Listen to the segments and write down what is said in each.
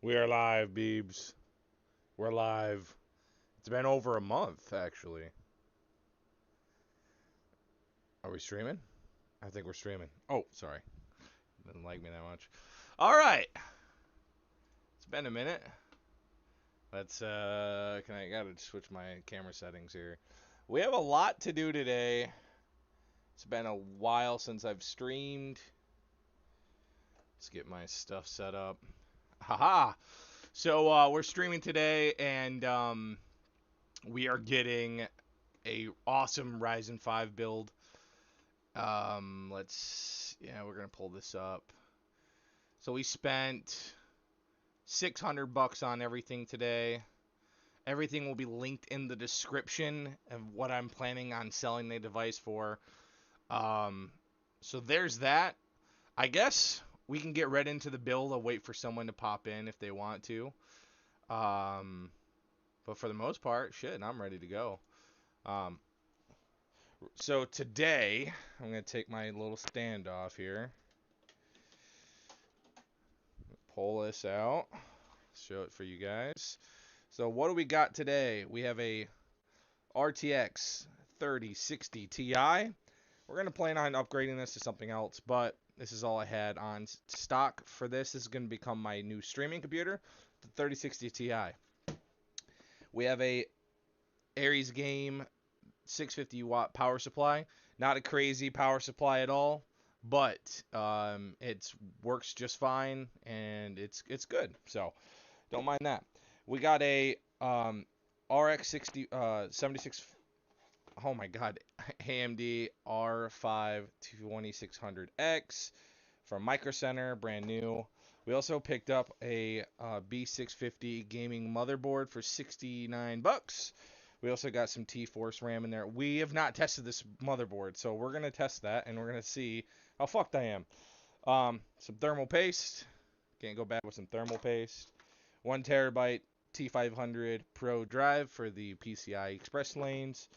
We are live, Beebs. We're live. It's been over a month, actually. Are we streaming? I think we're streaming. Oh, sorry. Didn't like me that much. All right. It's been a minute. Let's, I gotta switch my camera settings here. We have a lot to do today. It's been a while since I've streamed. Let's get my stuff set up. Haha. So, we're streaming today, and, we are getting a awesome Ryzen 5 build. We're gonna pull this up. So we spent $600 on everything today. Everything will be linked in the description of what I'm planning on selling the device for. So there's that. I guess we can get right into the build. I'll wait for someone to pop in if they want to. But for the most part, shit, I'm ready to go. So today, I'm going to take my little stand off here. Pull this out. Show it for you guys. So what do we got today? We have a RTX 3060 Ti. We're going to plan on upgrading this to something else, but this is all I had on stock for this. This is going to become my new streaming computer, the 3060 Ti. We have a Aries Game 650 watt power supply. Not a crazy power supply at all, but it works just fine and it's good. So don't mind that. We got a RX 76. Oh my God, AMD R5 2600X from Micro Center, brand new. We also picked up a B650 gaming motherboard for $69. We also got some T-Force RAM in there. We have not tested this motherboard, so we're going to test that, and we're going to see how fucked I am. Some thermal paste. Can't go bad with some thermal paste. 1 terabyte T500 Pro drive for the PCI Express lanes.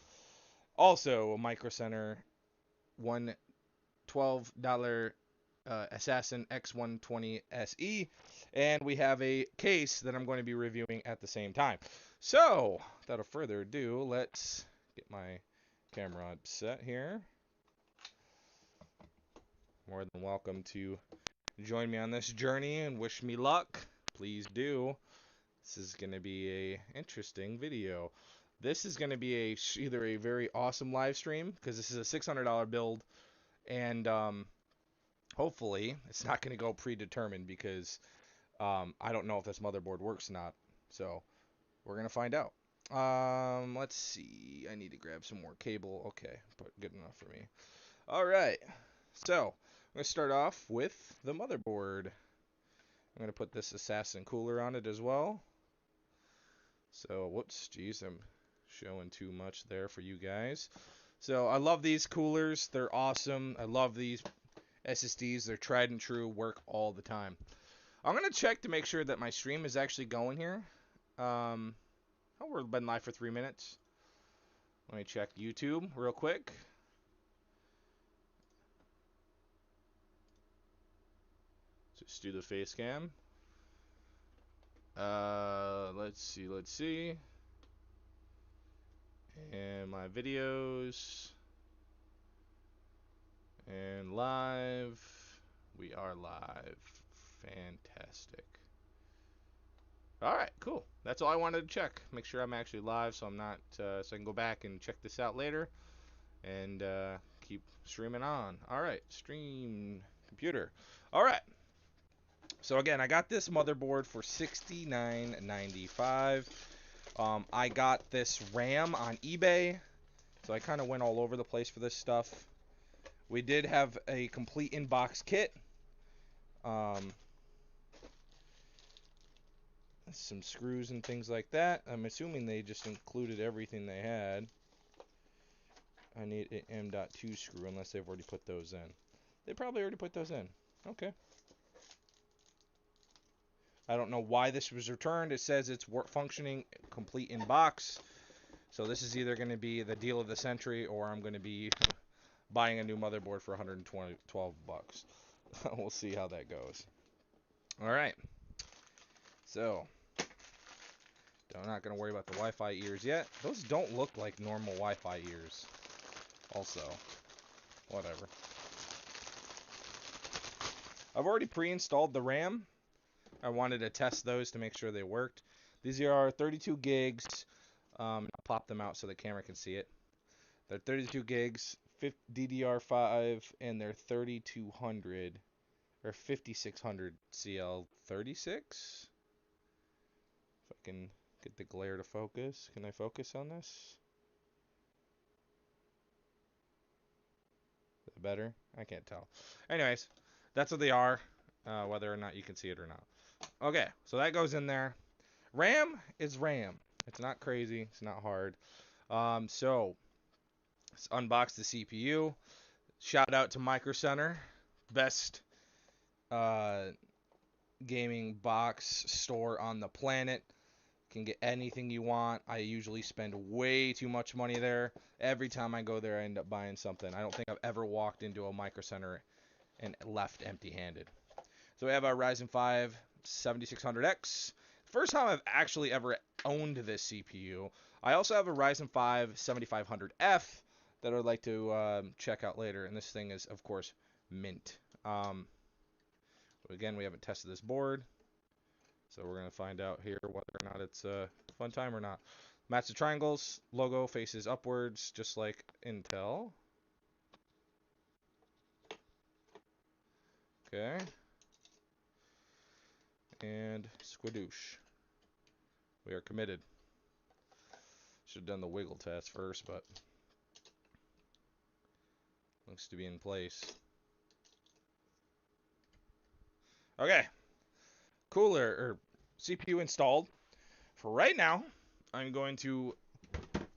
Also, a Micro Center $12 Assassin X120 SE. And we have a case that I'm going to be reviewing at the same time. So, without further ado, let's get my camera set here. More than welcome to join me on this journey and wish me luck. Please do. This is going to be a interesting video. This is going to be either a very awesome live stream, because this is a $600 build, and hopefully it's not going to go predetermined, because I don't know if this motherboard works or not. So we're going to find out. Let's see. I need to grab some more cable. Okay, but good enough for me. All right. So I'm going to start off with the motherboard. I'm going to put this Assassin cooler on it as well. So, whoops, geez, I'm showing too much there for you guys. So, I love these coolers. They're awesome. I love these SSDs. They're tried and true, work all the time. I'm going to check to make sure that my stream is actually going here. We've been live for 3 minutes. Let me check YouTube real quick. Just do the face cam. Let's see. And my videos. And live. We are live. Fantastic. Alright, cool. That's all I wanted to check. Make sure I'm actually live so I'm not, so I can go back and check this out later. And keep streaming on. Alright, stream computer. Alright. So again, I got this motherboard for $69.95. I got this RAM on eBay, so I kind of went all over the place for this stuff. We did have a complete in-box kit. Some screws and things like that. I'm assuming they just included everything they had. I need an M.2 screw unless they've already put those in. They probably already put those in. Okay. I don't know why this was returned. It says it's functioning complete in box. So this is either going to be the deal of the century, or I'm going to be buying a new motherboard for $112. We'll see how that goes. All right. So, I'm not going to worry about the Wi-Fi ears yet. Those don't look like normal Wi-Fi ears. Also, whatever. I've already pre-installed the RAM. I wanted to test those to make sure they worked. These are 32 gigs. I'll pop them out so the camera can see it. They're 32 gigs, DDR5, and they're 3200 or 5600 CL36. If I can get the glare to focus. Can I focus on this? Is it better? I can't tell. Anyways, that's what they are, whether or not you can see it or not. Okay, so that goes in there. RAM is RAM. It's not crazy. It's not hard. So let's unbox the CPU. Shout out to Micro Center, best gaming box store on the planet. Can get anything you want. I usually spend way too much money there. Every time I go there, I end up buying something. I don't think I've ever walked into a Micro Center and left empty-handed. So we have our Ryzen 5 7600X. First time I've actually ever owned this CPU. I also have a Ryzen 5 7500F that I'd like to check out later. And this thing is, of course, mint. Again, we haven't tested this board. So we're going to find out here whether or not it's a fun time or not. Match the triangles. Logo faces upwards, just like Intel. Okay. And squidoosh. We are committed. Should have done the wiggle test first, but looks to be in place. Okay. Cooler or CPU installed. For right now, I'm going to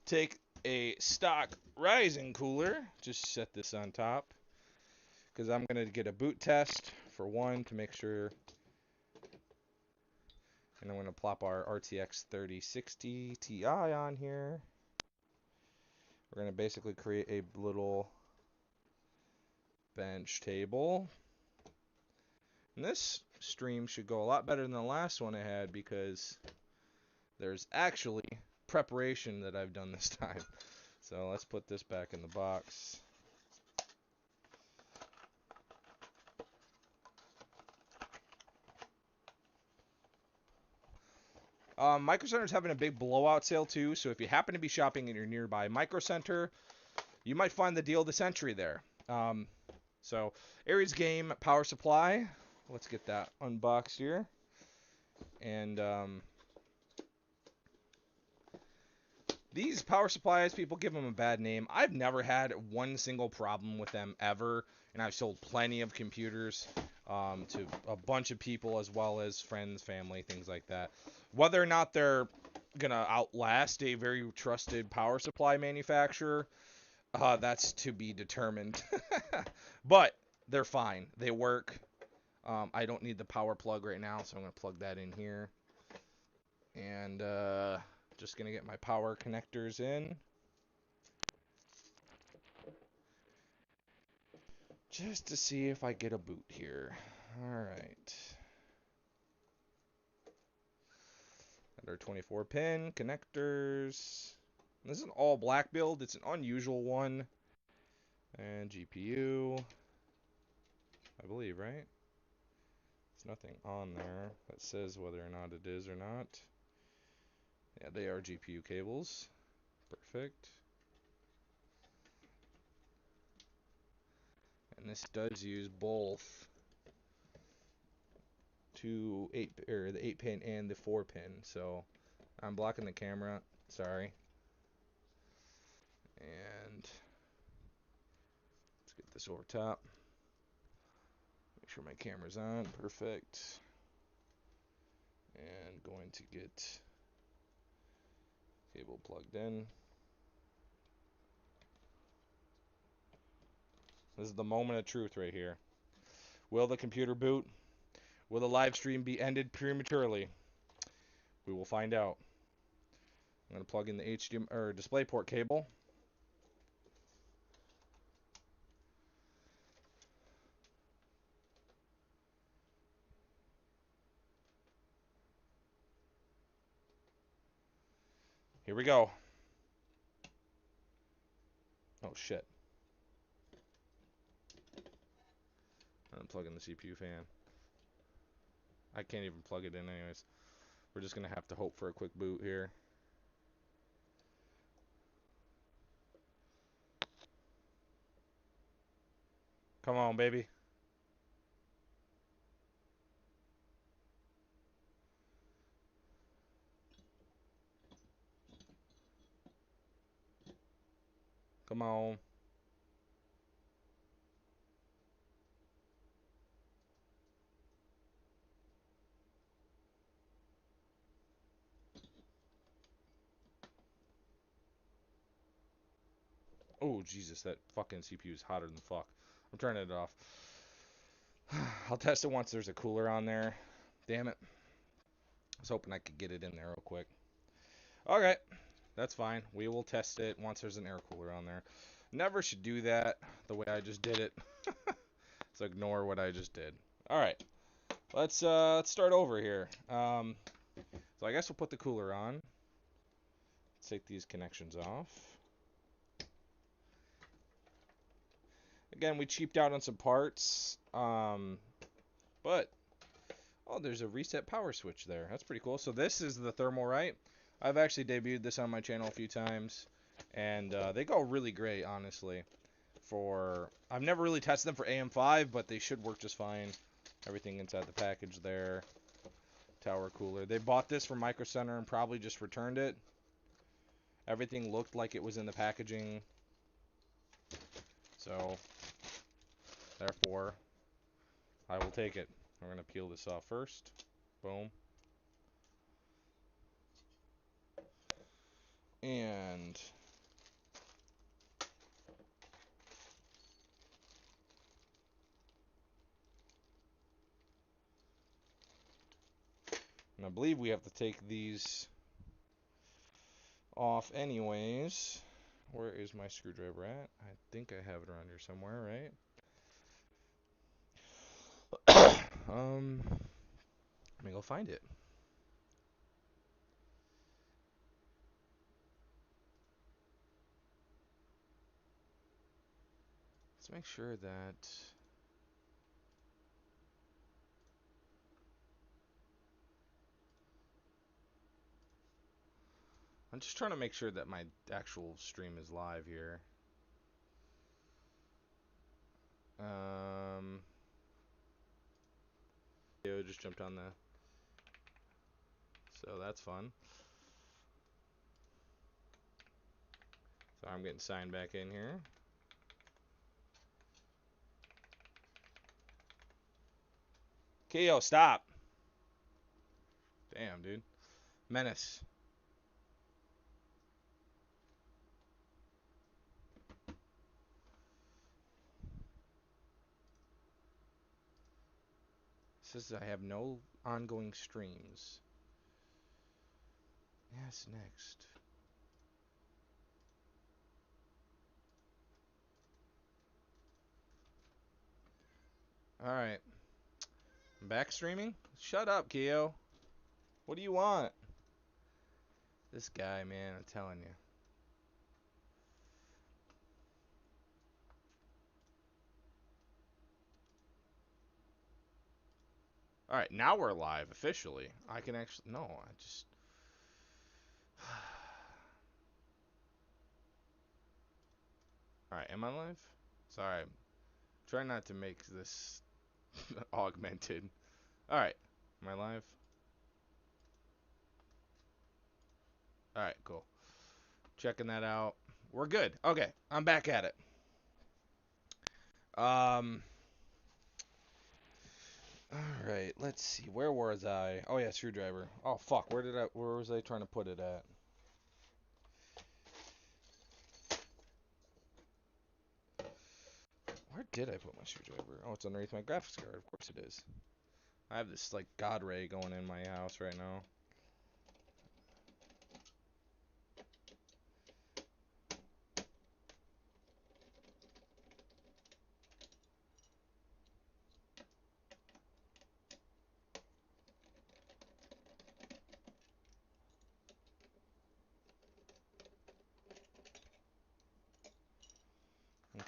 take a stock Ryzen cooler. Just set this on top because I'm going to get a boot test for one to make sure. And I'm going to plop our RTX 3060 Ti on here. We're going to basically create a little bench table. And this stream should go a lot better than the last one I had because there's actually preparation that I've done this time. So let's put this back in the box. Micro Center's having a big blowout sale too, so if you happen to be shopping in your nearby Micro Center, you might find the deal of the century there. So Aries Game power supply. Let's get that unboxed here. And these power supplies, people give them a bad name. I've never had one single problem with them ever, and I've sold plenty of computers to a bunch of people as well as friends, family, things like that. Whether or not they're going to outlast a very trusted power supply manufacturer, that's to be determined. But they're fine. They work. I don't need the power plug right now, so I'm going to plug that in here. And just going to get my power connectors in. Just to see if I get a boot here. Alright. Got our 24-pin connectors. This is an all black build. It's an unusual one. And GPU. I believe, right? There's nothing on there that says whether or not it is or not. Yeah, they are GPU cables. Perfect. And this does use both the 8-pin and the 4-pin. So I'm blocking the camera. Sorry. And let's get this over top. Make sure my camera's on. Perfect. And going to get cable plugged in. This is the moment of truth right here. Will the computer boot? Will the live stream be ended prematurely? We will find out. I'm going to plug in the HDMI or DisplayPort cable. Here we go. Oh, shit. I'm plugging the CPU fan. I can't even plug it in anyways. We're just going to have to hope for a quick boot here. Come on, baby. Come on. Oh, Jesus, that fucking CPU is hotter than fuck. I'm turning it off. I'll test it once there's a cooler on there. Damn it. I was hoping I could get it in there real quick. Okay, that's fine. We will test it once there's an air cooler on there. Never should do that the way I just did it. So ignore what I just did. All right, let's start over here. So I guess we'll put the cooler on. Let's take these connections off. Again, we cheaped out on some parts, but oh, there's a reset power switch there. That's pretty cool. So this is the thermal, right? I've actually debuted this on my channel a few times, and they go really great, honestly. I've never really tested them for AM5, but they should work just fine. Everything inside the package there. Tower cooler. They bought this from Micro Center and probably just returned it. Everything looked like it was in the packaging. So, therefore, I will take it. We're going to peel this off first. Boom. And I believe we have to take these off anyways. Where is my screwdriver at? I think I have it around here somewhere, right? Let me go find it. Let's make sure that I'm just trying to make sure that my actual stream is live here. Yo just jumped on the, so that's fun. So I'm getting signed back in here. Keo, stop. Damn, dude. Menace. Says I have no ongoing streams. Yes, next. Alright. I'm back streaming? Shut up, Keo. What do you want? This guy, man, I'm telling you. Alright, now we're live officially. I can actually. No, I just. Alright, am I live? Sorry. Try not to make this augmented. Alright, am I live? Alright, cool. Checking that out. We're good. Okay, I'm back at it. Alright, let's see. Where was I? Oh yeah, screwdriver. Oh fuck, where was I trying to put it at? Where did I put my screwdriver? Oh, it's underneath my graphics card. Of course it is. I have this like God ray going in my house right now.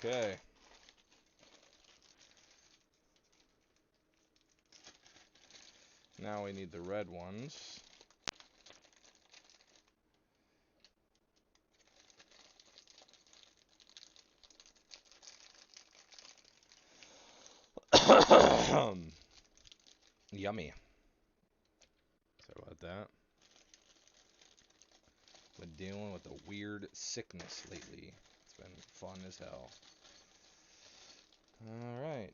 Okay. Now we need the red ones. Yummy. Sorry about that. Been dealing with a weird sickness lately. It's been fun as hell. Alright.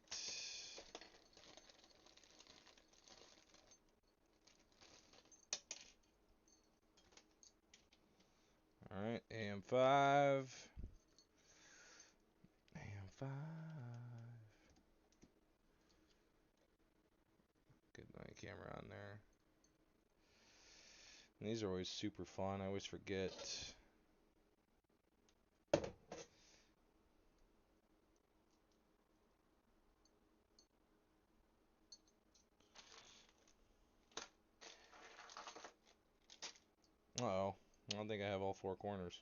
Alright, AM5. AM5. Get my camera on there. And these are always super fun. I always forget. Uh-oh. I don't think I have all four corners.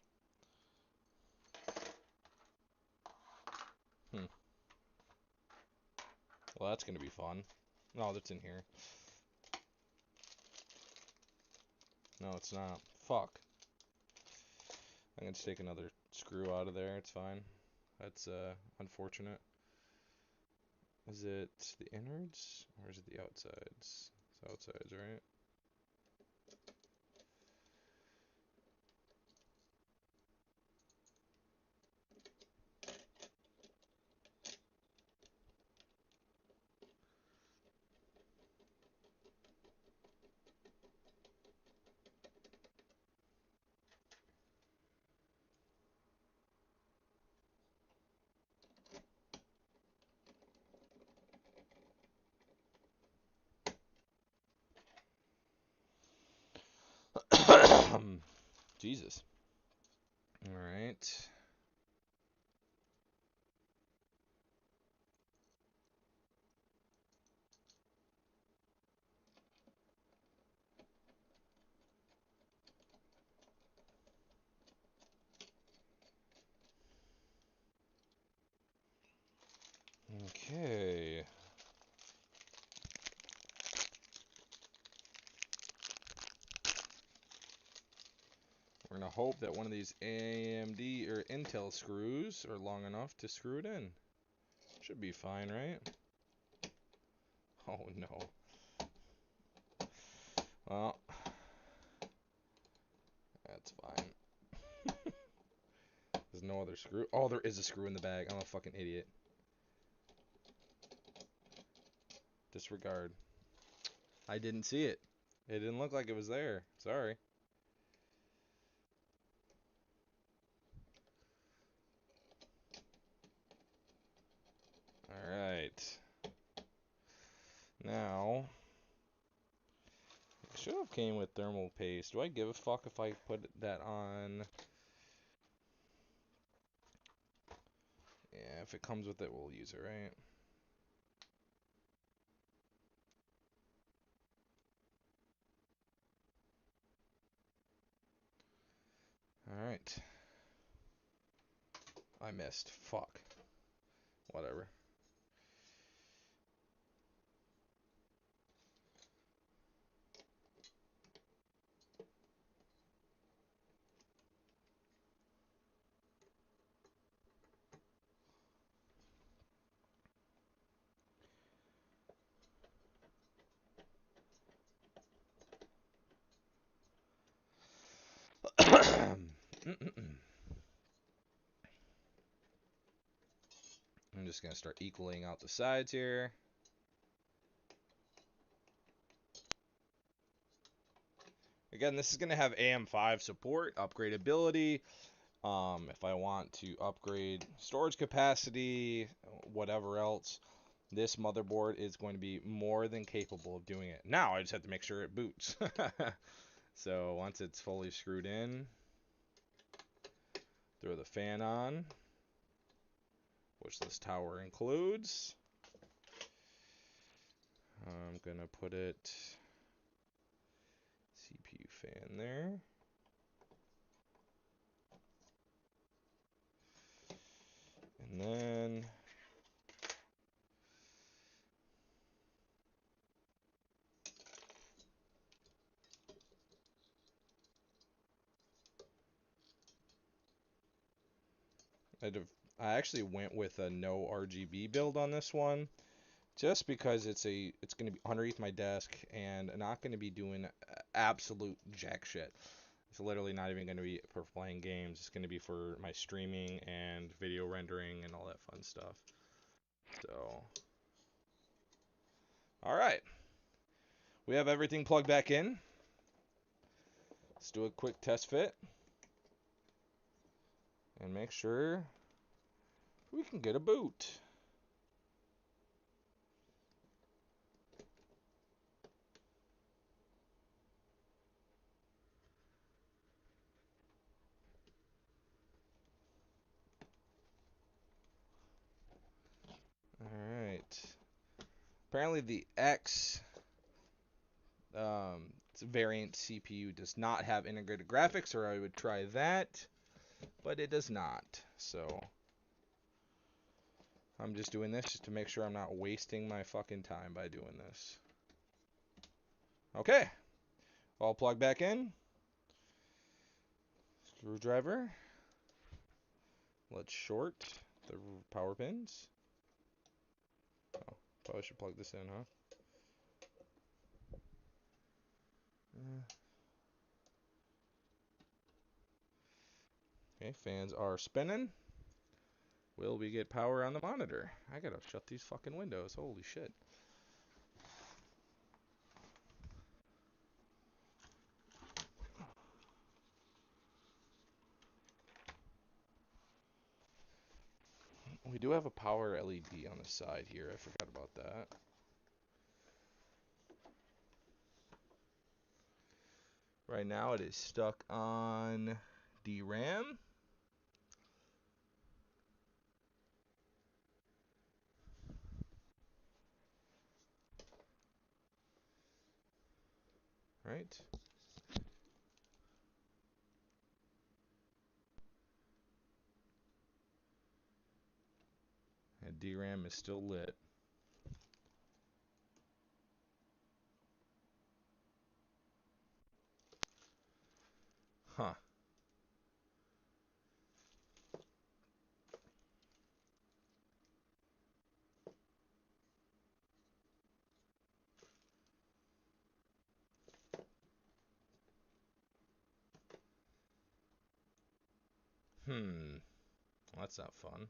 Well, that's going to be fun. No, that's in here. No, it's not. Fuck. I'm going to take another screw out of there. It's fine. That's unfortunate. Is it the innards? Or is it the outsides? It's outsides, right? Jesus. Alright. Okay. We're going to hope that one of these AMD or Intel screws are long enough to screw it in. Should be fine, right? Oh no. Well, that's fine. There's no other screw. Oh, there is a screw in the bag. I'm a fucking idiot. Disregard. I didn't see it. It didn't look like it was there. Sorry. Alright. Now, it should have came with thermal paste. Do I give a fuck if I put that on? Yeah, if it comes with it, we'll use it, right? Alright. I missed. Fuck. Whatever. I'm just going to start equaling out the sides here. Again, this is going to have AM5 support, upgradability. If I want to upgrade storage capacity, whatever else, this motherboard is going to be more than capable of doing it. Now I just have to make sure it boots. So once it's fully screwed in, throw the fan on, which this tower includes. I'm going to put it CPU fan there. And I actually went with a no RGB build on this one, just because it's going to be underneath my desk and not going to be doing absolute jack shit. It's literally not even going to be for playing games. It's going to be for my streaming and video rendering and all that fun stuff. So, all right. We have everything plugged back in. Let's do a quick test fit and make sure we can get a boot. All right. Apparently the X variant CPU does not have integrated graphics, or I would try that, but it does not. So I'm just doing this just to make sure I'm not wasting my fucking time by doing this. Okay, all plugged back in. Screwdriver. Let's short the power pins. Oh, probably should plug this in, huh? Okay, fans are spinning. Will we get power on the monitor? I gotta shut these fucking windows. Holy shit. We do have a power LED on the side here. I forgot about that. Right now it is stuck on DRAM. Right? And DRAM is still lit. Huh. Well, that's not fun.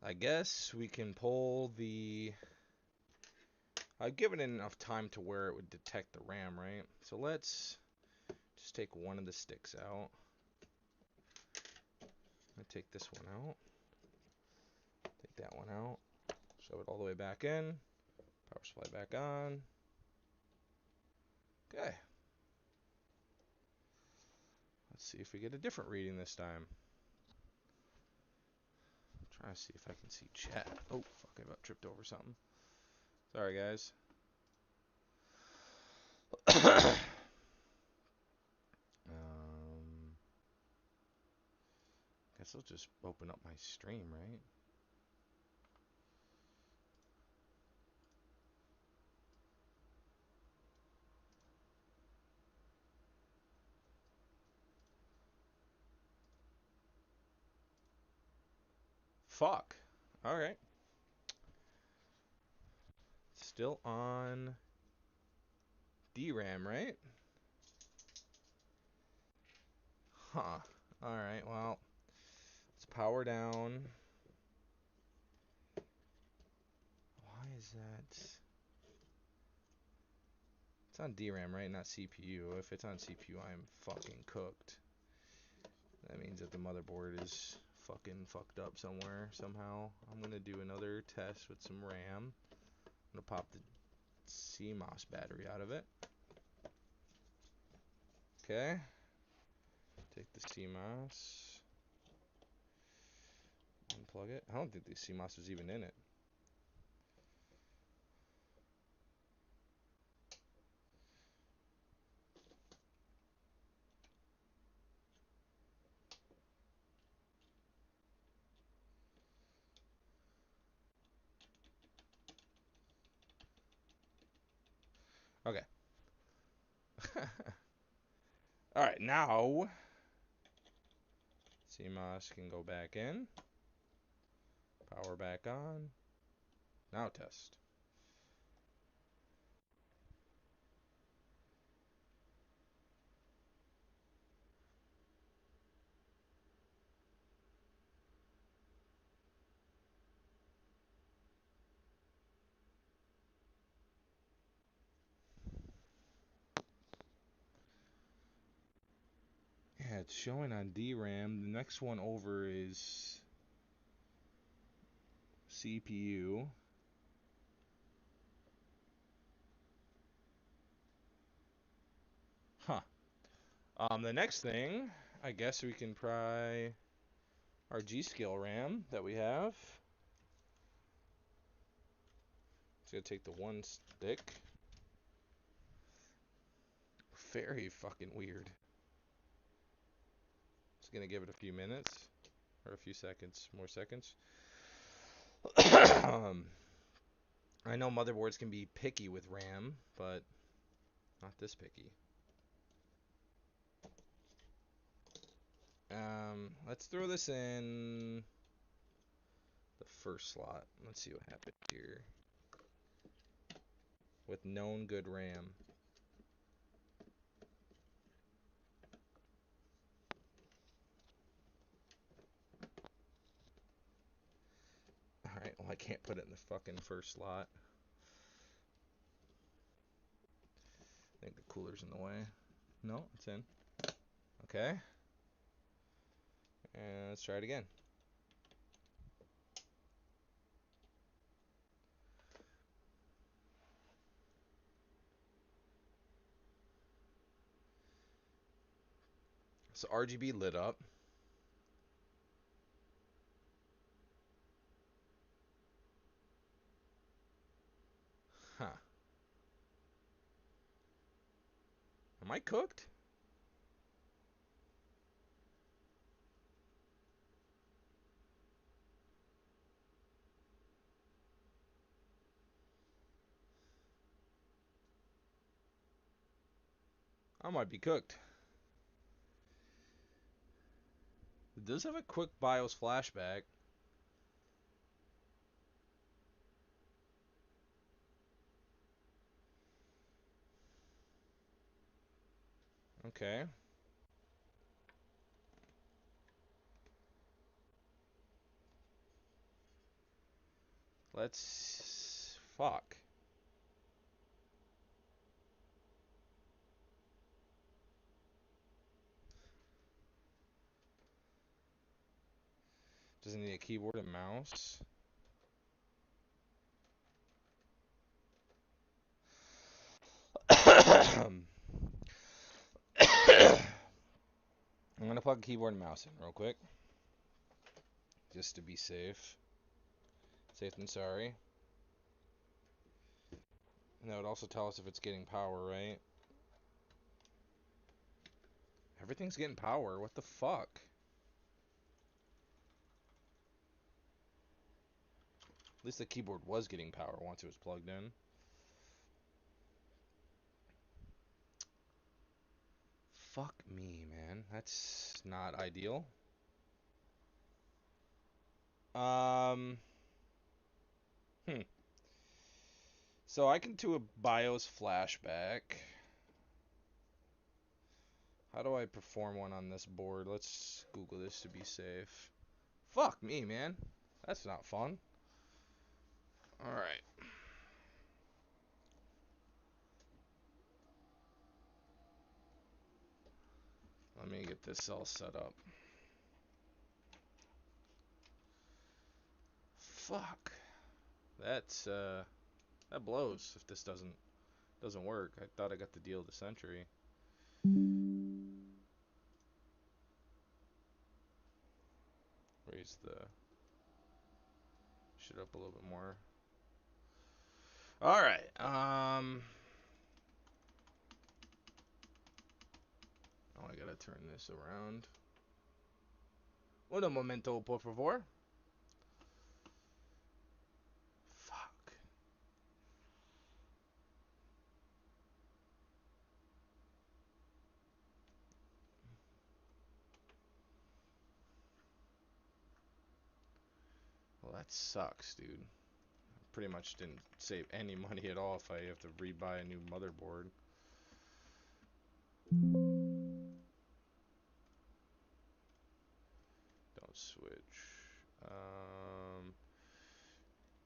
I guess we can pull the... I've given it enough time to where it would detect the RAM, right? So let's just take one of the sticks out. I'm going to take this one out. Take that one out. Shove it all the way back in. Power supply back on. Okay. Let's see if we get a different reading this time. I'm trying to see if I can see chat. Oh, fuck, I about tripped over something. Sorry, guys. Guess I'll just open up my stream, right? Fuck. Alright. Still on DRAM, right? Huh. Alright, well. Let's power down. Why is that? It's on DRAM, right? Not CPU. If it's on CPU, I am fucking cooked. That means that the motherboard is fucking fucked up somewhere, somehow. I'm gonna do another test with some RAM. I'm gonna pop the CMOS battery out of it. Okay. Take the CMOS. Unplug it. I don't think the CMOS is even in it. Okay. Alright, now CMOS can go back in. Power back on. Now test. Yeah, it's showing on DRAM. The next one over is CPU. Huh. The next thing, I guess we can try our G-Scale RAM that we have. It's gonna take the one stick. Very fucking weird. It's gonna give it a few minutes. Or a few seconds. More seconds. I know motherboards can be picky with RAM, but not this picky. Let's throw this in the first slot. Let's see what happens here. With known good RAM. Alright, well I can't put it in the fucking first slot. I think the cooler's in the way. No, it's in. Okay. And let's try it again. So RGB lit up. Huh. Am I cooked? I might be cooked. It does have a quick BIOS flashback. Okay. Let's... Fuck. Doesn't need a keyboard and mouse. I'm gonna plug keyboard and mouse in real quick. Just to be safe. Safe than sorry. And that would also tell us if it's getting power, right? Everything's getting power. What the fuck? At least the keyboard was getting power once it was plugged in. Fuck me, man. That's not ideal. So I can do a BIOS flashback. How do I perform one on this board? Let's Google this to be safe. Fuck me, man. That's not fun. Alright. Let me get this all set up. Fuck. That's, that blows if this doesn't work. I thought I got the deal of the century. Raise the shit up a little bit more. Alright, oh, I gotta turn this around. Un momento, por favor. Fuck. that sucks, dude. Pretty much didn't save any money at all if I have to rebuy a new motherboard. Don't switch.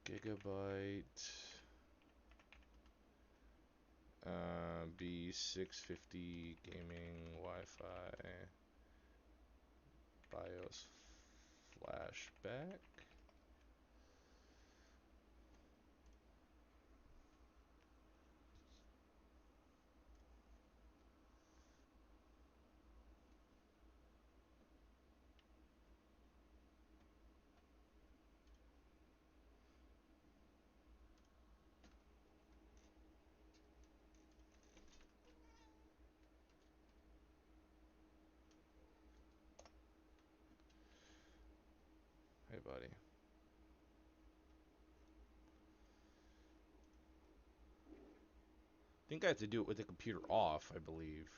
Gigabyte. B650 gaming Wi-Fi. BIOS flashback. Hey, buddy. I think I have to do it with the computer off, I believe.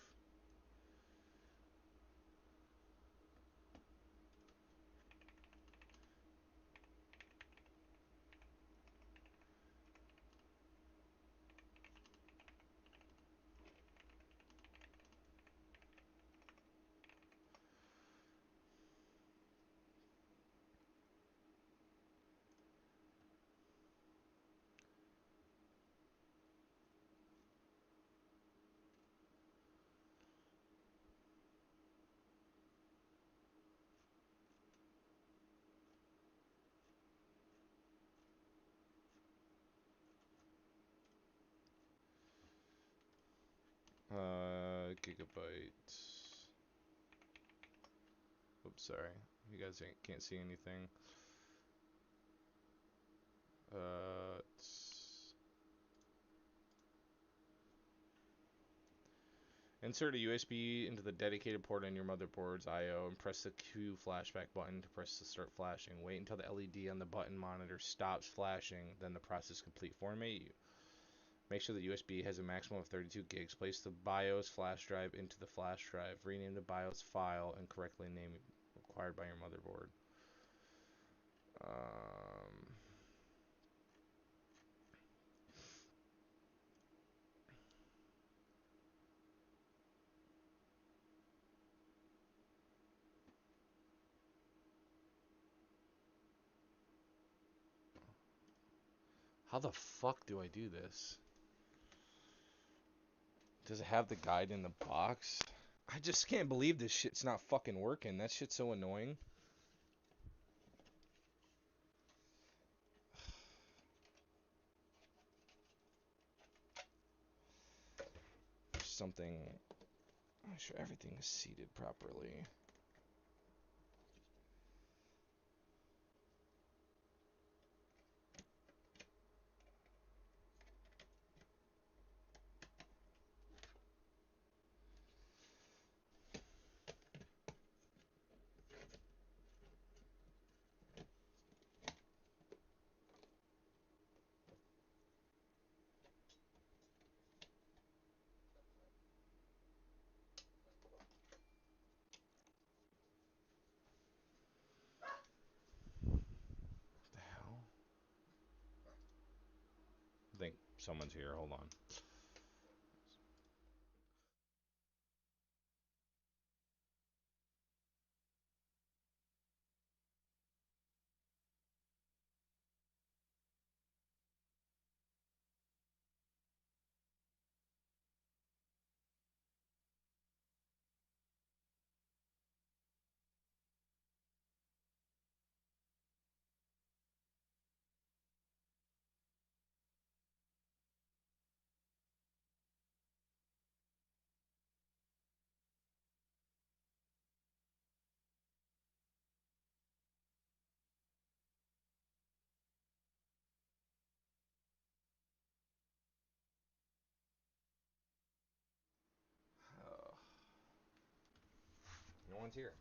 Gigabyte. Oops, sorry. You guys can't see anything. Insert a USB into the dedicated port on your motherboard's I/O and press the Q flashback button to press to start flashing. Wait until the LED on the button monitor stops flashing, then the process is complete. Make sure the USB has a maximum of 32 gigs. Place the BIOS flash drive into the flash drive. Rename the BIOS file and correctly name it required by your motherboard. How the fuck do I do this? Does it have the guide in the box? I just can't believe this shit's not fucking working. That shit's so annoying. Something. I'm sure everything is seated properly. What the hell? I think someone's here. Hold on. Oh, no one's here.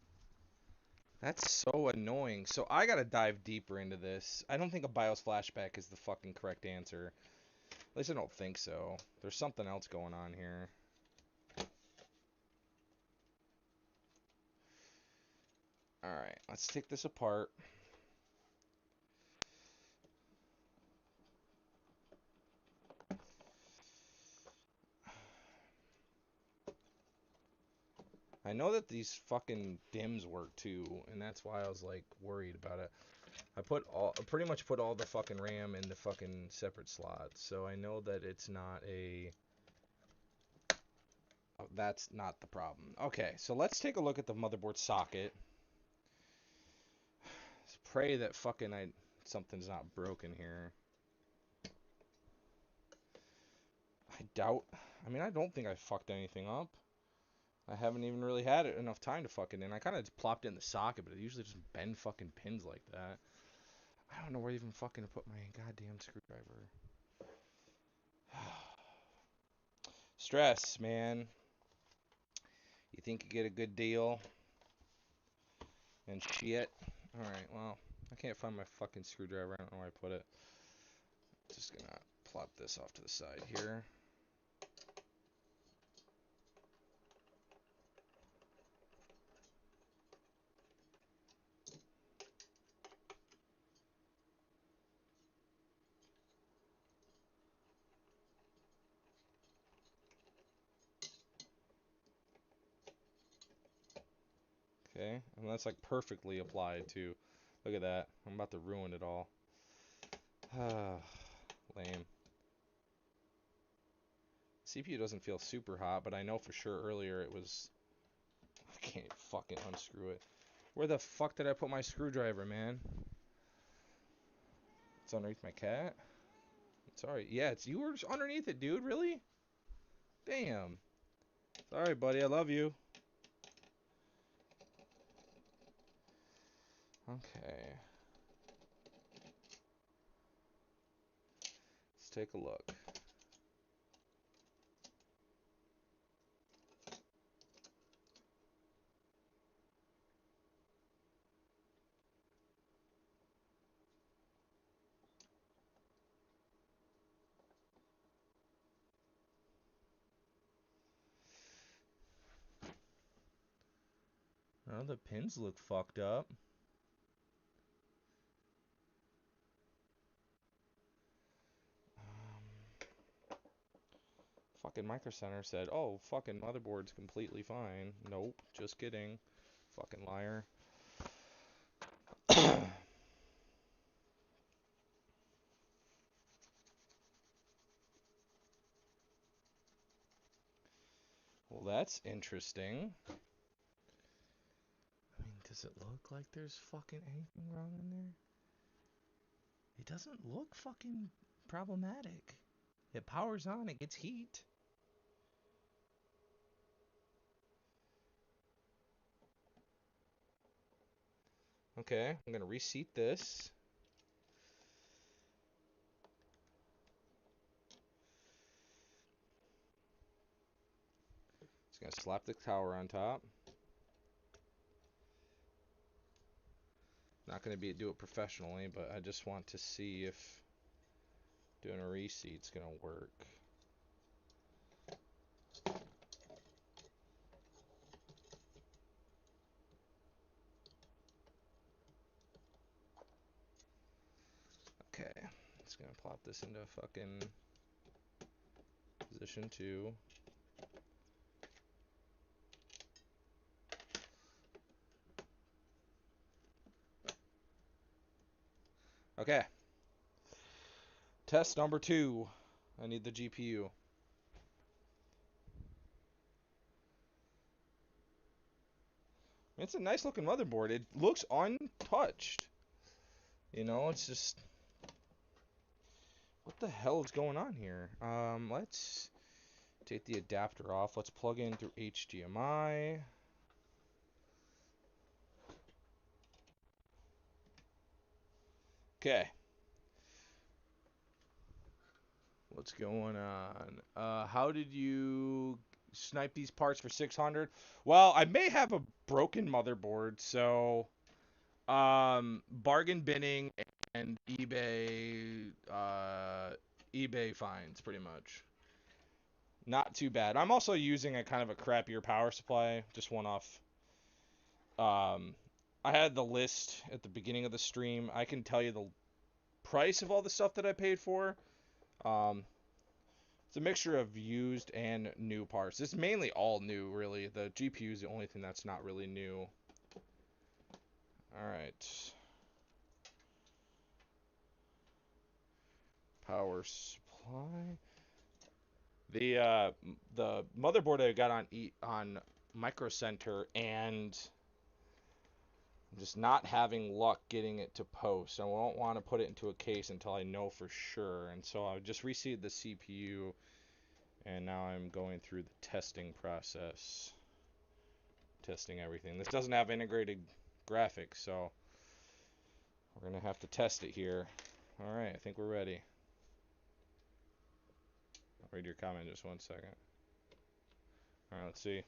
That's so annoying. So I gotta dive deeper into this. I don't think a BIOS flashback is the fucking correct answer. At least I don't think so. There's something else going on here. Alright, let's take this apart. I know that these fucking DIMMs work too, and that's why I was like worried about it. I pretty much put all the fucking RAM in the fucking separate slots, so I know that it's not a. Oh, that's not the problem. Okay, so let's take a look at the motherboard socket. Let's pray that fucking something's not broken here. I doubt. I mean, I don't think I fucked anything up. I haven't even really had enough time to fuck it in. I kind of just plopped it in the socket, but it usually doesn't bend fucking pins like that. I don't know where even fucking to put my goddamn screwdriver. Stress, man. You think you get a good deal? And shit. Alright, well, I can't find my fucking screwdriver. I don't know where I put it. Just gonna plop this off to the side here. Okay, and that's like perfectly applied too. Look at that. I'm about to ruin it all. Lame. CPU doesn't feel super hot, but I know for sure earlier it was... I can't fucking unscrew it. Where the fuck did I put my screwdriver, man? It's underneath my cat? Sorry. Yeah, you were underneath it, dude. Really? Damn. Sorry, buddy. I love you. Okay. Let's take a look. Oh, the pins look fucked up. Fucking Micro Center said, oh, fucking motherboard's completely fine. Nope, just kidding. Fucking liar. Well, that's interesting. I mean, does it look like there's fucking anything wrong in there? It doesn't look fucking problematic. It powers on, it gets heat. Okay, I'm gonna reseat this. Just gonna slap the tower on top. Not gonna do it professionally, but I just want to see if doing a reseat's gonna work. Okay, just gonna plop this into fucking position 2. Okay. Test number 2. I need the GPU. It's a nice looking motherboard. It looks untouched. You know, it's just... What the hell is going on here? Let's take the adapter off. Let's plug in through HDMI. Okay. What's going on? How did you snipe these parts for 600? Well, I may have a broken motherboard, so bargain binning and eBay finds pretty much. Not too bad. I'm also using a kind of a crappier power supply, just one off. I had the list at the beginning of the stream. I can tell you the price of all the stuff that I paid for. Um, It's a mixture of used and new parts. It's mainly all new, really. The GPU is the only thing that's not really new. All right. Power supply. The motherboard I got on Micro Center, and I'm just not having luck getting it to post. I won't want to put it into a case until I know for sure. And so I just reseated the CPU, and now I'm going through the testing process, testing everything. This doesn't have integrated graphics, so we're gonna have to test it here. All right, I think we're ready. I'll read your comment in just 1 second. All right, let's see.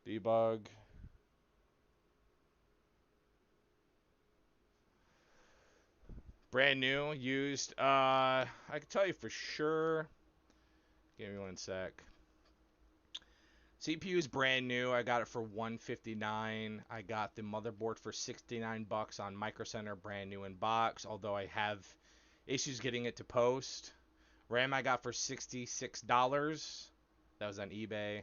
Debug. Brand new, used. I can tell you for sure. Give me 1 sec. CPU is brand new. I got it for $159. I got the motherboard for $69 on Micro Center, brand new in box. Although I have issues getting it to post. RAM I got for $66. That was on eBay.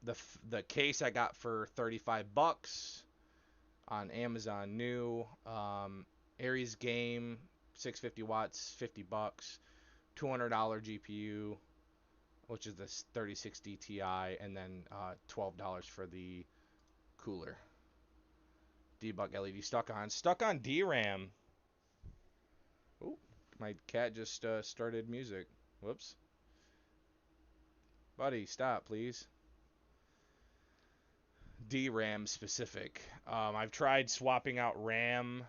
The case I got for $35 on Amazon new. Aries game 650 watts, $50. $200 GPU, which is the 3060 Ti, and then $12 for the cooler. Debug LED stuck on DRAM. Oh, my cat just started music. Whoops. Buddy, stop, please. DRAM specific. I've tried swapping out RAM.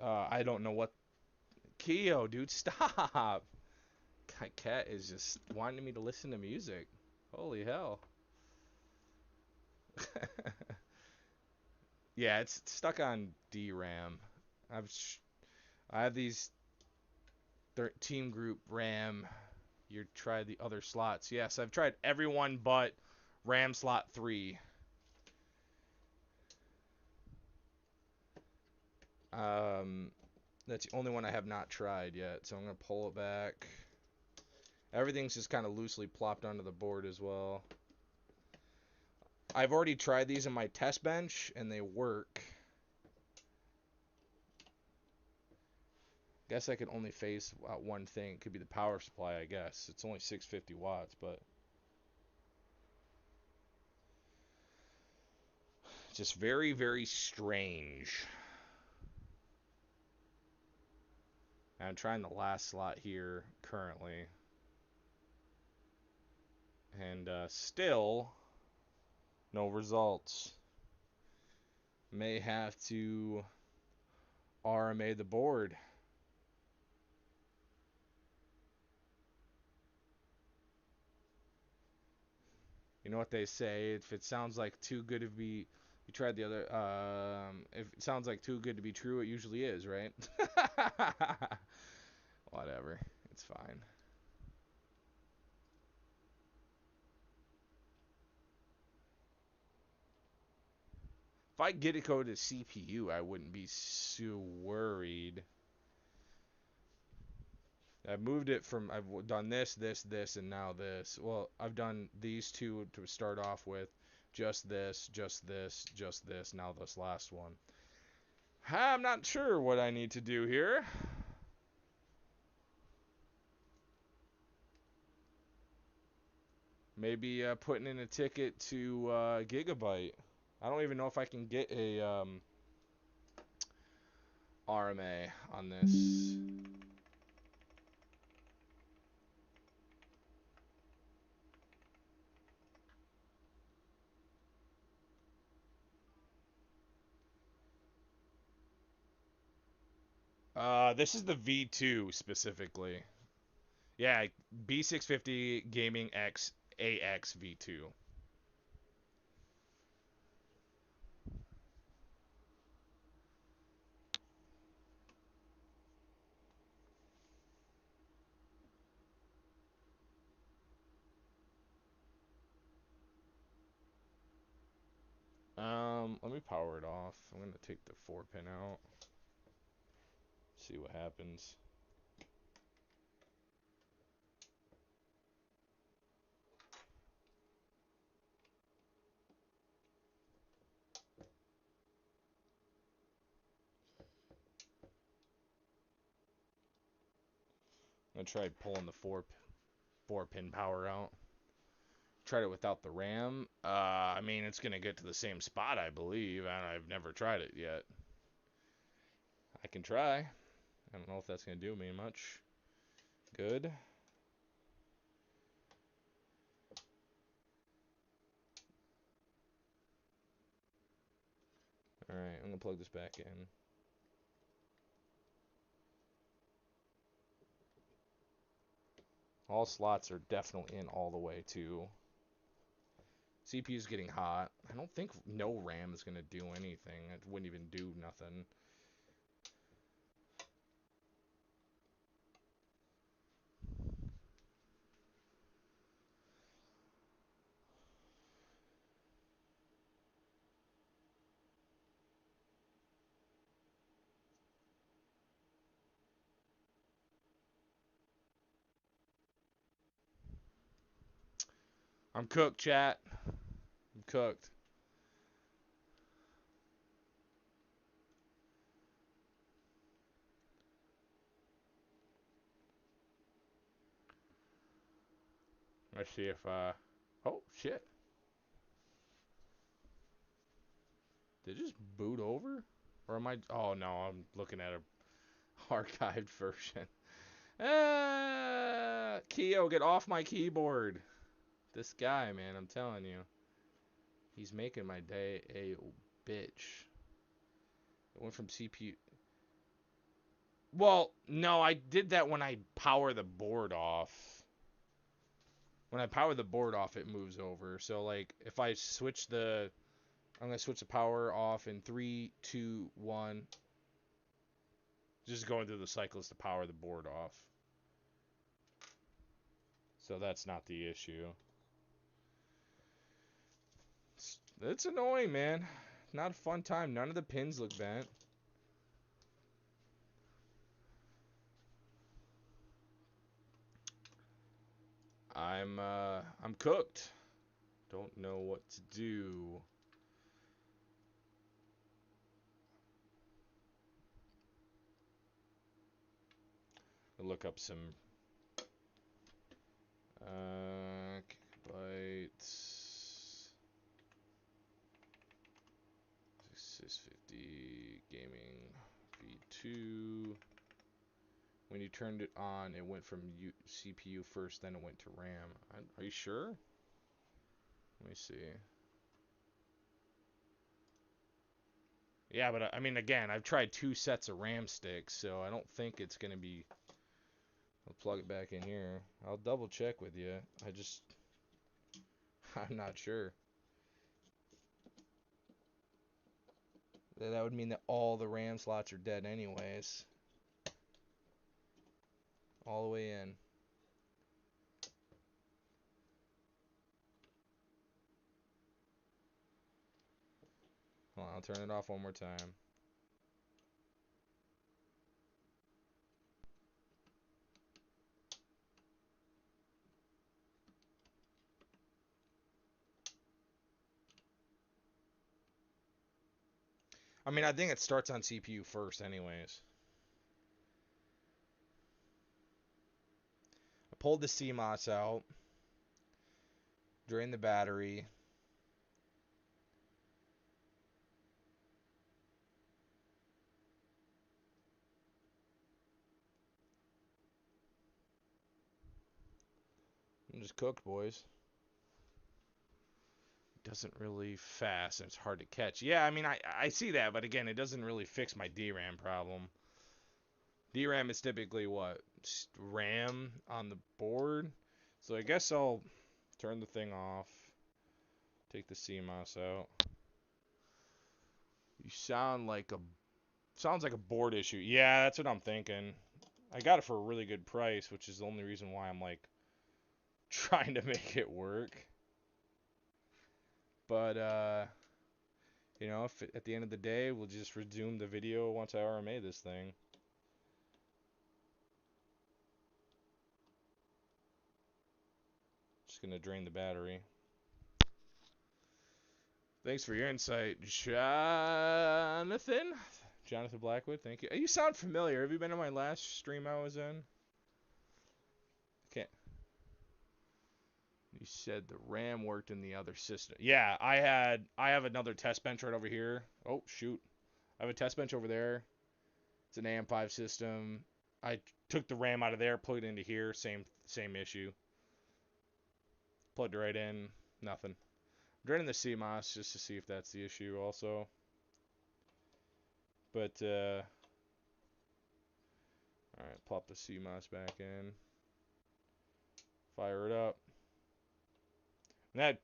I don't know what. Keo, dude, stop. My cat is just wanting me to listen to music. Holy hell. Yeah, it's stuck on DRAM. I have these 13 group RAM. You tried the other slots. Yes, I've tried everyone but RAM slot 3. That's the only one I have not tried yet. So I'm gonna pull it back. Everything's just kind of loosely plopped onto the board as well. I've already tried these in my test bench and they work. Guess I could only phase out one thing. It could be the power supply, I guess. It's only 650 watts, but just very, very strange. I'm trying the last slot here currently. And still no results. May have to RMA the board. You know what they say, if it sounds like too good to be, you tried the other, if it sounds like too good to be true, it usually is, right? Whatever, it's fine. If I get it coded to CPU, I wouldn't be so worried. I've moved it from, I've done this, and now this. Well, I've done these two to start off with. Just this, now this last one. I'm not sure what I need to do here. Maybe putting in a ticket to Gigabyte. I don't even know if I can get a RMA on this. This is the V2 specifically. Yeah, B650 Gaming X AX V2. Let me power it off. I'm gonna take the 4-pin out. See what happens. I'm gonna try pulling the four pin power out. Tried it without the RAM. I mean, it's gonna get to the same spot, I believe. I've never tried it yet. I can try. I don't know if that's gonna do me much good. All right, I'm gonna plug this back in. All slots are definitely in all the way too. CPU's getting hot. I don't think no RAM is gonna do anything. It wouldn't even do nothing. I'm cooked, chat. I'm cooked. Let's see if oh shit. Did it just boot over? Or am I oh no, I'm looking at a archived version. Keo, get off my keyboard. This guy, man, I'm telling you. He's making my day a bitch. It went from CPU. Well, no, I did that when I power the board off. When I power the board off, it moves over. So, like, if I switch the... I'm going to switch the power off in 3, 2, 1. Just going through the cycles to power the board off. So that's not the issue. It's annoying, man. Not a fun time. None of the pins look bent. I'm cooked. Don't know what to do. I'll look up some bytes 650 gaming V2. When you turned it on, it went from CPU first, then it went to RAM. Are you sure? Let me see. Yeah, but I mean, again, I've tried 2 sets of RAM sticks, so I don't think it's going to be... I'll plug it back in here. I'll double check with you. I'm not sure. That would mean that all the RAM slots are dead anyways. All the way in. Hold on, I'll turn it off one more time. I mean, I think it starts on CPU first anyways. I pulled the CMOS out. Drained the battery. I'm just cooked, boys. Doesn't really fast and it's hard to catch. Yeah, I mean, I see that, but again, it doesn't really fix my DRAM problem. DRAM is typically what? Just RAM on the board. So I guess I'll turn the thing off. Take the CMOS out. You sounds like a board issue. Yeah, that's what I'm thinking. I got it for a really good price, which is the only reason why I'm like trying to make it work. But you know, if at the end of the day, we'll just resume the video once I RMA this thing. Just gonna drain the battery. Thanks for your insight, Jonathan. Jonathan Blackwood, thank you. You sound familiar. Have you been in my last stream I was in? You said the RAM worked in the other system. Yeah, I have another test bench right over here. Oh shoot, I have a test bench over there. It's an AM5 system. I took the RAM out of there, plugged it into here. Same issue. Plugged it right in. Nothing. I'm draining the CMOS just to see if that's the issue also. But all right, plop the CMOS back in. Fire it up. And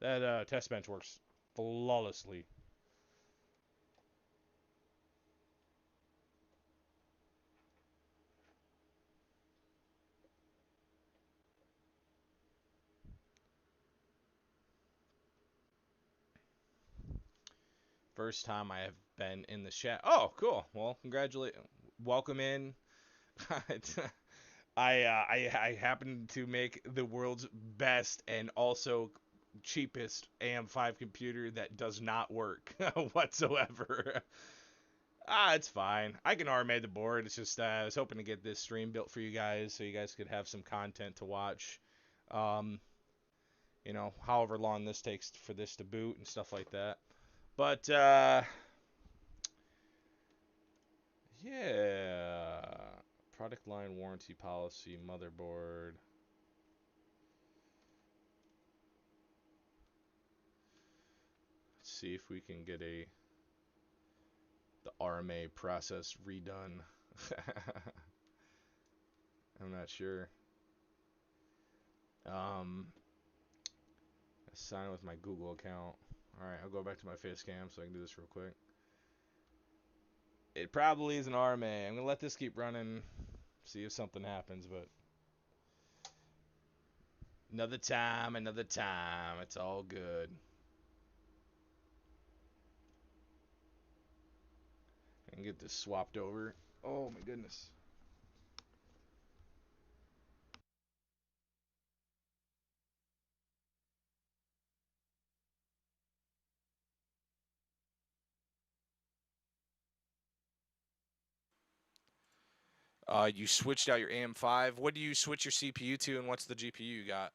that test bench works flawlessly. First time I have been in the chat. Oh, cool. Well, congratulate. Welcome in. I happen to make the world's best and also cheapest AM5 computer that does not work whatsoever. It's fine. I can RMA the board. It's just I was hoping to get this stream built for you guys so you guys could have some content to watch. However long this takes for this to boot and stuff like that. But yeah, product line warranty policy, motherboard. Let's see if we can get the RMA process redone. I'm not sure. Sign with my Google account. All right, I'll go back to my face cam so I can do this real quick. It probably is an RMA. I'm gonna let this keep running, see if something happens, but another time. It's all good. I can get this swapped over. Oh my goodness. You switched out your AM5. What do you switch your CPU to, and what's the GPU you got?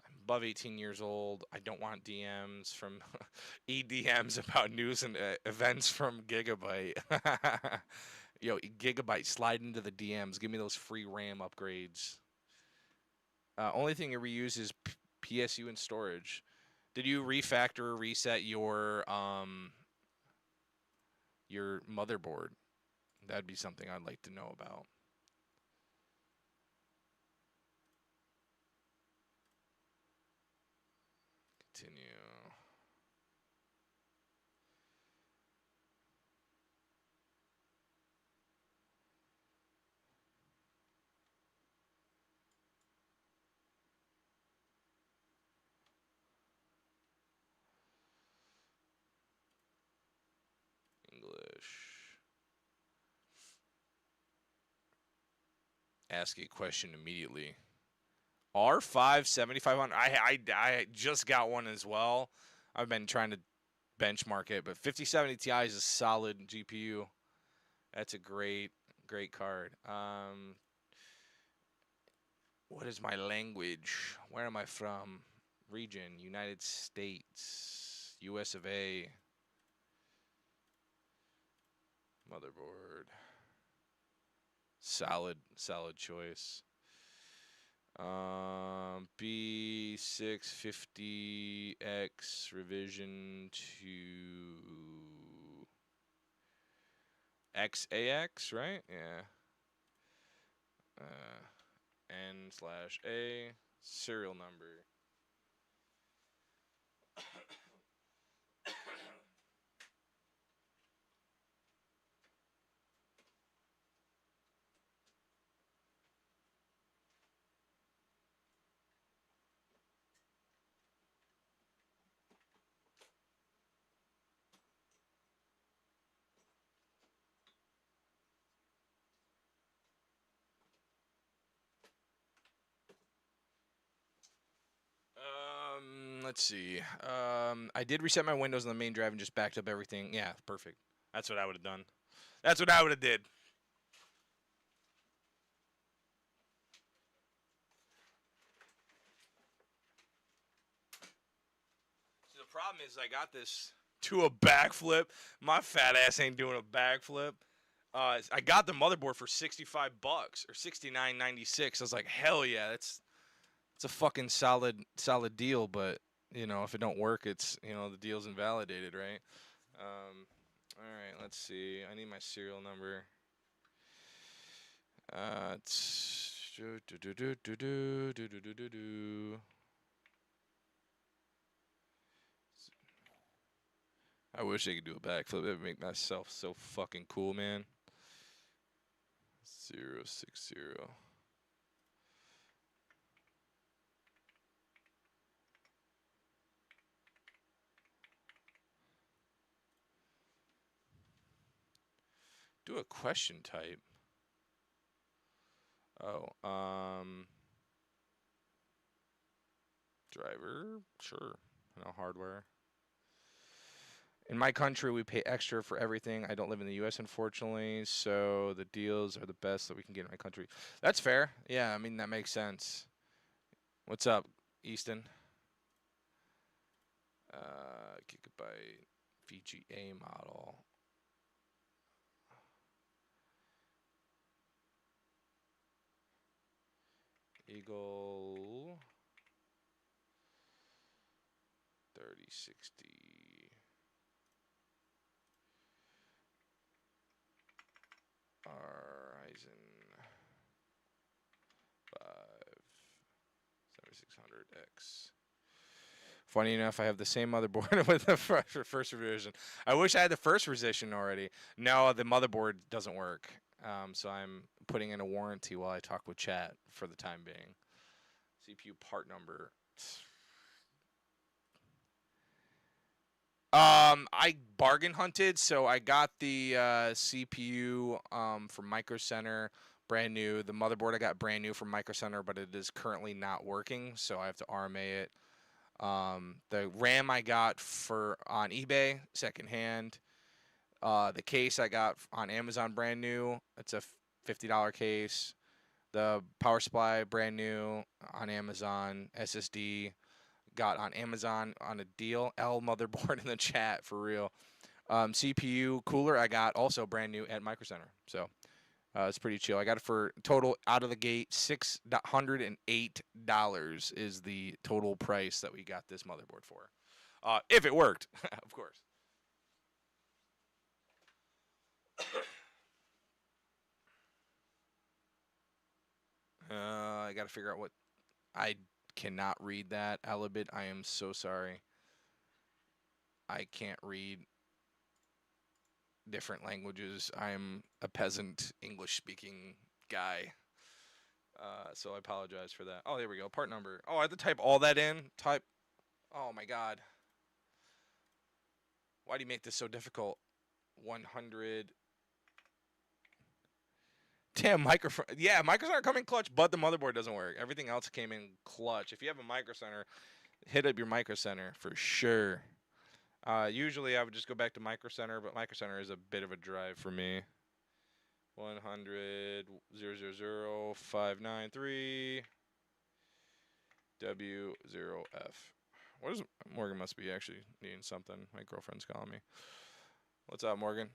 I'm above 18 years old. I don't want DMs from EDMs about news and events from Gigabyte. Yo, Gigabyte, slide into the DMs. Give me those free RAM upgrades. Only thing you reuse is PSU and storage. Did you refactor or reset your motherboard? That'd be something I'd like to know about. Continue. English. Ask a question immediately. R5 7500. I just got one as well. I've been trying to benchmark it, but 5070 Ti is a solid GPU. That's a great card. What is my language? Where am I from? Region, United States, US of A. Motherboard. Solid choice. B650X revision to XAX, right? Yeah. N/A serial number. Let's see. I did reset my Windows on the main drive and just backed up everything. Yeah, perfect. That's what I would have done. That's what I would have did. problem is I got this to a backflip. My fat ass ain't doing a backflip. I got the motherboard for $65 or $69.96. I was like, hell yeah, it's a fucking solid deal. But you know, if it don't work, it's, you know, the deal's invalidated, right? All right, let's see. I need my serial number. It's I wish I could do a backflip. That would make myself so fucking cool, man. 060. Do a question type. Oh, driver, sure. No hardware. In my country, we pay extra for everything. I don't live in the U.S., unfortunately, so the deals are the best that we can get in my country. That's fair. Yeah, I mean, that makes sense. What's up, Easton? Gigabyte VGA model. Eagle 3060. Ryzen 5 7600X. Funny enough, I have the same motherboard with the first revision. I wish I had the first revision already. No, the motherboard doesn't work. So I'm putting in a warranty while I talk with chat for the time being. CPU part number. I bargain hunted, so I got the CPU from Micro Center, brand new. The motherboard I got brand new from Micro Center, but it is currently not working, so I have to RMA it. The RAM I got on eBay, secondhand. The case I got on Amazon, brand new. It's a $50 case. The power supply, brand new on Amazon. SSD got on Amazon on a deal. L motherboard in the chat, for real. CPU cooler I got also brand new at Micro Center. So it's pretty chill. I got it for total out of the gate $608 is the total price that we got this motherboard for. If it worked, of course. I got to figure out what. I cannot read that. Alibit, I am so sorry. I can't read different languages. I am a peasant English-speaking guy. So I apologize for that. Oh, there we go. Part number. Oh, I have to type all that in? Type. Oh, my God. Why do you make this so difficult? 100. Damn, microphone. Yeah, Micro Center come in clutch, but the motherboard doesn't work. Everything else came in clutch. If you have a Micro Center, hit up your Micro Center for sure. Usually I would just go back to Micro Center, but Micro Center is a bit of a drive for me. 100 593 W0F. What is Morgan? Must be actually needing something. My girlfriend's calling me. What's up, Morgan?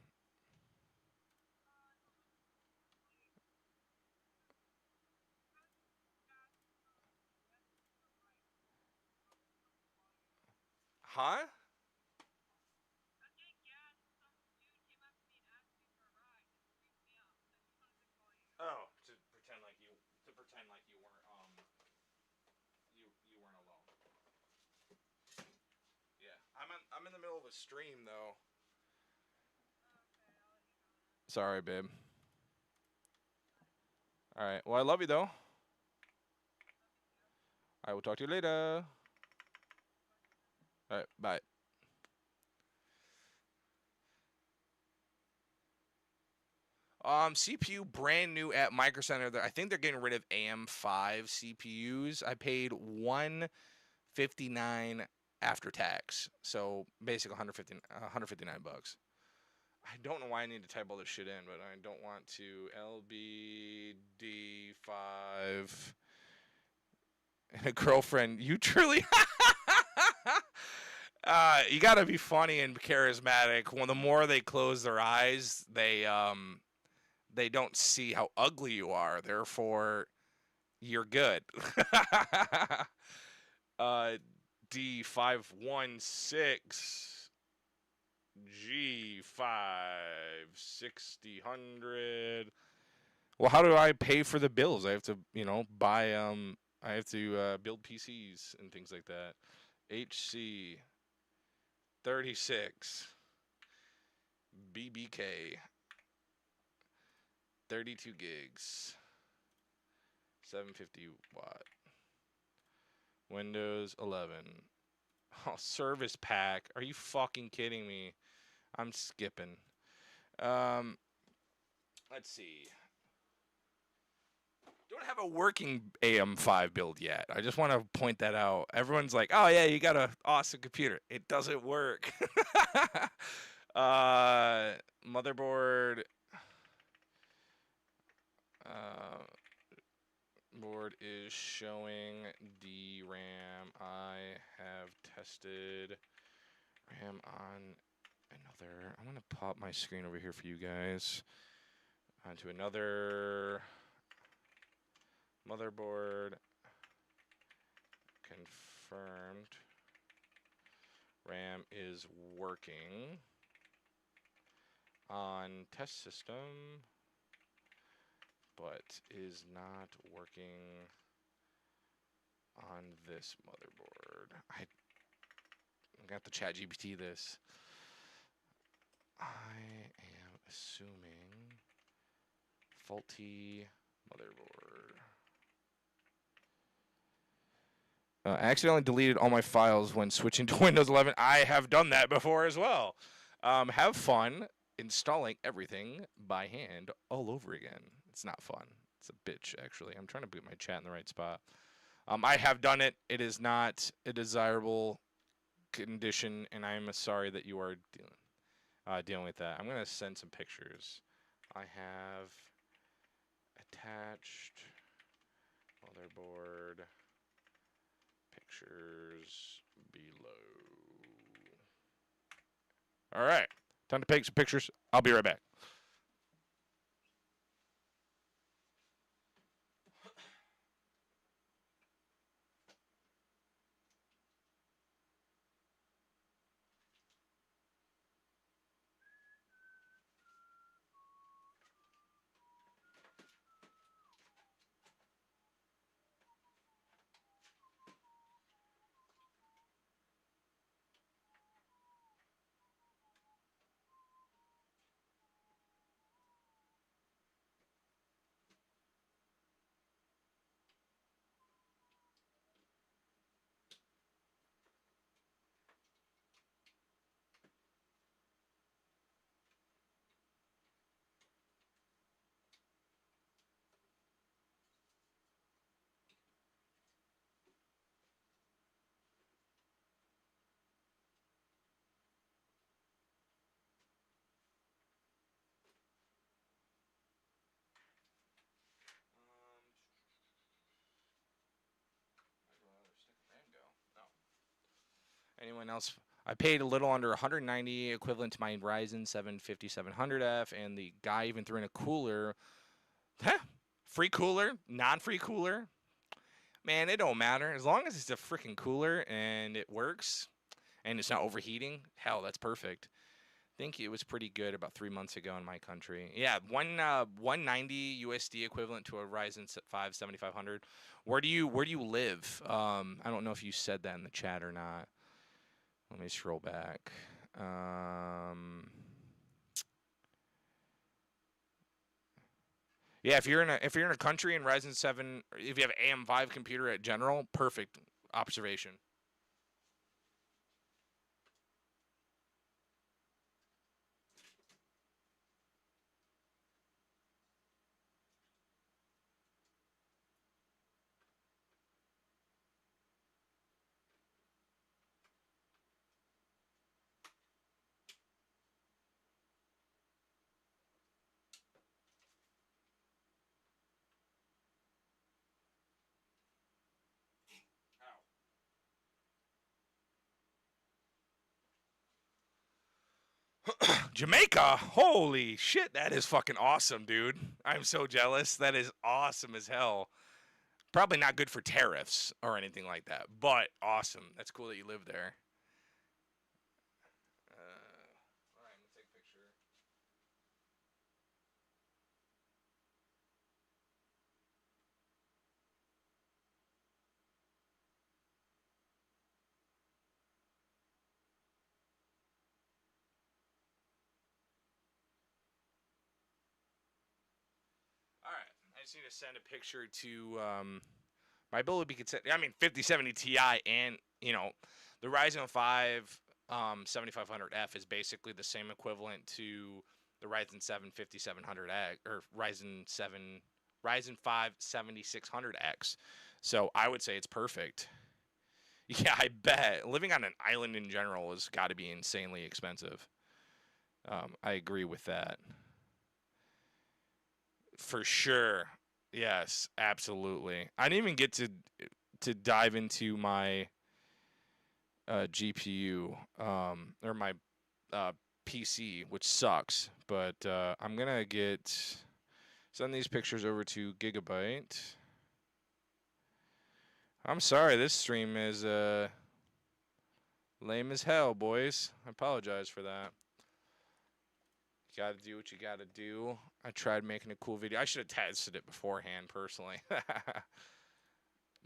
Huh? Oh, to pretend like you weren't alone. Yeah, I'm in the middle of a stream though. Sorry, babe. All right. Well, I love you though. I will talk to you later. All right. Bye. CPU brand new at Micro Center. I think they're getting rid of AM5 CPUs. I paid $159 after tax, so basically $159. I don't know why I need to type all this shit in, but I don't want to. LBD5 and a girlfriend. You truly. You gotta be funny and charismatic. When the more they close their eyes, they don't see how ugly you are. Therefore, you're good. D516 G560 Well, how do I pay for the bills? I have to, buy I have to build PCs and things like that. HC 36 BBK 32 gigs 750 watt Windows 11. Oh, service pack. Are you fucking kidding me? I'm skipping. Let's see. Don't have a working AM5 build yet. I just want to point that out. Everyone's like, "Oh yeah, you got an awesome computer." It doesn't work. Motherboard. Board is showing DRAM. I have tested RAM on another. I'm gonna pop my screen over here for you guys. Onto another motherboard. Confirmed. RAM is working on test system, but is not working on this motherboard. I got the chat GPT this. I am assuming faulty motherboard. I accidentally deleted all my files when switching to Windows 11. I have done that before as well. Have fun installing everything by hand all over again. It's not fun. It's a bitch, actually. I'm trying to put my chat in the right spot. I have done it. It is not a desirable condition, and I'm sorry that you are dealing with that. I'm going to send some pictures. I have attached motherboard pictures below. All right. Time to take some pictures. I'll be right back. Anyone else? I paid a little under 190, equivalent to my Ryzen 7 5700F, and the guy even threw in a cooler. Free cooler, non-free cooler. Man, it don't matter. As long as it's a freaking cooler and it works and it's not overheating, hell, that's perfect. I think it was pretty good about 3 months ago in my country. Yeah, 190 USD equivalent to a Ryzen 5 7500. Where do you live? I don't know if you said that in the chat or not. Let me scroll back. Yeah, if you're in a country in Ryzen 7, if you have AM5 computer at general, perfect observation. Jamaica, holy shit, that is fucking awesome, dude. I'm so jealous. That is awesome as hell. Probably not good for tariffs or anything like that, but awesome. That's cool that you live there. All right, I'm gonna take a picture. All right, I just need to send a picture to my ability to be considered. I mean, 5070 Ti and the Ryzen 5 7500F is basically the same equivalent to the Ryzen 7 5700X or Ryzen 5 7600X. So I would say it's perfect. Yeah, I bet living on an island in general has got to be insanely expensive. I agree with that. For sure. Yes, absolutely. I didn't even get to dive into my GPU or my PC, which sucks. But I'm gonna send these pictures over to Gigabyte. I'm sorry, this stream is lame as hell, boys. I apologize for that. You gotta do what you gotta do. I tried making a cool video. I should have tested it beforehand, personally.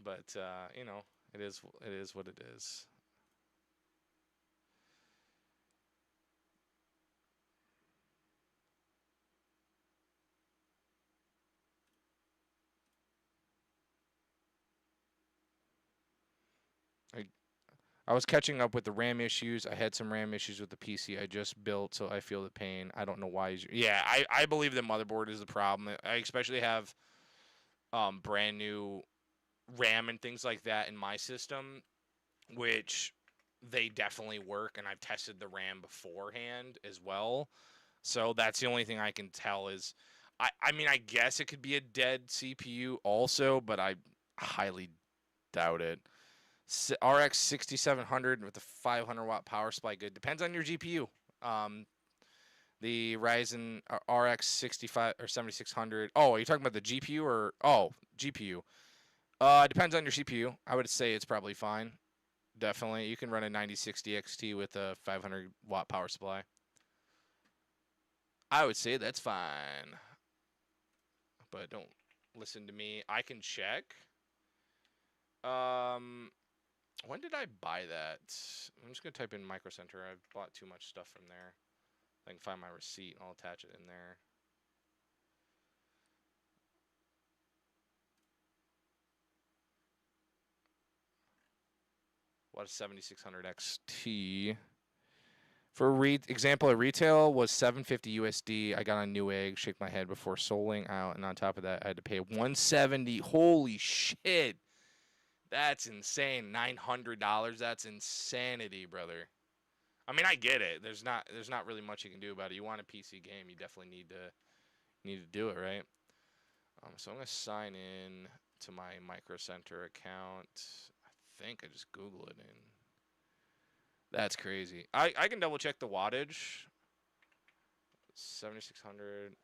But it is what it is. I was catching up with the RAM issues. I had some RAM issues with the PC I just built, so I feel the pain. I don't know why. Yeah, I believe the motherboard is the problem. I especially have brand new RAM and things like that in my system, which they definitely work, and I've tested the RAM beforehand as well. So that's the only thing I can tell is, I mean, I guess it could be a dead CPU also, but I highly doubt it. RX 6700 with a 500 watt power supply, good. Depends on your GPU. The Ryzen RX 65 or 7600. Oh, are you talking about the GPU or GPU? Depends on your CPU. I would say it's probably fine. Definitely, you can run a 9060 XT with a 500 watt power supply. I would say that's fine. But don't listen to me. I can check. When did I buy that? I'm just gonna type in Micro Center. I bought too much stuff from there. I can find my receipt and I'll attach it in there. What a 7600 XT. For example, at retail was $750 USD. I got on Newegg, shake my head before soling out, and on top of that, I had to pay $170. Holy shit. That's insane. $900. That's insanity, brother. I mean, I get it. There's not really much you can do about it. You want a PC game, you definitely need to do it, right? So I'm gonna sign in to my Micro Center account. I think I just Google it in. That's crazy. I can double check the wattage. 7600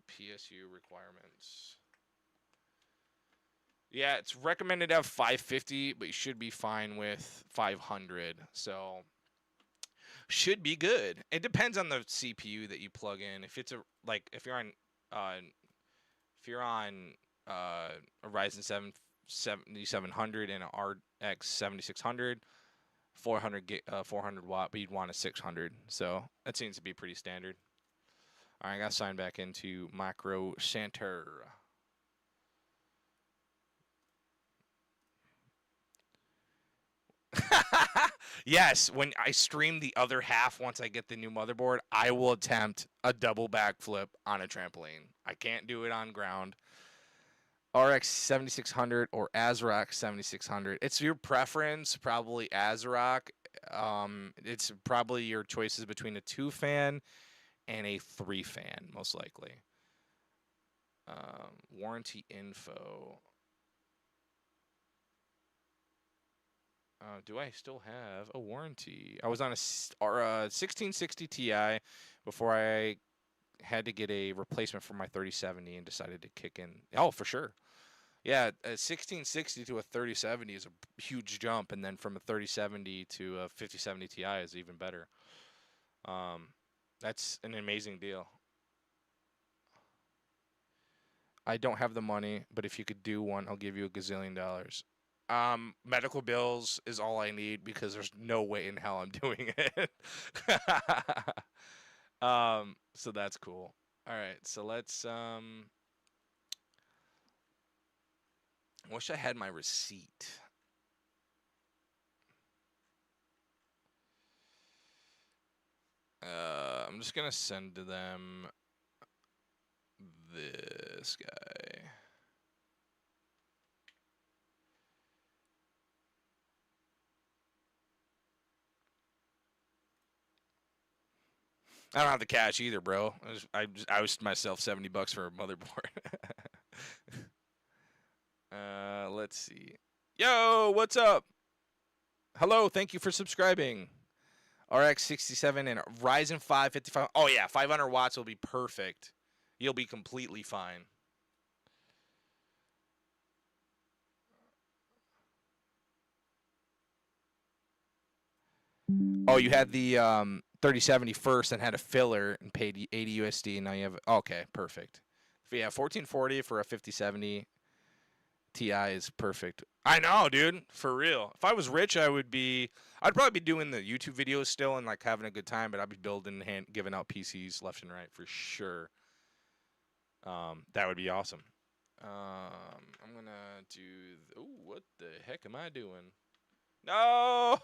PSU requirements. Yeah, it's recommended to have 550, but you should be fine with 500. So should be good. It depends on the CPU that you plug in. If it's if you're on a Ryzen 7 7700 and an RX 7600, 400 watt, but you'd want a 600. So that seems to be pretty standard. All right, I got to sign back into Micro Center. Yes, when I stream the other half once I get the new motherboard, I will attempt a double backflip on a trampoline. I can't do it on ground. RX 7600 or ASRock 7600. It's your preference, probably ASRock. It's probably your choices between a 2-fan and a 3-fan, most likely. Warranty info. Do I still have a warranty? I was on a 1660 Ti before I had to get a replacement for my 3070 and decided to kick in. Oh, for sure. Yeah, a 1660 to a 3070 is a huge jump, and then from a 3070 to a 5070 Ti is even better. That's an amazing deal. I don't have the money, but if you could do one, I'll give you a gazillion dollars. Medical bills is all I need because there's no way in hell I'm doing it. So that's cool. All right, so let's wish I had my receipt. I'm just gonna send to them this guy. I don't have the cash either, bro. I ousted myself $70 for a motherboard. Let's see. Yo, what's up? Hello, thank you for subscribing. RX 67 and Ryzen 5 55. Oh yeah, 500 watts will be perfect. You'll be completely fine. Oh, you had the 3070 first and had a filler and paid 80 USD, and now you have okay, perfect. Yeah, 1440 for a 5070 Ti is perfect. I know, dude, for real. If I was rich, I'd probably be doing the YouTube videos still and like having a good time, but I'd be building and giving out PCs left and right for sure. That would be awesome. I'm gonna do. Oh, what the heck am I doing? No,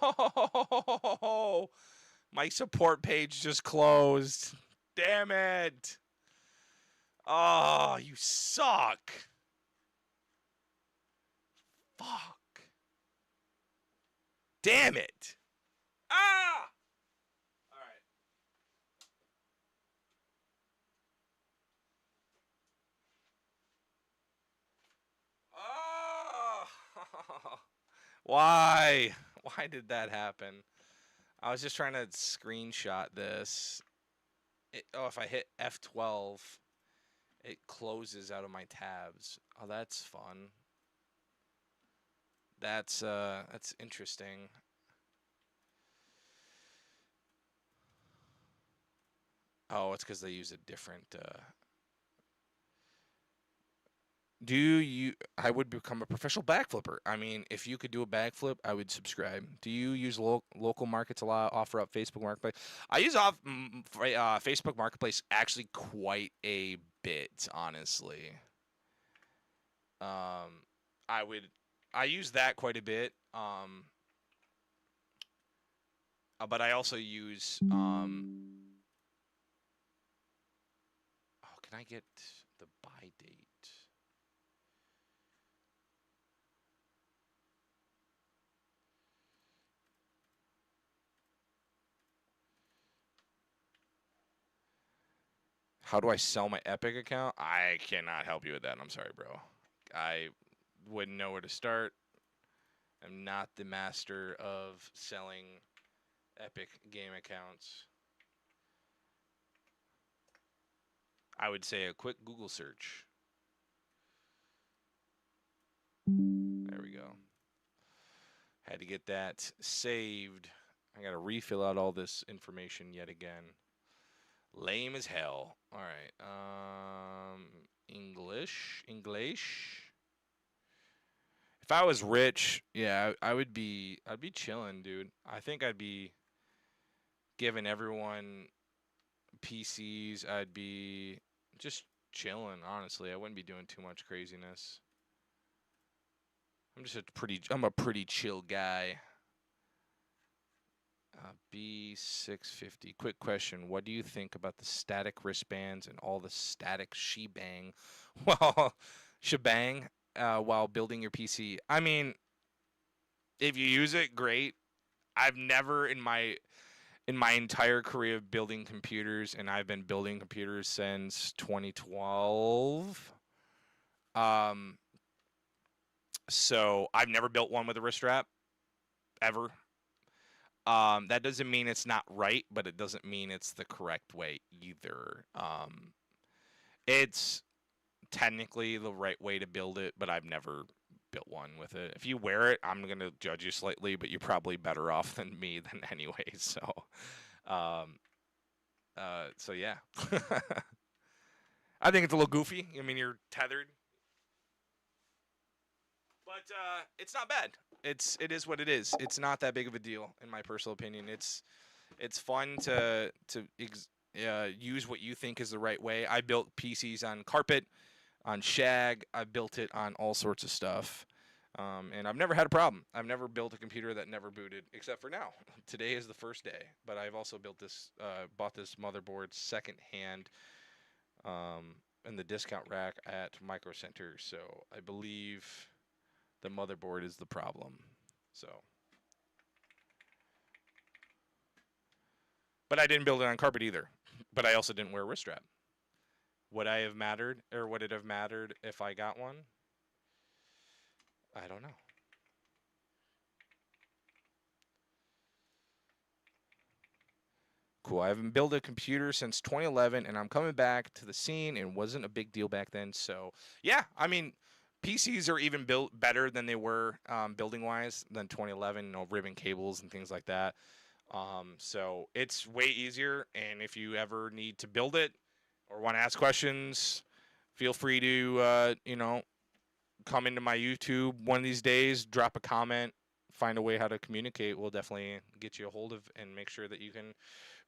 my support page just closed. Damn it! Oh, you suck. Fuck. Damn it. Ah! All right. Oh! Why? Why did that happen? I was just trying to screenshot this. If I hit F12, it closes out of my tabs. Oh, that's fun. That's interesting. Oh, it's because they use a different. I would become a professional backflipper. I mean, if you could do a backflip, I would subscribe. Do you use local markets a lot? Offer up Facebook Marketplace? I use Facebook Marketplace actually quite a bit, honestly. I use that quite a bit. But I also use oh, can I get the buy date? How do I sell my Epic account? I cannot help you with that. I'm sorry, bro. I wouldn't know where to start. I'm not the master of selling Epic game accounts. I would say a quick Google search. There we go. Had to get that saved. I got to refill out all this information yet again. Lame as hell. All right. English. If I was rich, yeah, I'd be chilling, dude. I think I'd be giving everyone PCs. I'd be just chilling, honestly. I wouldn't be doing too much craziness. I'm a pretty chill guy. B650. Quick question. What do you think about the static wristbands and all the static shebang? Well, shebang while building your PC. I mean, if you use it, great. I've never in my entire career of building computers, and I've been building computers since 2012. So I've never built one with a wrist strap ever. That doesn't mean it's not right, but it doesn't mean it's the correct way either. It's technically the right way to build it, but I've never built one with it. If you wear it, I'm gonna judge you slightly, but you're probably better off than me than anyway. Um, so yeah, I think it's a little goofy. I mean, you're tethered, but it's not bad. It is what it is. It's not that big of a deal, in my personal opinion. It's fun to use what you think is the right way. I built PCs on carpet, on shag. I built it on all sorts of stuff. And I've never had a problem. I've never built a computer that never booted, except for now. Today is the first day. But I've also bought this motherboard secondhand in the discount rack at Micro Center. So I believe the motherboard is the problem. So, but I didn't build it on carpet either. But I also didn't wear a wrist strap. Would I have mattered, or would it have mattered if I got one? I don't know. Cool. I haven't built a computer since 2011, and I'm coming back to the scene, and wasn't a big deal back then. So, yeah, I mean, PCs are even built better than they were building-wise than 2011. Ribbon cables and things like that. So it's way easier. And if you ever need to build it or want to ask questions, feel free to come into my YouTube one of these days, drop a comment, find a way how to communicate. We'll definitely get you a hold of and make sure that you can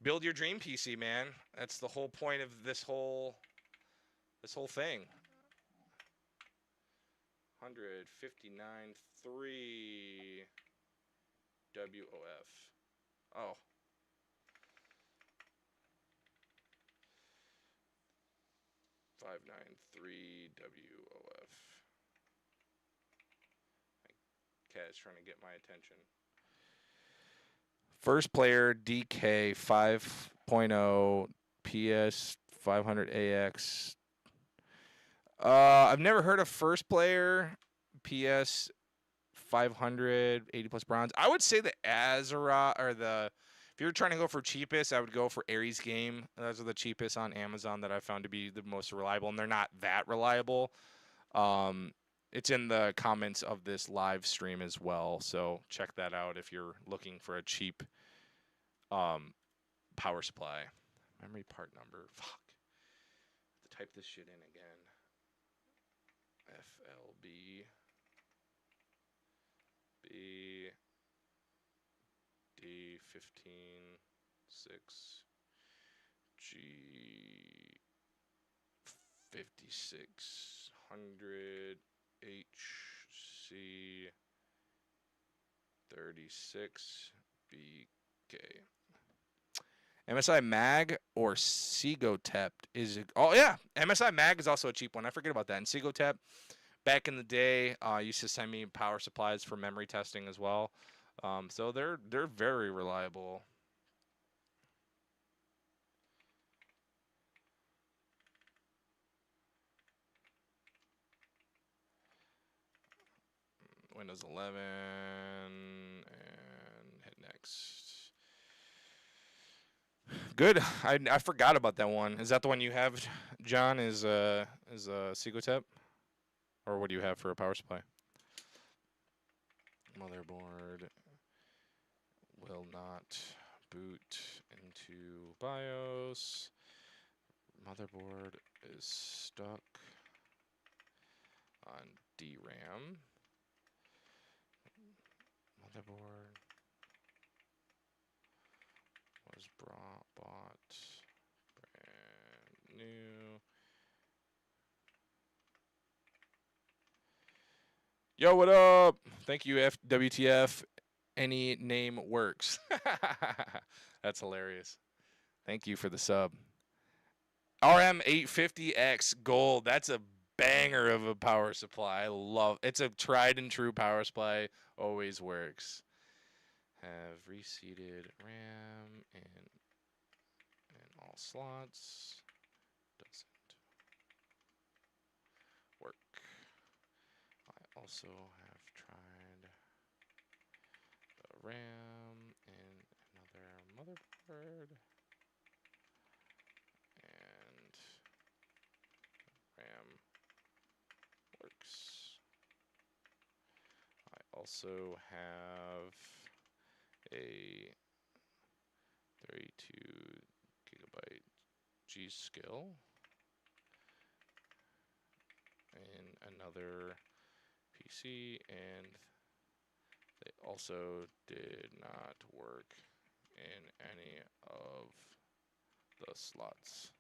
build your dream PC, man. That's the whole point of this whole thing. 159.3 WOF. Oh. .593 WOF. My cat is trying to get my attention. First player DK 5.0 PS 500AX. I've never heard of first player PS 500 80 plus bronze. I would say the Azeroth or if you're trying to go for cheapest, I would go for Ares Game. Those are the cheapest on Amazon that I found to be the most reliable, and they're not that reliable. It's in the comments of this live stream as well, so check that out if you're looking for a cheap power supply. Memory part number. Fuck. I have to type this shit in again. FLB B D15 6 G 5600 HC 36 BK. MSI Mag or Sigotep is it? Oh yeah, MSI Mag is also a cheap one. I forget about that. And Sigotep, back in the day, used to send me power supplies for memory testing as well. So they're very reliable. Windows 11 and hit next. Good. I forgot about that one. Is that the one you have, John? Is Sigotep? Or what do you have for a power supply? Motherboard will not boot into BIOS. Motherboard is stuck on DRAM. Motherboard was bought brand new. Yo, what up? Thank you, WTF. Any name works. That's hilarious. Thank you for the sub. RM850X Gold. That's a banger of a power supply. I love it's a tried and true power supply. Always works. Have reseated RAM in all slots. Doesn't work. I also have tried the RAM and another motherboard. And RAM works. I also have a 32 gigabyte G-Skill in another PC, and they also did not work in any of the slots.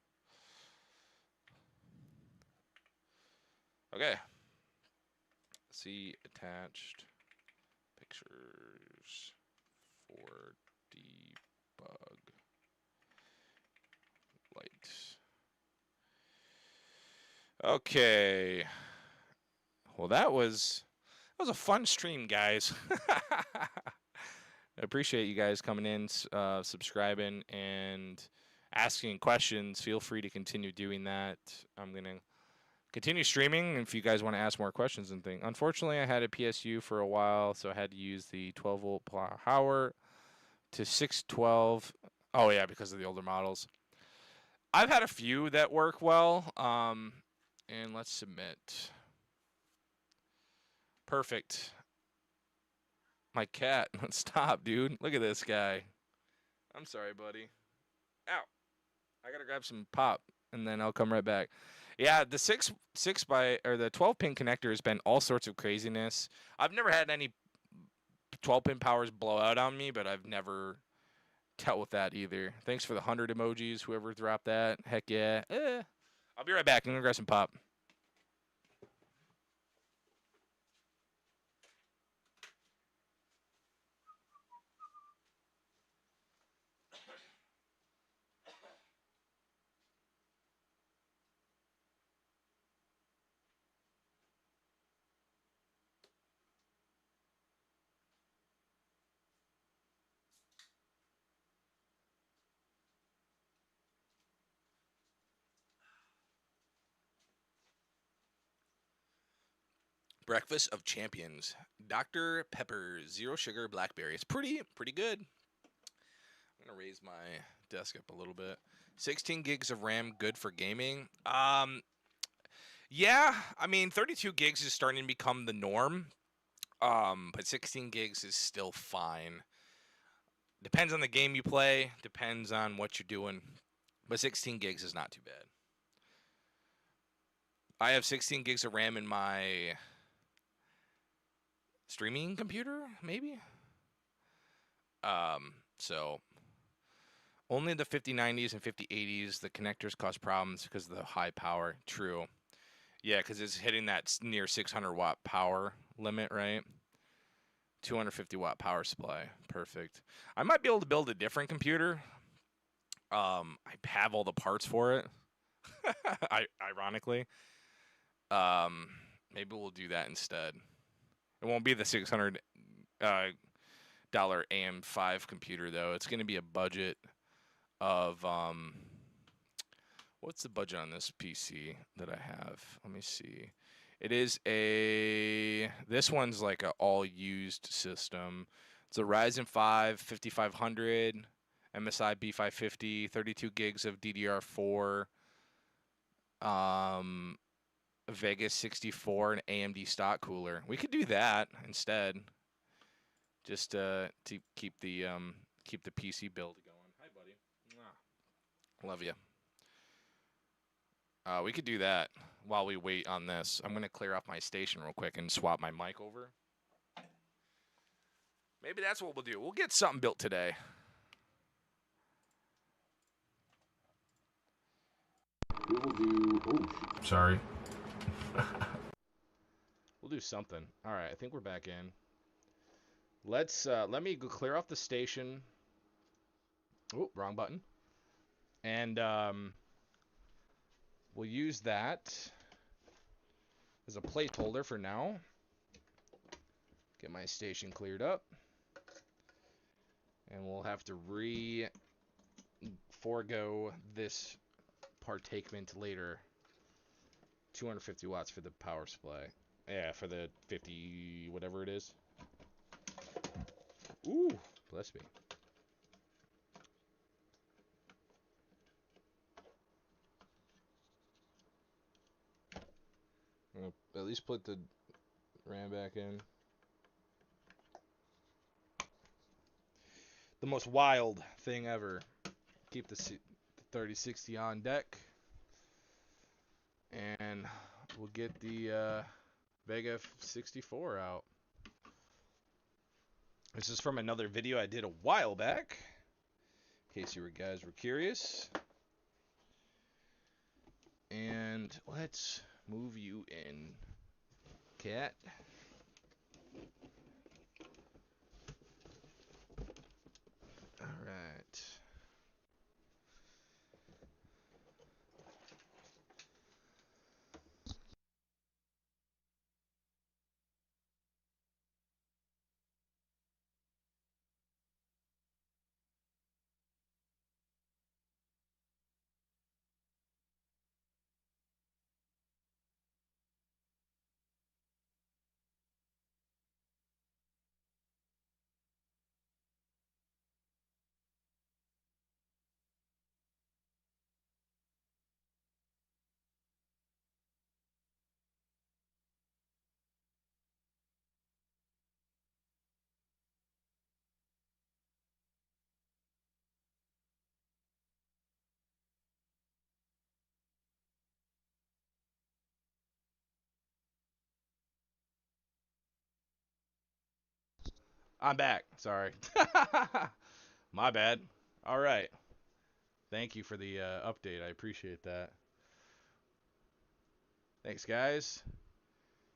Okay. See attached pictures for debug light. Okay. Well, that was a fun stream, guys. I appreciate you guys coming in, subscribing, and asking questions. Feel free to continue doing that. I'm gonna continue streaming if you guys want to ask more questions and things. Unfortunately, I had a PSU for a while, so I had to use the 12-volt power to 612. Oh yeah, because of the older models. I've had a few that work well. And let's submit. Perfect. My cat. Stop, dude. Look at this guy. I'm sorry, buddy. Ow. I gotta grab some pop, and then I'll come right back. Yeah, the 12-pin connector has been all sorts of craziness. I've never had any 12-pin powers blow out on me, but I've never dealt with that either. Thanks for the 100 emojis, whoever dropped that. Heck yeah. I'll be right back. I'm gonna grab some pop. Breakfast of Champions. Dr. Pepper, zero sugar blackberry. It's pretty good. I'm gonna raise my desk up a little bit. 16 gigs of RAM, good for gaming. Yeah, I mean 32 gigs is starting to become the norm. But 16 gigs is still fine. Depends on the game you play. Depends on what you're doing. But 16 gigs is not too bad. I have 16 gigs of RAM in my streaming computer, maybe. So only the 5090s and 5080s, the connectors cause problems because of the high power. True. Yeah, because it's hitting that near 600 watt power limit, right? 250 watt power supply. Perfect. I might be able to build a different computer. I have all the parts for it. Ironically. Maybe we'll do that instead. It won't be the $600 AM5 computer though. It's going to be a budget of what's the budget on this PC that I have? Let me see. It is this one's like an all used system. It's a Ryzen 5 5500 MSI B550, 32 gigs of DDR4, Vegas 64, and AMD stock cooler. We could do that instead, just to keep the PC build going. Hi, buddy. Love you. We could do that while we wait on this. I'm gonna clear off my station real quick and swap my mic over. Maybe that's what we'll do. We'll get something built today. We will do. Oh, sorry. We'll do something. All right, I think we're back in. Let me go clear off the station. Oh, wrong button. And we'll use that as a placeholder for now. Get my station cleared up. And we'll have to forego this partakement later. 250 watts for the power supply. Yeah, for the 50, whatever it is. Ooh, bless me. I'm gonna at least put the RAM back in. The most wild thing ever. Keep the 3060 on deck. And we'll get the Vega 64 out. This is from another video I did a while back, in case you guys were curious. And let's move you in, cat. All right. I'm back. Sorry. My bad. All right. Thank you for the update. I appreciate that. Thanks, guys.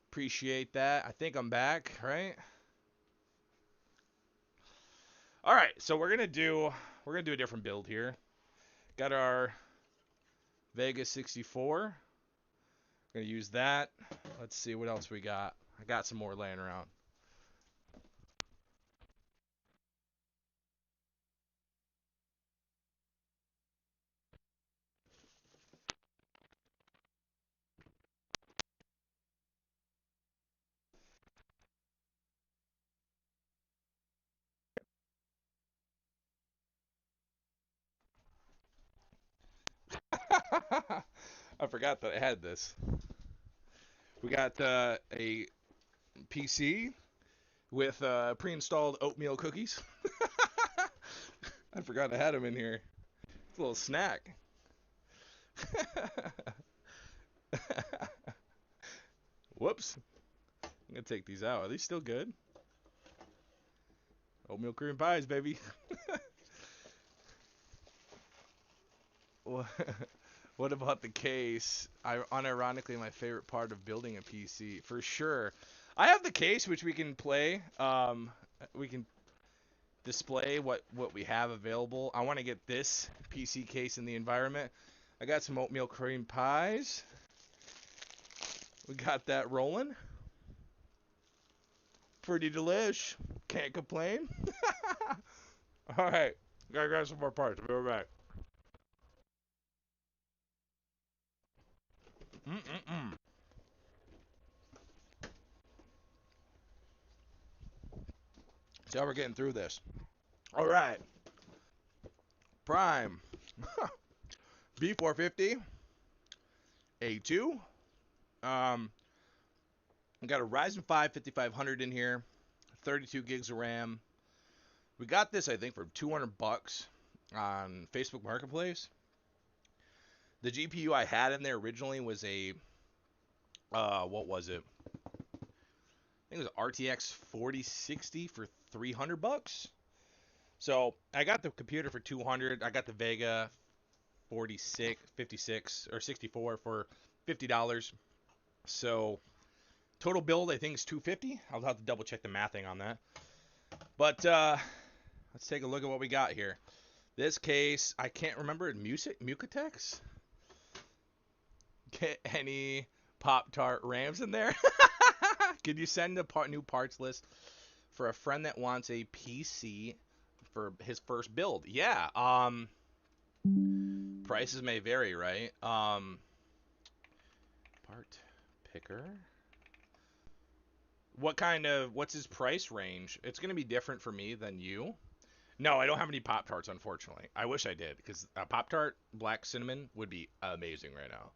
Appreciate that. I think I'm back, right? All right. So we're gonna do a different build here. Got our Vega 64. Gonna use that. Let's see what else we got. I got some more laying around. I forgot that I had this. We got a PC with pre-installed oatmeal cookies. I forgot I had them in here. It's a little snack. Whoops. I'm gonna take these out. Are these still good? Oatmeal cream pies, baby. What about the case? Unironically, my favorite part of building a PC, for sure. I have the case, which we can play. We can display what we have available. I want to get this PC case in the environment. I got some oatmeal cream pies. We got that rolling. Pretty delish. Can't complain. All right. Gotta grab some more parts. I'll be right back. Mm-mm-mm. See how we're getting through this. All right. Prime. B450. A2. We got a Ryzen 5 5500 in here. 32 gigs of RAM. We got this, I think, for 200 bucks on Facebook Marketplace. The GPU I had in there originally was a, what was it? I think it was an RTX 4060 for 300 bucks. So I got the computer for 200. I got the Vega 56 or 64 for $50. So total build I think is 250. I'll have to double check the mathing on that. But let's take a look at what we got here. This case, I can't remember Mucatex. Get any Pop-Tart Rams in there? Could you send a new parts list for a friend that wants a PC for his first build? Yeah. Prices may vary, right? Part picker. What's his price range? It's gonna be different for me than you. No, I don't have any Pop Tarts, unfortunately. I wish I did, because a Pop Tart Black Cinnamon would be amazing right now.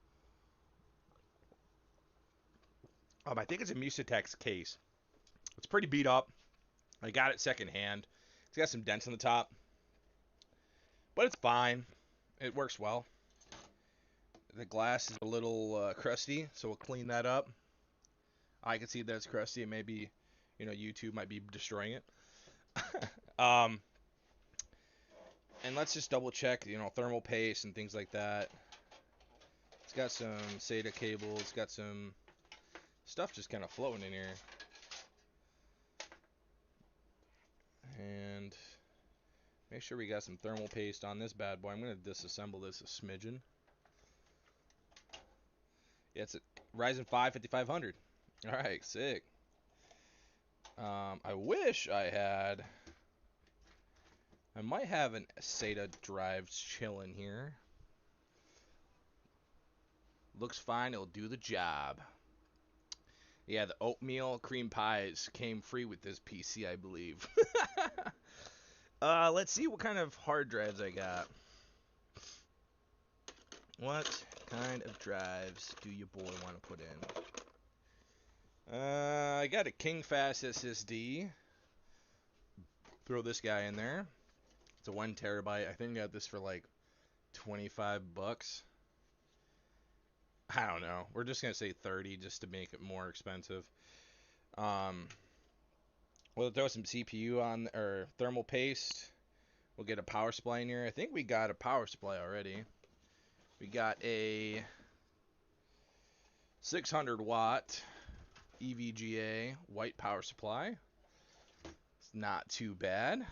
I think it's a Mucinex case. It's pretty beat up. I got it secondhand. It's got some dents on the top, but it's fine. It works well. The glass is a little crusty, so we'll clean that up. I can see that it's crusty. Maybe, YouTube might be destroying it. um, and let's just double check, thermal paste and things like that. It's got some SATA cables. It's got some stuff just kind of floating in here. And make sure we got some thermal paste on this bad boy. I'm going to disassemble this a smidgen. Yeah, it's a Ryzen 5 5500. All right, sick. I wish I might have an SATA drive chilling here. Looks fine. It'll do the job. Yeah, the oatmeal cream pies came free with this PC, I believe. Let's see what kind of hard drives I got. What kind of drives do your boy want to put in? I got a KingFast SSD. Throw this guy in there. It's a 1 terabyte. I think I got this for like $25. I don't know. We're just gonna say 30 just to make it more expensive. We'll throw some CPU on, or thermal paste. We'll get a power supply in here. I think we got a power supply already. We got a 600 watt EVGA white power supply. It's not too bad.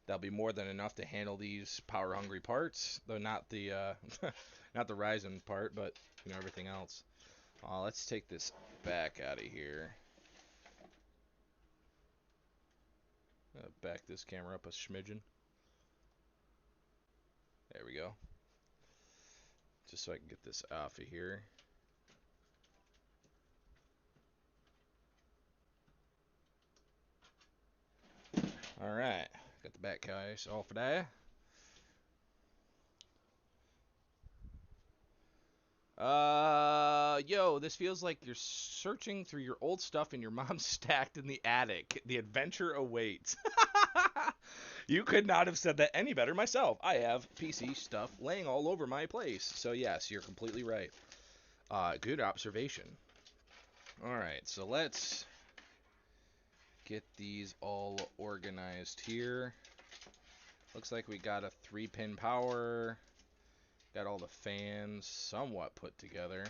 That'll be more than enough to handle these power hungry parts, though not the not the Ryzen part, but everything else. Let's take this back out of here. Back this camera up a smidgen. There we go. Just so I can get this off of here. Alright, got the back case off of there. Yo, this feels like you're searching through your old stuff in your mom's stacked in the attic. The adventure awaits. You could not have said that any better myself. I have PC stuff laying all over my place. So yes, you're completely right. Good observation. Alright, so let's get these all organized here. Looks like we got a 3-pin power. Got all the fans somewhat put together.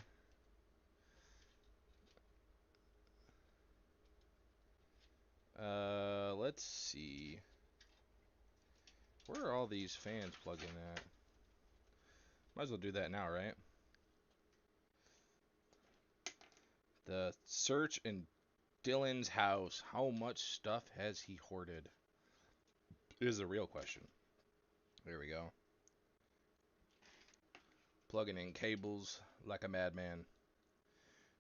Let's see. Where are all these fans plugged in at? Might as well do that now, right? The search in Dylan's house. How much stuff has he hoarded? Is a real question. There we go. Plugging in cables like a madman.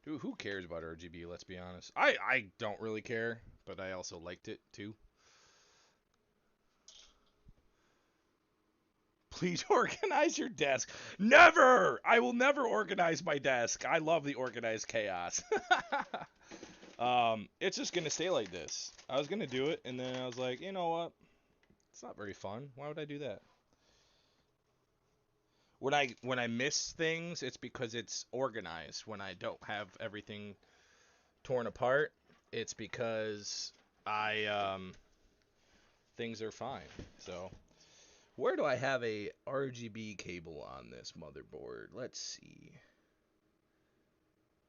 Dude, who cares about RGB, let's be honest. I don't really care, but I also liked it too. Please organize your desk. Never! I will never organize my desk. I love the organized chaos. It's just gonna stay like this. I was gonna do it, and then I was like, you know what? It's not very fun. Why would I do that? When I miss things, it's because it's organized. When I don't have everything torn apart, it's because things are fine. So, where do I have a RGB cable on this motherboard? Let's see.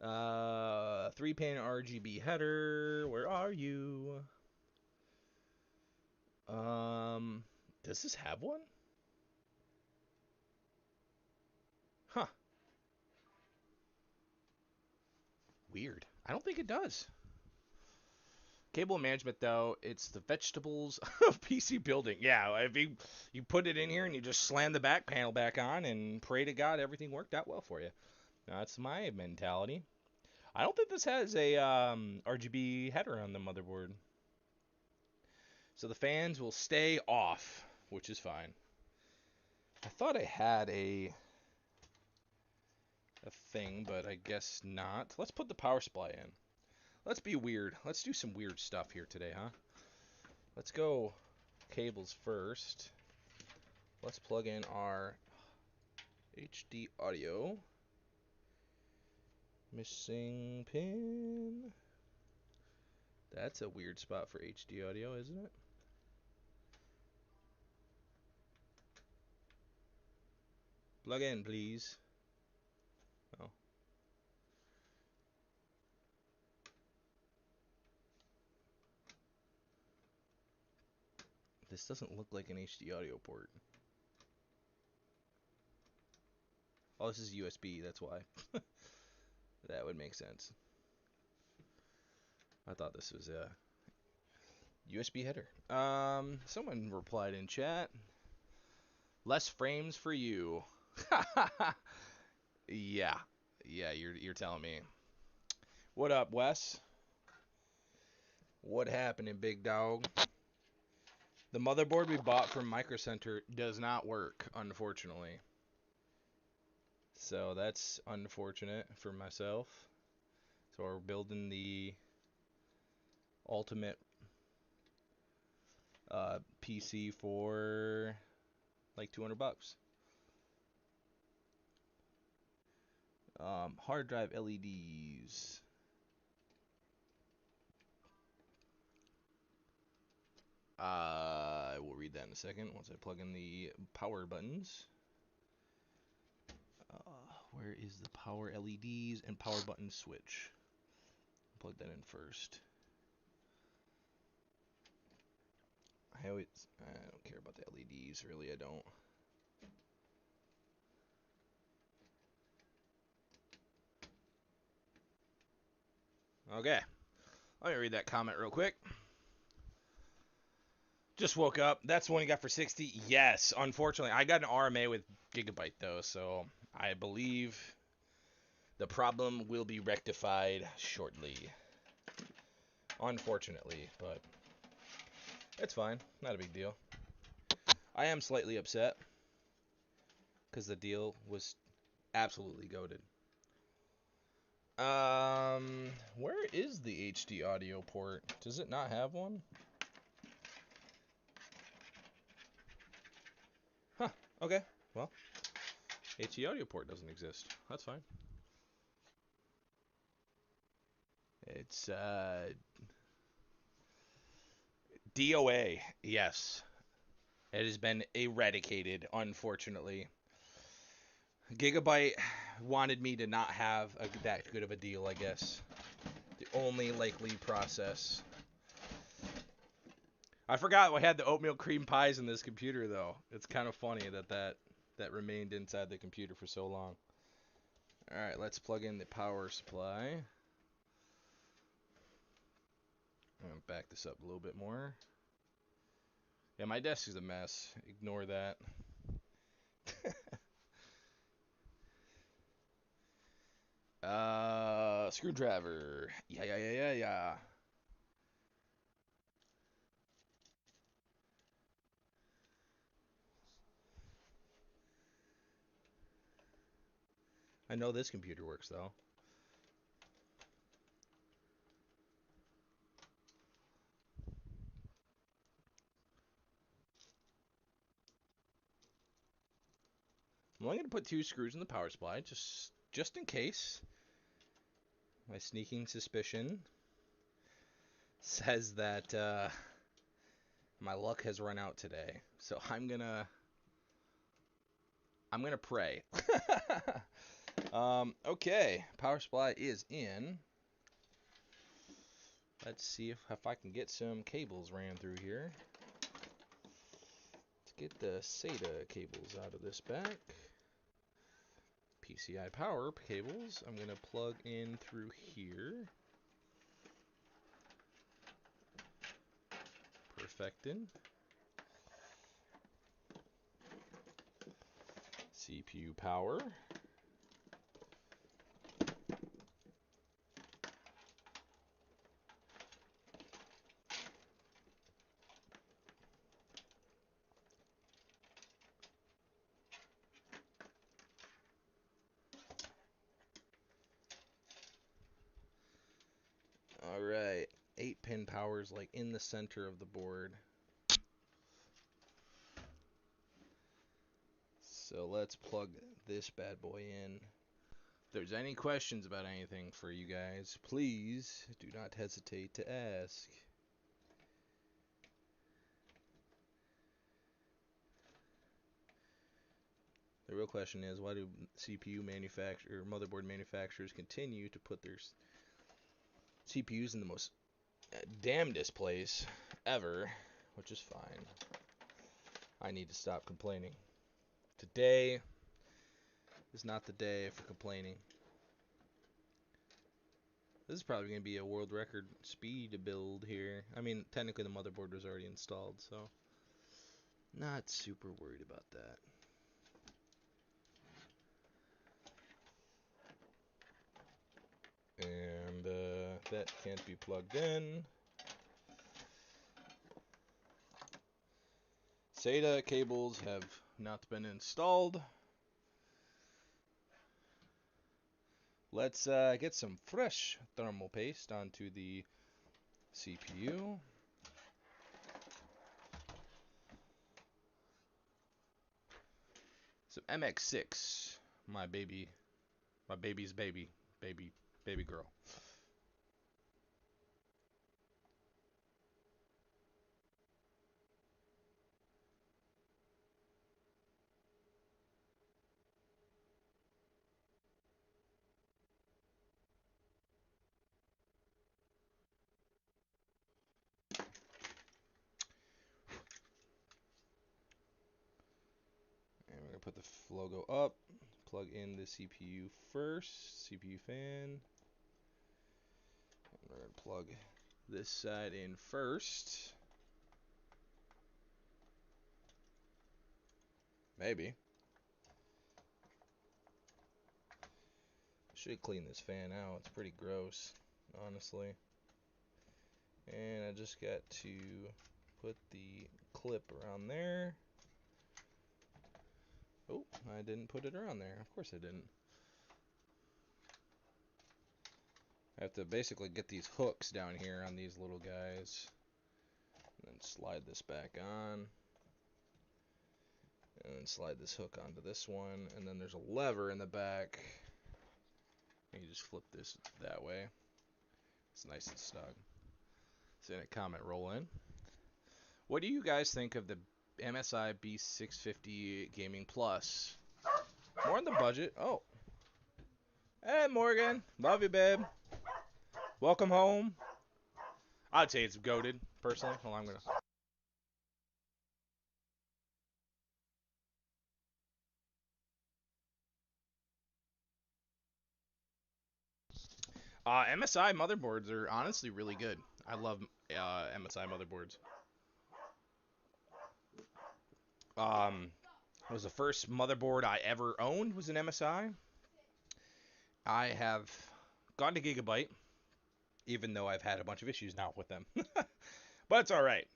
3-pin RGB header. Where are you? Does this have one? Huh. Weird. I don't think it does. Cable management, though, it's the vegetables of PC building. Yeah, if you put it in here and you just slam the back panel back on and pray to God everything worked out well for you. That's my mentality. I don't think this has a RGB header on the motherboard. So the fans will stay off, which is fine. I thought I had a thing, but I guess not. Let's put the power supply in. Let's be weird. Let's do some weird stuff here today, huh? Let's go cables first. Let's plug in our HD audio. Missing pin. That's a weird spot for HD audio, isn't it? Plug in, please. Oh. This doesn't look like an HD audio port. Oh, this is USB, that's why. That would make sense. I thought this was a USB header. Someone replied in chat. Less frames for you. Yeah. Yeah, you're telling me. What up, Wes? What happening, big dog? The motherboard we bought from Micro Center does not work, unfortunately. So that's unfortunate for myself. So we're building the ultimate PC for like $200. Hard drive LEDs. I will read that in a second once I plug in the power buttons. Where is the power LEDs and power button switch? Plug that in first. I don't care about the LEDs, really, I don't. Okay, let me read that comment real quick. Just woke up. That's the one you got for 60. Yes, unfortunately, I got an RMA with Gigabyte though, so I believe the problem will be rectified shortly. Unfortunately, but it's fine. Not a big deal. I am slightly upset because the deal was absolutely goated. Where is the HD audio port? Does it not have one? Huh, okay. Well, HD audio port doesn't exist. That's fine. It's, DOA. Yes. It has been eradicated, unfortunately. Gigabyte wanted me to not have that good of a deal, I guess. The only likely process. I forgot we had the oatmeal cream pies in this computer, though. It's kind of funny that remained inside the computer for so long. Alright, let's plug in the power supply. I'm going to back this up a little bit more. Yeah, my desk is a mess. Ignore that. Screwdriver. Yeah. I know this computer works, though. I'm only going to put 2 screws in the power supply, just in case. My sneaking suspicion says that my luck has run out today. So I'm gonna pray. Okay, power supply is in. Let's see if I can get some cables ran through here. Let's get the SATA cables out of this back. PCI power cables, I'm going to plug in through here. Perfecting. CPU power. All right, 8-pin power's like in the center of the board. So let's plug this bad boy in. If there's any questions about anything for you guys, please do not hesitate to ask. The real question is, why do motherboard manufacturers continue to put their CPUs in the most damnedest place ever, which is fine. I need to stop complaining. Today is not the day for complaining. This is probably going to be a world record speed build here. I mean, technically the motherboard was already installed, so not super worried about that. And that can't be plugged in. SATA cables have not been installed. Let's get some fresh thermal paste onto the CPU. Some MX6, my baby's baby girl. And we're gonna put the logo up. Plug in the CPU first, CPU fan. And we're gonna plug this side in first. Maybe. Should clean this fan out. It's pretty gross, honestly. And I just got to put the clip around there. Oh, I didn't put it around there. Of course I didn't. I have to basically get these hooks down here on these little guys. And then slide this back on. And then slide this hook onto this one. And then there's a lever in the back. And you just flip this that way. It's nice and snug. So in a comment roll in. What do you guys think of the MSI B650 Gaming Plus? More on the budget. Oh. Hey, Morgan. Love you, babe. Welcome home. I'd say it's goated, personally. Hold on, I'm gonna. MSI motherboards are honestly really good. I love MSI motherboards. It was the first motherboard I ever owned was an MSI. I have gone to Gigabyte, even though I've had a bunch of issues now with them. But it's all right.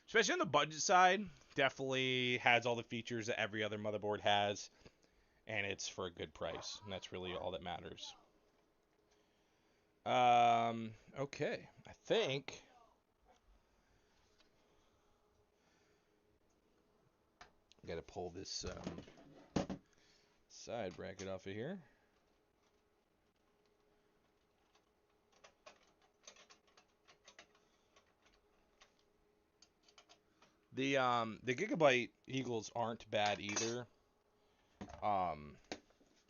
Especially on the budget side, definitely has all the features that every other motherboard has, and it's for a good price, and that's really all that matters. Okay, I think I gotta pull this side bracket off of here. The Gigabyte Eagles aren't bad either.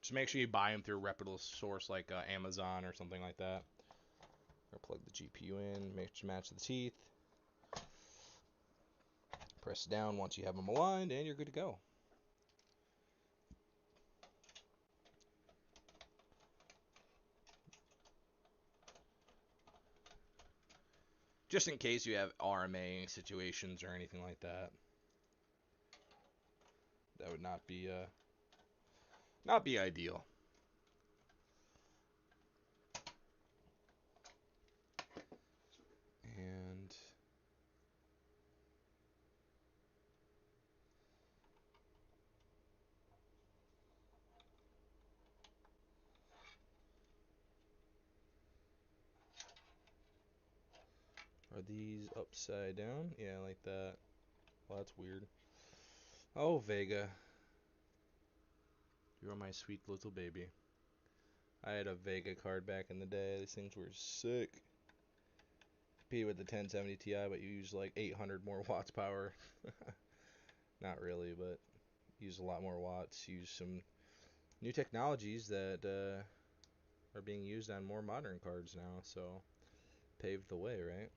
Just make sure you buy them through a reputable source like Amazon or something like that. Or plug the GPU in, make sure to match the teeth. Press down once you have them aligned, and you're good to go. Just in case you have RMA situations or anything like that. That would not be ideal. And Are these upside down? Yeah, like that. Well, that's weird. Oh, Vega. You're my sweet little baby. I had a Vega card back in the day. These things were sick. Compete with the 1070 Ti, but you use like 800 more watts power. Not really, but use a lot more watts. Use some new technologies that are being used on more modern cards now, so paved the way, right?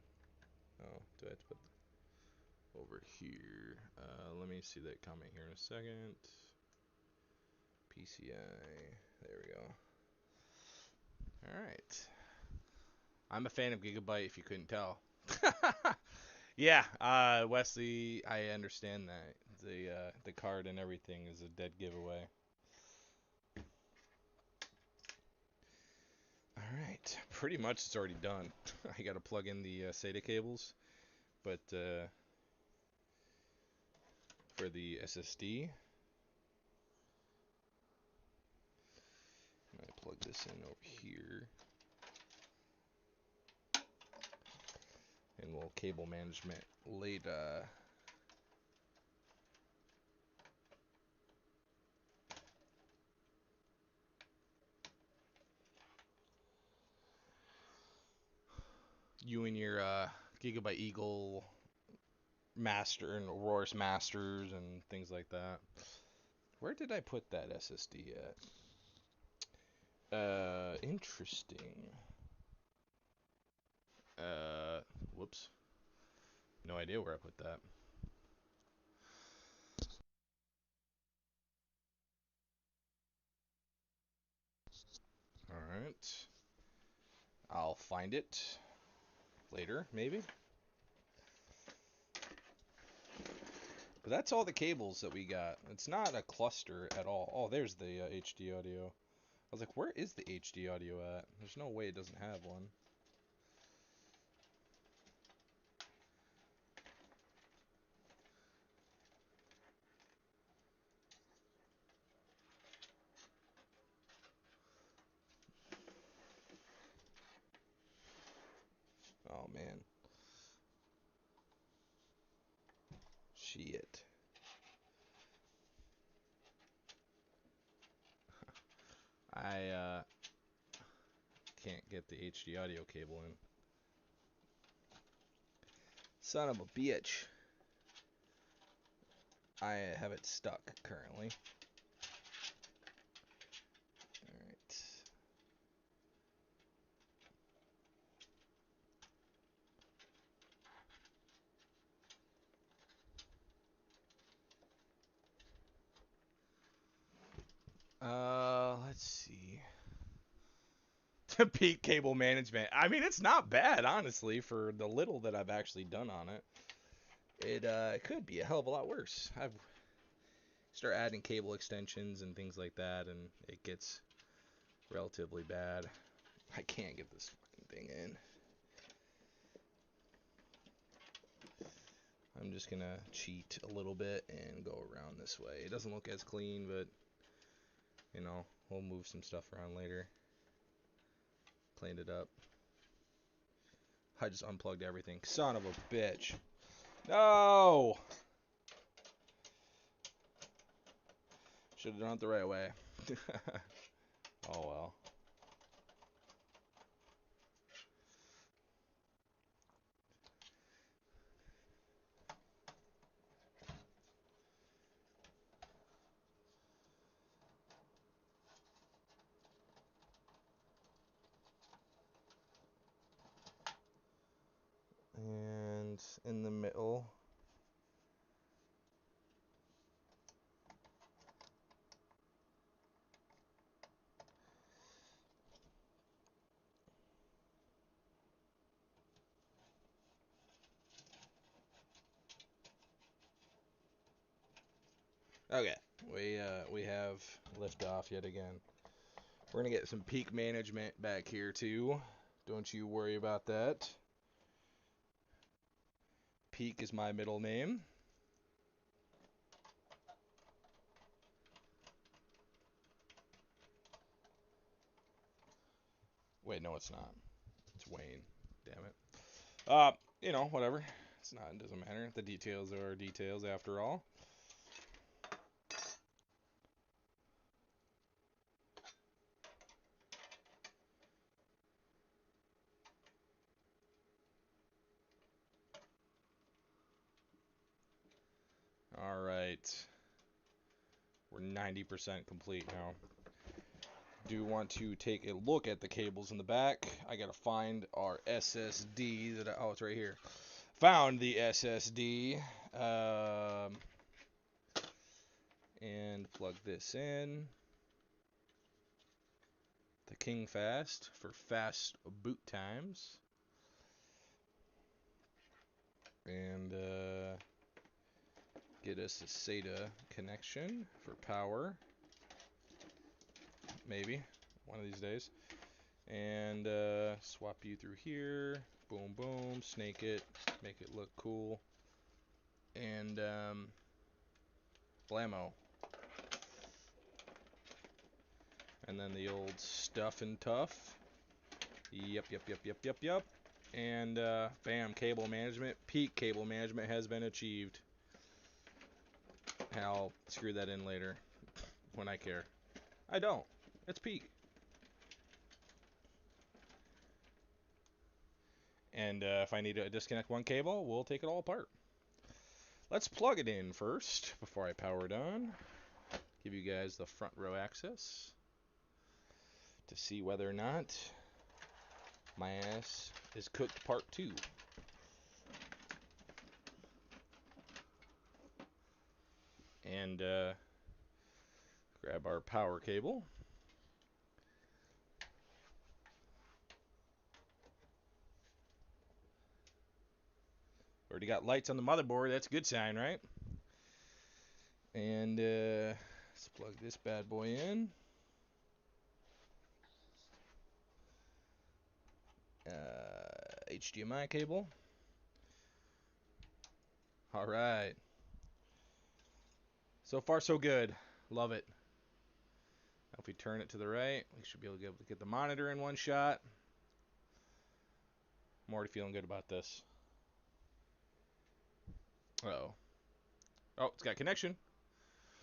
Oh, do I have to put over here? Let me see that comment here in a second. PCI. There we go. All right. I'm a fan of Gigabyte, if you couldn't tell. Yeah, Wesley, I understand that the card and everything is a dead giveaway. All right, pretty much it's already done. I got to plug in the SATA cables, but for the SSD, I'm gonna plug this in over here, and we'll cable management later. You and your Gigabyte Eagle Master and Aorus Masters and things like that. Where did I put that SSD at? Interesting. Whoops. No idea where I put that. Alright. I'll find it later, maybe. But that's all the cables that we got. It's not a cluster at all. Oh, there's the HD audio. I was like, where is the HD audio at? There's no way it doesn't have one. Oh, man. Shit. I can't get the HD audio cable in. Son of a bitch. I have it stuck currently. Alright. Let's see. Peak cable management. I mean, it's not bad, honestly, for the little that I've actually done on it. It could be a hell of a lot worse. I've start adding cable extensions and things like that, and it gets relatively bad. I can't get this fucking thing in. I'm just gonna cheat a little bit and go around this way. It doesn't look as clean, but you know, we'll move some stuff around later. Cleaned it up. I just unplugged everything. Son of a bitch. No! Should have done it the right way. Oh well. And in the middle. Okay, we have liftoff yet again. We're gonna get some peak management back here too. Don't you worry about that. Peak is my middle name. Wait, no, it's not. It's Wayne. Damn it. you know, whatever. It's not. It doesn't matter. The details are details after all. All right. We're 90% complete now. Do want to take a look at the cables in the back. I gotta find our SSD oh, it's right here. Found the SSD. And plug this in. The King Fast for fast boot times. And get us a SATA connection for power. Maybe one of these days. And swap you through here. Boom, boom. Snake it. Make it look cool. And blammo. And then the old stuff and tough. Yep. And bam, cable management. Peak cable management has been achieved. And I'll screw that in later when I care. I don't. It's peak. And if I need to disconnect one cable, we'll take it all apart. Let's plug it in first before I power it on. Give you guys the front row access to see whether or not my ass is cooked part 2. And grab our power cable. Already got lights on the motherboard. That's a good sign, right? And let's plug this bad boy in. HDMI cable. All right. So far, so good. Love it. Now if we turn it to the right, we should be able to get the monitor in one shot. I'm already feeling good about this. Uh-oh. Oh, it's got connection.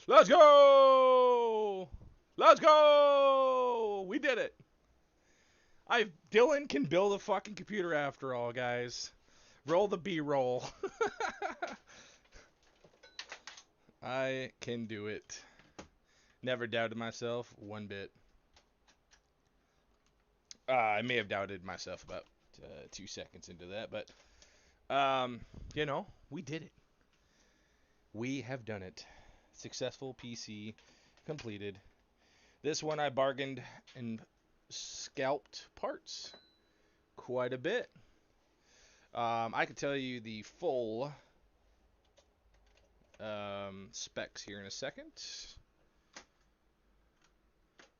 Let's go! Let's go! We did it. Dylan can build a fucking computer after all, guys. Roll the B-roll. I can do it. Never doubted myself one bit. I may have doubted myself about 2 seconds into that, but you know, we did it. We have done it. Successful PC completed. This one I bargained and scalped parts quite a bit. I can tell you the full specs here in a second.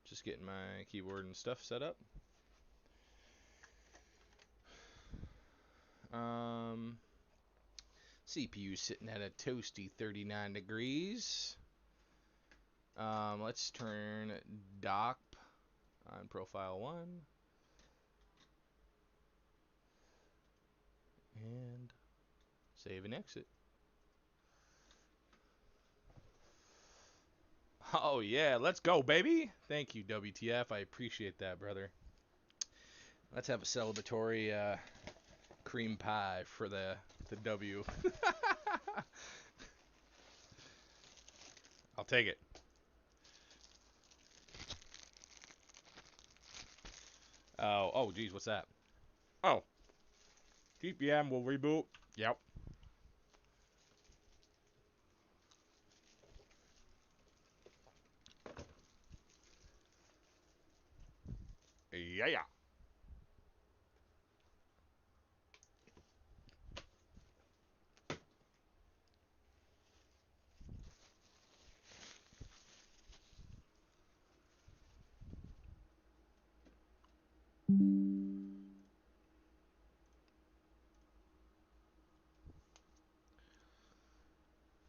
Just getting my keyboard and stuff set up. CPU sitting at a toasty 39 degrees. Let's turn dock on profile 1. And save and exit. Oh yeah, let's go, baby. Thank you, WTF. I appreciate that, brother. Let's have a celebratory cream pie for the W. I'll take it. Oh, geez, what's that? Oh, TPM will reboot. Yep. Yeah.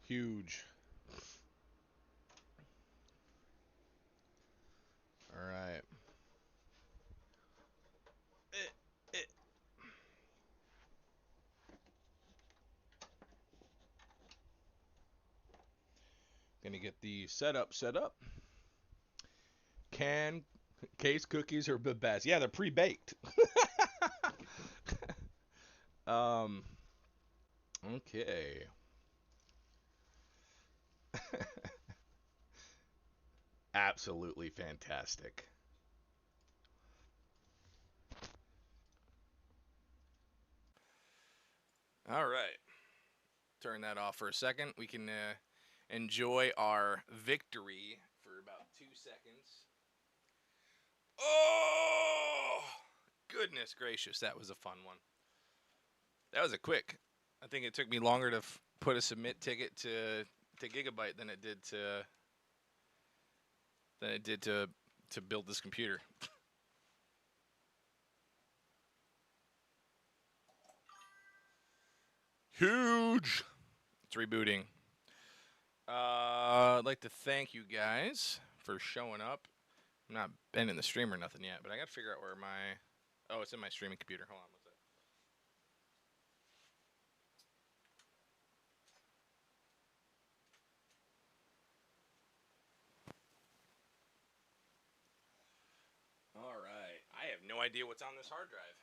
Huge. All right. Gonna get the setup set up. Case cookies are the best. Yeah, they're pre-baked. um. Okay. Absolutely fantastic. All right. Turn that off for a second. We can enjoy our victory for about 2 seconds. Oh, goodness gracious. That was a fun one. That was a quick. I think it took me longer to put a submit ticket to Gigabyte than it did to build this computer. Huge. It's rebooting. I'd like to thank you guys for showing up. I'm not bending the stream or nothing yet, but I got to figure out where my... Oh, it's in my streaming computer. Hold on, what's that? All right. I have no idea what's on this hard drive.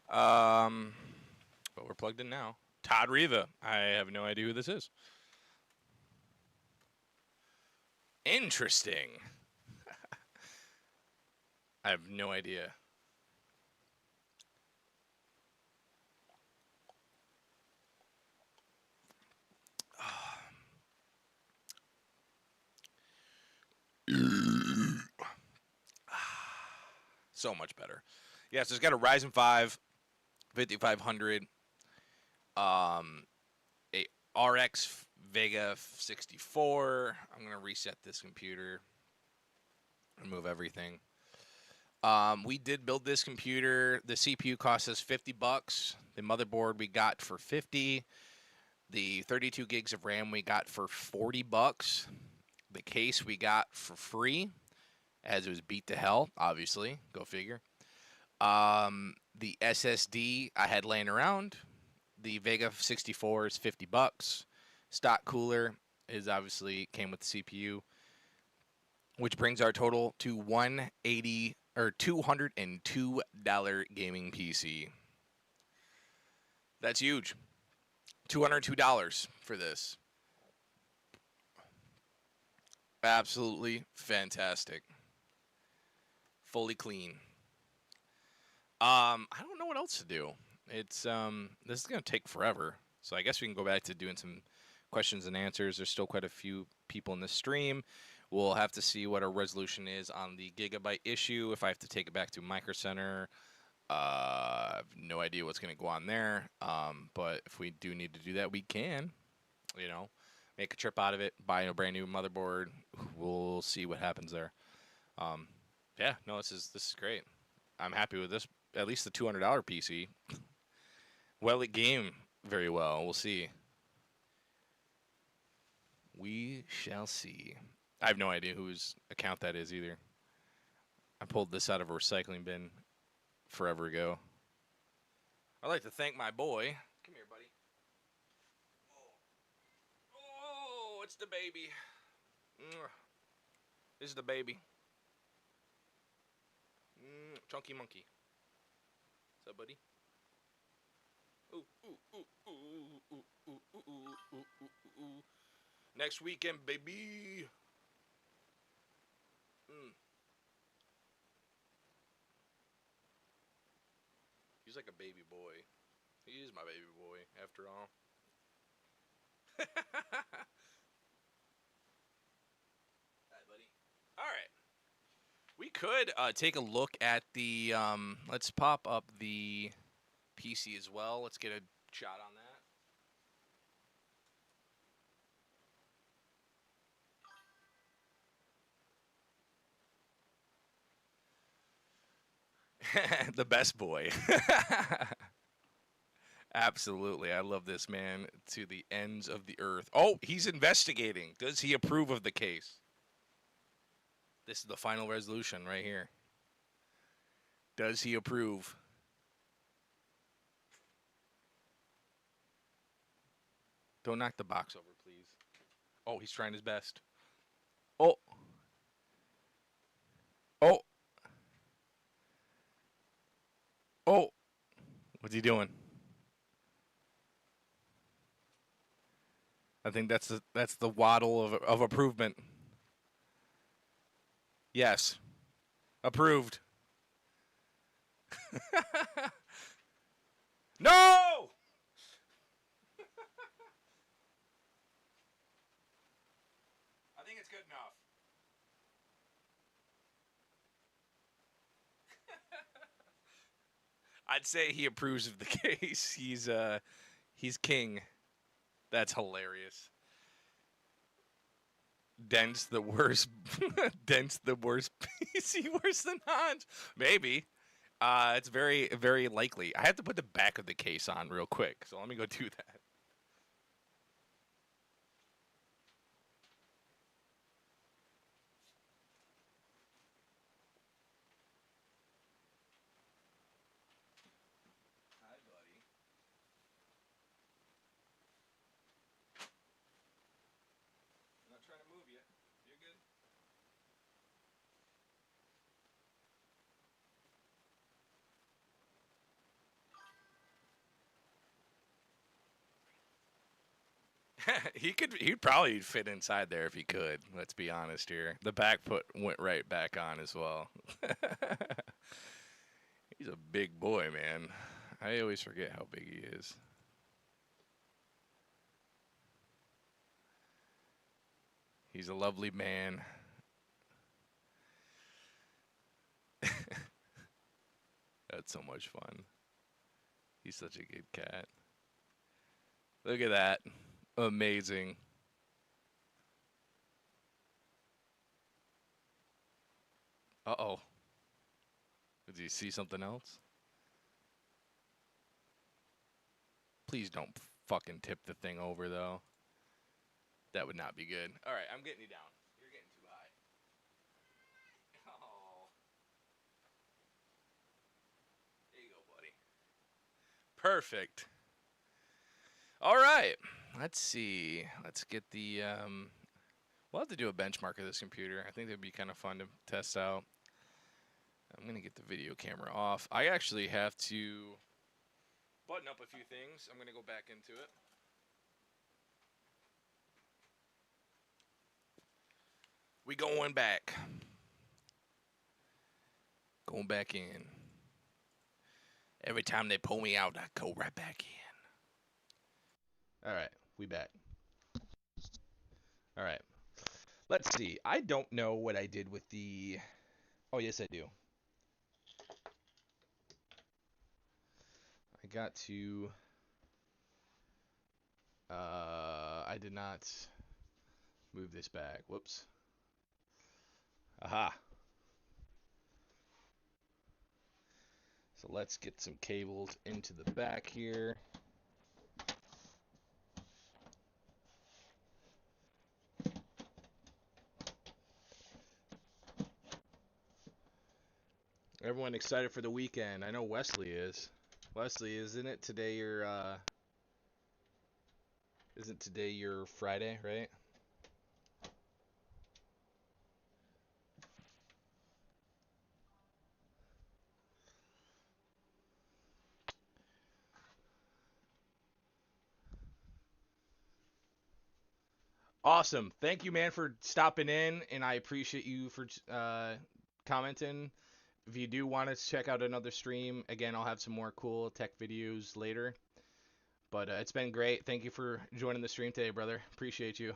But we're plugged in now. Todd Riva. I have no idea who this is. Interesting. I have no idea. So much better. Yeah, so it's got a Ryzen 5 5500, a RX Vega 64. I'm going to reset this computer, remove everything. We did build this computer. The CPU cost us $50. The motherboard we got for $50. The 32 gigs of RAM we got for $40. The case we got for free, as it was beat to hell, obviously. Go figure. The SSD I had laying around. The Vega 64 is $50. Stock cooler is obviously came with the CPU, which brings our total to $202 gaming PC. That's huge. $202 for this. Absolutely fantastic. Fully clean. I don't know what else to do. It's this is gonna take forever. So I guess we can go back to doing some questions and answers. There's still quite a few people in the stream. We'll have to see what our resolution is on the Gigabyte issue. If I have to take it back to Micro Center, I have no idea what's gonna go on there. But if we do need to do that, we can. You know, make a trip out of it, buy a brand new motherboard. We'll see what happens there. Yeah, no, this is great. I'm happy with this. At least the $200 PC. Well, it game very well. We'll see. We shall see. I have no idea whose account that is either. I pulled this out of a recycling bin forever ago. I'd like to thank my boy. Come here, buddy. Oh, it's the baby. This is the baby. Chunky monkey. What's up, buddy? Ooh, ooh, ooh, ooh, ooh, ooh, ooh, ooh, ooh, ooh. Next weekend, baby. He's like a baby boy. He is my baby boy, after all. Alright, buddy. Alright. We could take a look at the, let's pop up the PC as well. Let's get a shot on that. The best boy. Absolutely. I love this man to the ends of the earth. Oh, he's investigating. Does he approve of the case? This is the final resolution right here. Does he approve? Don't knock the box over, please. Oh, he's trying his best. Oh. Oh. Oh. What's he doing? I think that's the waddle of approvement. Yes. Approved. No! I think it's good enough. I'd say he approves of the case. He's king. That's hilarious. Dent's the worst. Dent's the worst PC, worse than Hans. Maybe. It's very, very likely. I have to put the back of the case on real quick, so let me go do that. Hi, buddy. I'm not trying to move you. You're good. He'd probably fit inside there if he could. Let's be honest here. The back foot went right back on as well. He's a big boy, man. I always forget how big he is. He's a lovely man. That's so much fun. He's such a good cat. Look at that. Amazing. Uh-oh. Did you see something else? Please don't fucking tip the thing over, though. That would not be good. All right, I'm getting you down. You're getting too high. Oh. There you go, buddy. Perfect. All right. Let's see. Let's get the... We'll have to do a benchmark of this computer. I think that'd be kind of fun to test out. I'm going to get the video camera off. I actually have to button up a few things. I'm going to go back into it. We going back. Going back in. Every time they pull me out, I go right back in. All right, we back. All right. Let's see. I don't know what I did with the... Oh, yes, I do. I got to... I did not move this back. Whoops. Aha. So let's get some cables into the back here. Everyone excited for the weekend. I know Wesley is. Wesley, isn't it today isn't today your Friday, right? Awesome. Thank you, man, for stopping in, and I appreciate you for commenting. If you do want to check out another stream, again, I'll have some more cool tech videos later. But it's been great. Thank you for joining the stream today, brother. Appreciate you.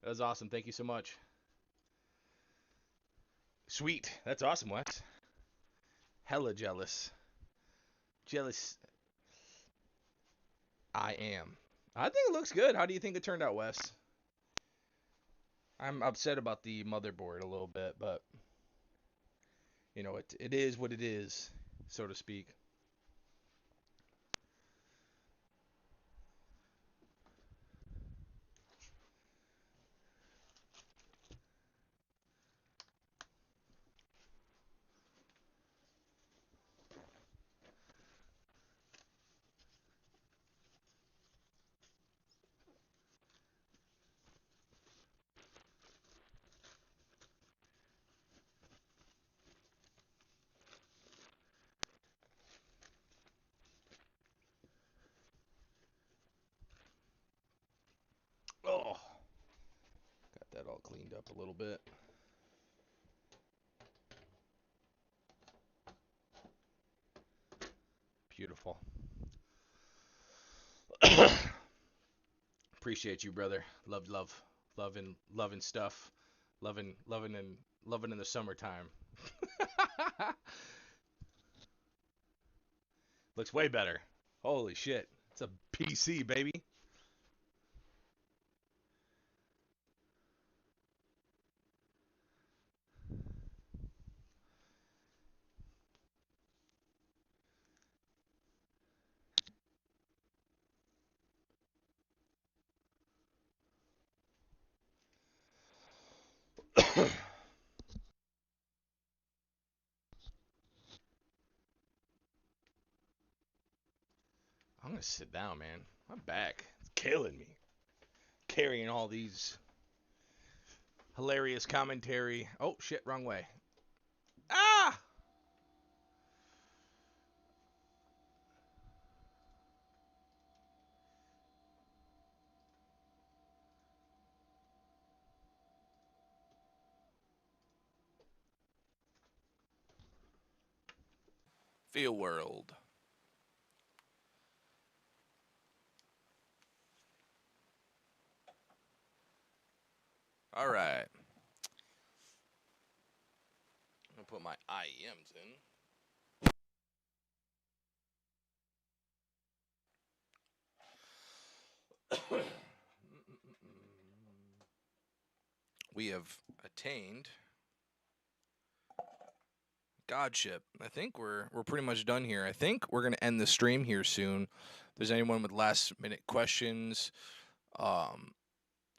That was awesome. Thank you so much. Sweet. That's awesome, Wes. Hella jealous. Jealous. I am. I think it looks good. How do you think it turned out, Wes? I'm upset about the motherboard a little bit, but you know, it is what it is, so to speak. cleaned up a little bit. Beautiful. Appreciate you, brother. Loving stuff. Loving in the summertime. Looks way better. Holy shit. It's a PC, baby. I'm gonna sit down, man. My back. It's killing me. Carrying all these hilarious commentary. Oh shit, wrong way. Ah! Feel world. All right. I'm gonna put my IEMs in. We have attained Godship. I think we're pretty much done here. I think we're gonna end the stream here soon. If there's anyone with last minute questions, um,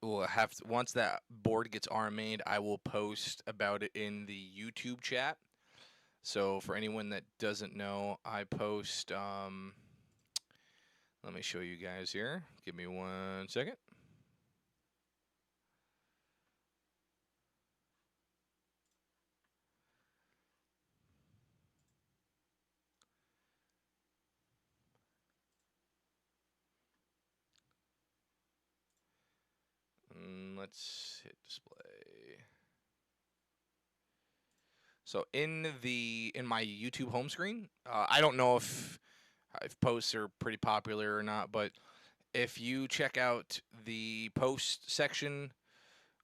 we'll have to, once that board gets RMA'd, I will post about it in the YouTube chat. So for anyone that doesn't know, I post. Let me show you guys here. Give me 1 second. Let's hit display. So in my YouTube home screen, I don't know if posts are pretty popular or not, but if you check out the post section,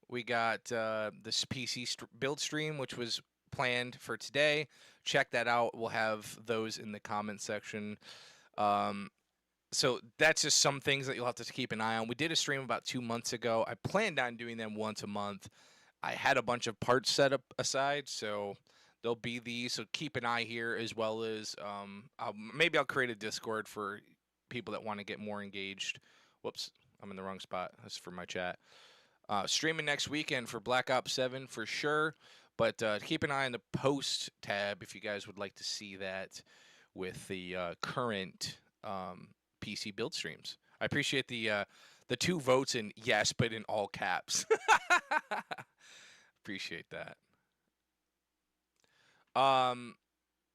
we got this PC build stream, which was planned for today. Check that out. We'll have those in the comment section. So that's just some things that you'll have to keep an eye on. We did a stream about 2 months ago. I planned on doing them once a month. I had a bunch of parts set up aside, so there'll be these. So keep an eye here, as well as maybe I'll create a Discord for people that want to get more engaged. Whoops, I'm in the wrong spot. That's for my chat. Streaming next weekend for Black Ops 7 for sure, but keep an eye on the post tab if you guys would like to see that with the current PC build streams. I appreciate the 2 votes in yes, but in all caps. Appreciate that.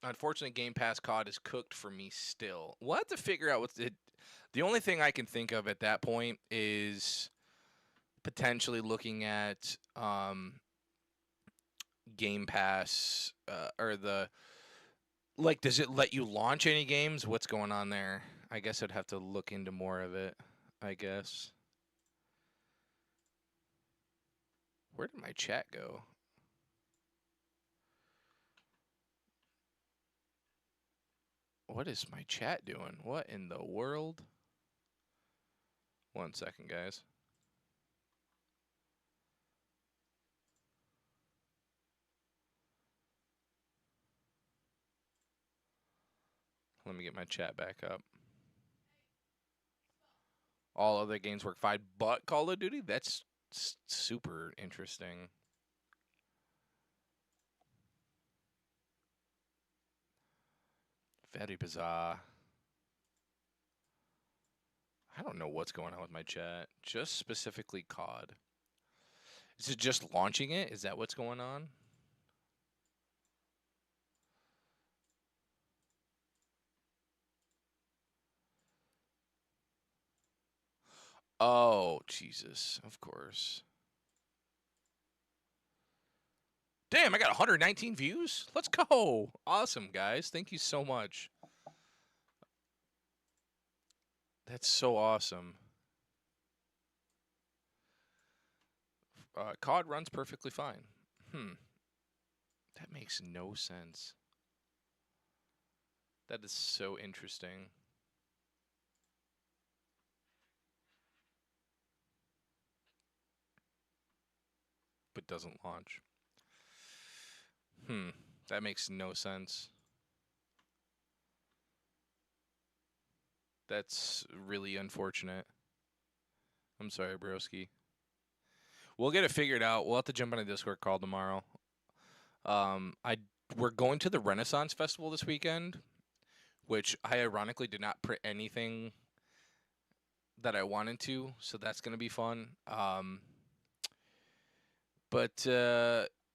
Unfortunately, Game Pass COD is cooked for me still. We'll have to figure out what's it. The only thing I can think of at that point is potentially looking at Game Pass or the does it let you launch any games? What's going on there? I guess I'd have to look into more of it. I guess. Where did my chat go? What is my chat doing? What in the world? 1 second, guys. Let me get my chat back up. All other games work fine, but Call of Duty? That's super interesting. Very bizarre. I don't know what's going on with my chat. Just specifically COD. Is it just launching it? Is that what's going on? Oh, Jesus. Of course. Damn, I got 119 views. Let's go. Awesome, guys. Thank you so much. That's so awesome. COD runs perfectly fine. That makes no sense. That is so interesting. But doesn't launch. That makes no sense. That's really unfortunate. I'm sorry, broski. We'll get it figured out. We'll have to jump on a Discord call tomorrow. We're going to the Renaissance Festival this weekend, which I ironically did not print anything that I wanted to, so that's gonna be fun. But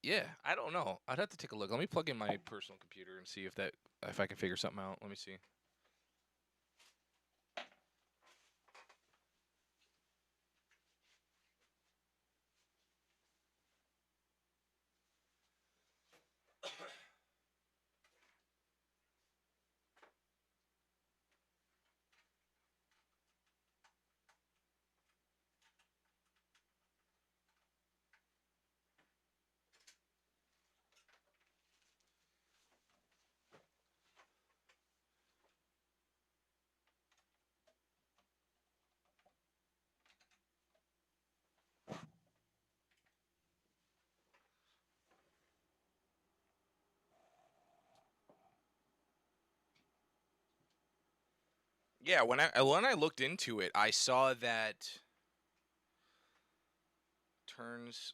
yeah, I don't know. I'd have to take a look. Let me plug in my personal computer and see if I can figure something out. Let me see. Yeah, when I looked into it, I saw that turns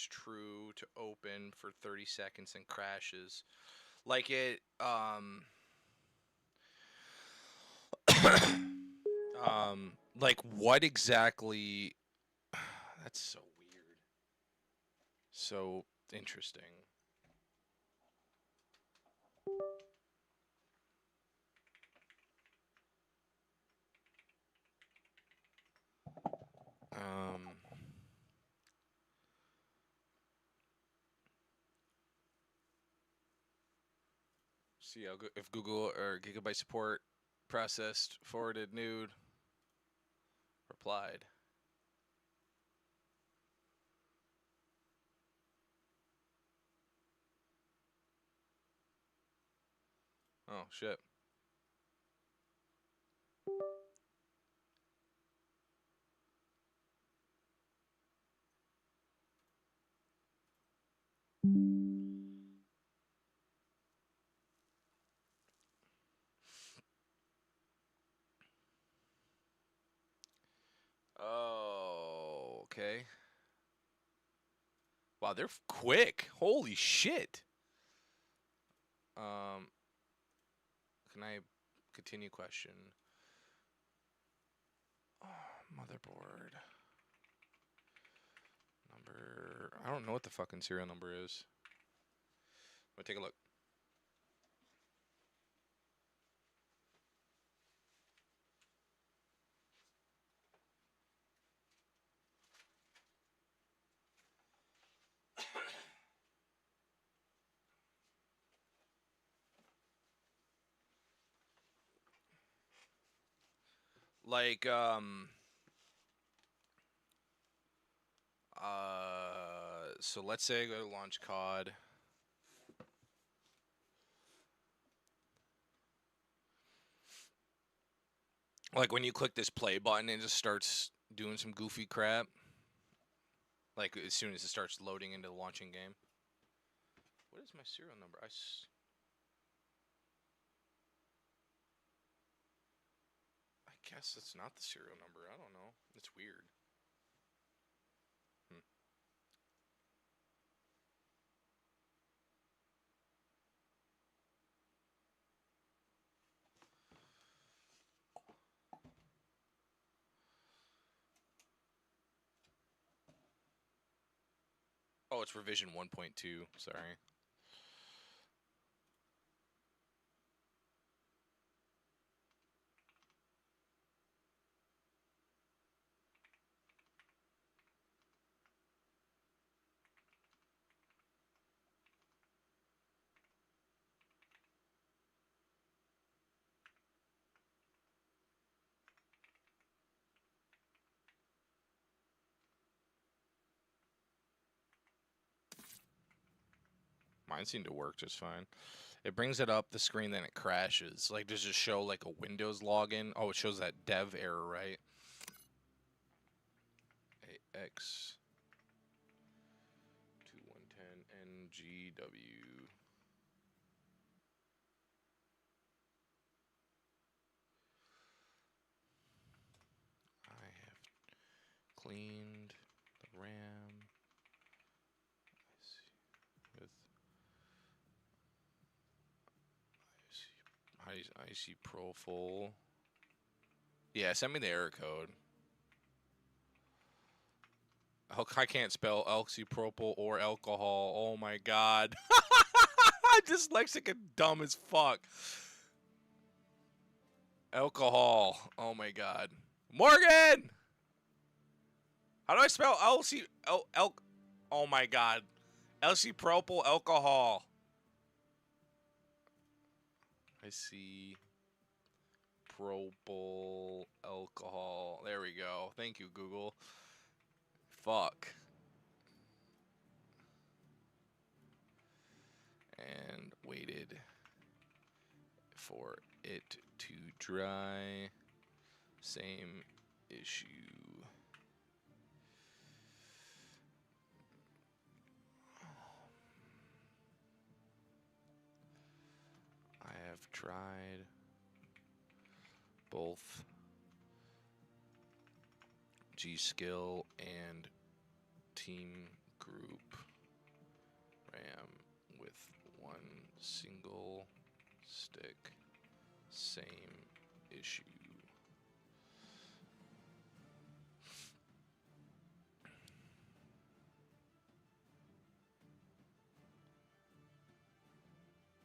true to open for 30 seconds and crashes. Like it like what exactly that's so weird. So interesting. See if Google or Gigabyte support processed, forwarded, nude, replied. Oh shit. Oh, okay. Wow, they're quick. Holy shit. Can I continue question? Oh, motherboard number. I don't know what the fucking serial number is. Let me take a look. Like so let's say I go to launch COD. Like when you click this play button, it just starts doing some goofy crap. Like as soon as it starts loading into the launching game. What is my serial number? I guess it's not the serial number. I don't know. It's weird. Oh, it's revision 1.2. Sorry. Mine seemed to work just fine. It brings it up the screen, then it crashes. Like, does it show like a Windows login? Oh, it shows that dev error, right? AX 2110 NGW. I have cleaned the RAM. With IC Profile. Yeah, send me the error code. I can't spell oxypropyl or alcohol. Oh my god. Dyslexic and dumb as fuck. Alcohol. Oh my god. Morgan! How do I spell oh my god. Propyl alcohol. I see propyl alcohol. There we go. Thank you, Google. Fuck. And waited for it to dry. Same issue. I have tried both G-Skill and Team Group RAM with one single stick. Same issue.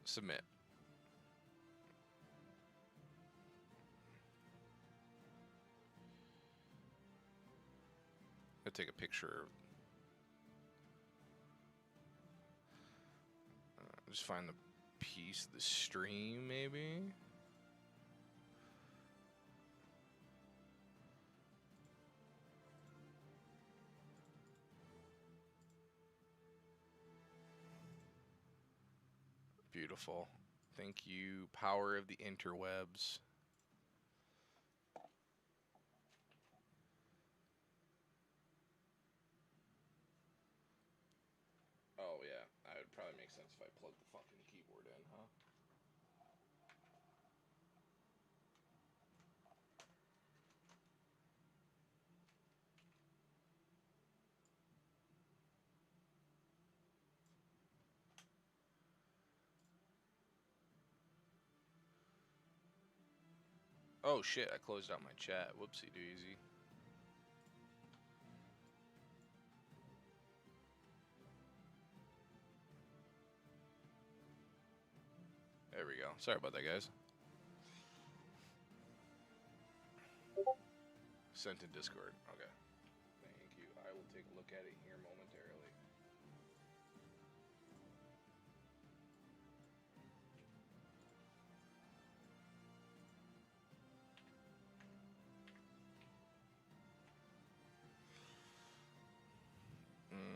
Submit. I'll take a picture. Just find the piece of the stream, maybe. Beautiful. Thank you, power of the interwebs. Oh, yeah. It would probably make sense if I plugged the fucking keyboard in, huh? Oh, shit. I closed out my chat. Whoopsie-daisy. There we go. Sorry about that, guys. Sent in Discord. Okay. Thank you. I will take a look at it here momentarily.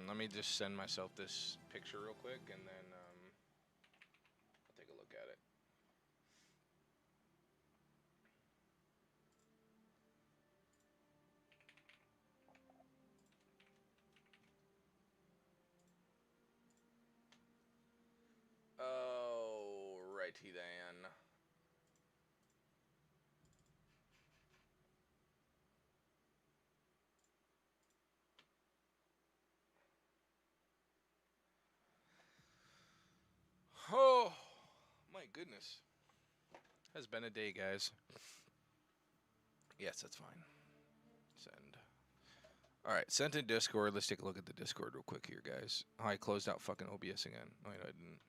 Let me just send myself this picture real quick, and then I'll take a look at it. Oh, righty then. Oh, my goodness. Has been a day, guys. Yes, that's fine. Send. Alright, sent in Discord. Let's take a look at the Discord real quick here, guys. Oh, I closed out fucking OBS again. No, I didn't.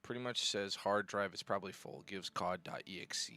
Pretty much says hard drive is probably full. Gives cod.exe.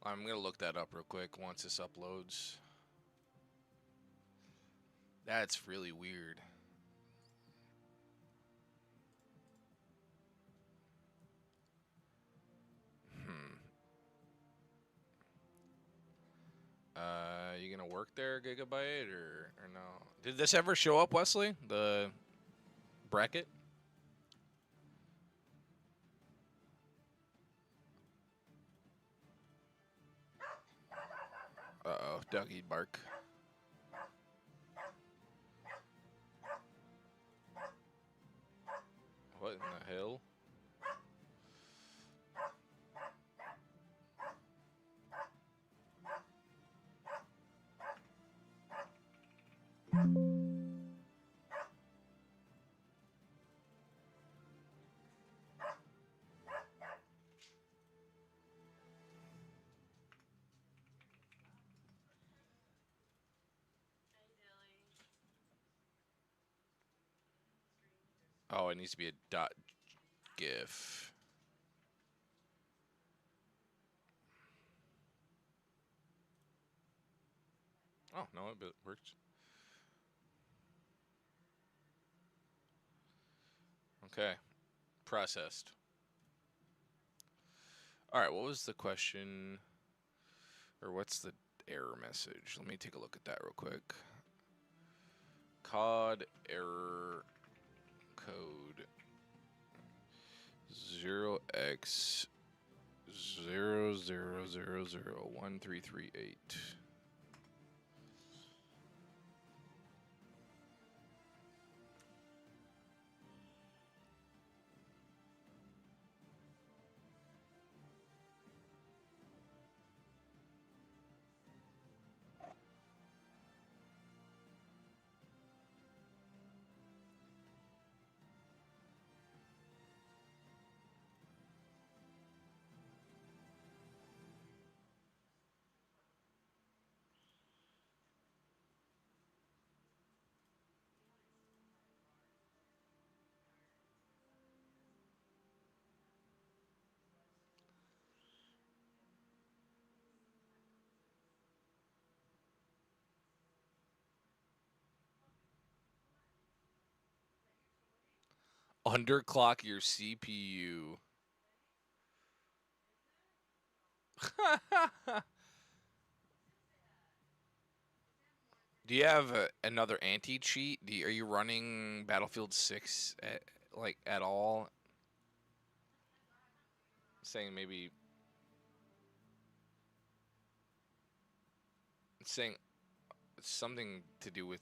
I'm gonna look that up real quick once this uploads. That's really weird. You gonna work there, Gigabyte, or no? Did this ever show up, Wesley? The bracket? Uh-oh, Dougie bark. What in the hell? Oh, it needs to be a dot GIF. Oh, no, it works. Okay, processed. All right, what was the question? Or what's the error message? Let me take a look at that real quick. COD error code 0x00001338. Underclock your CPU. Do you have another anti-cheat? Are you running Battlefield 6 at all? Saying maybe saying something to do with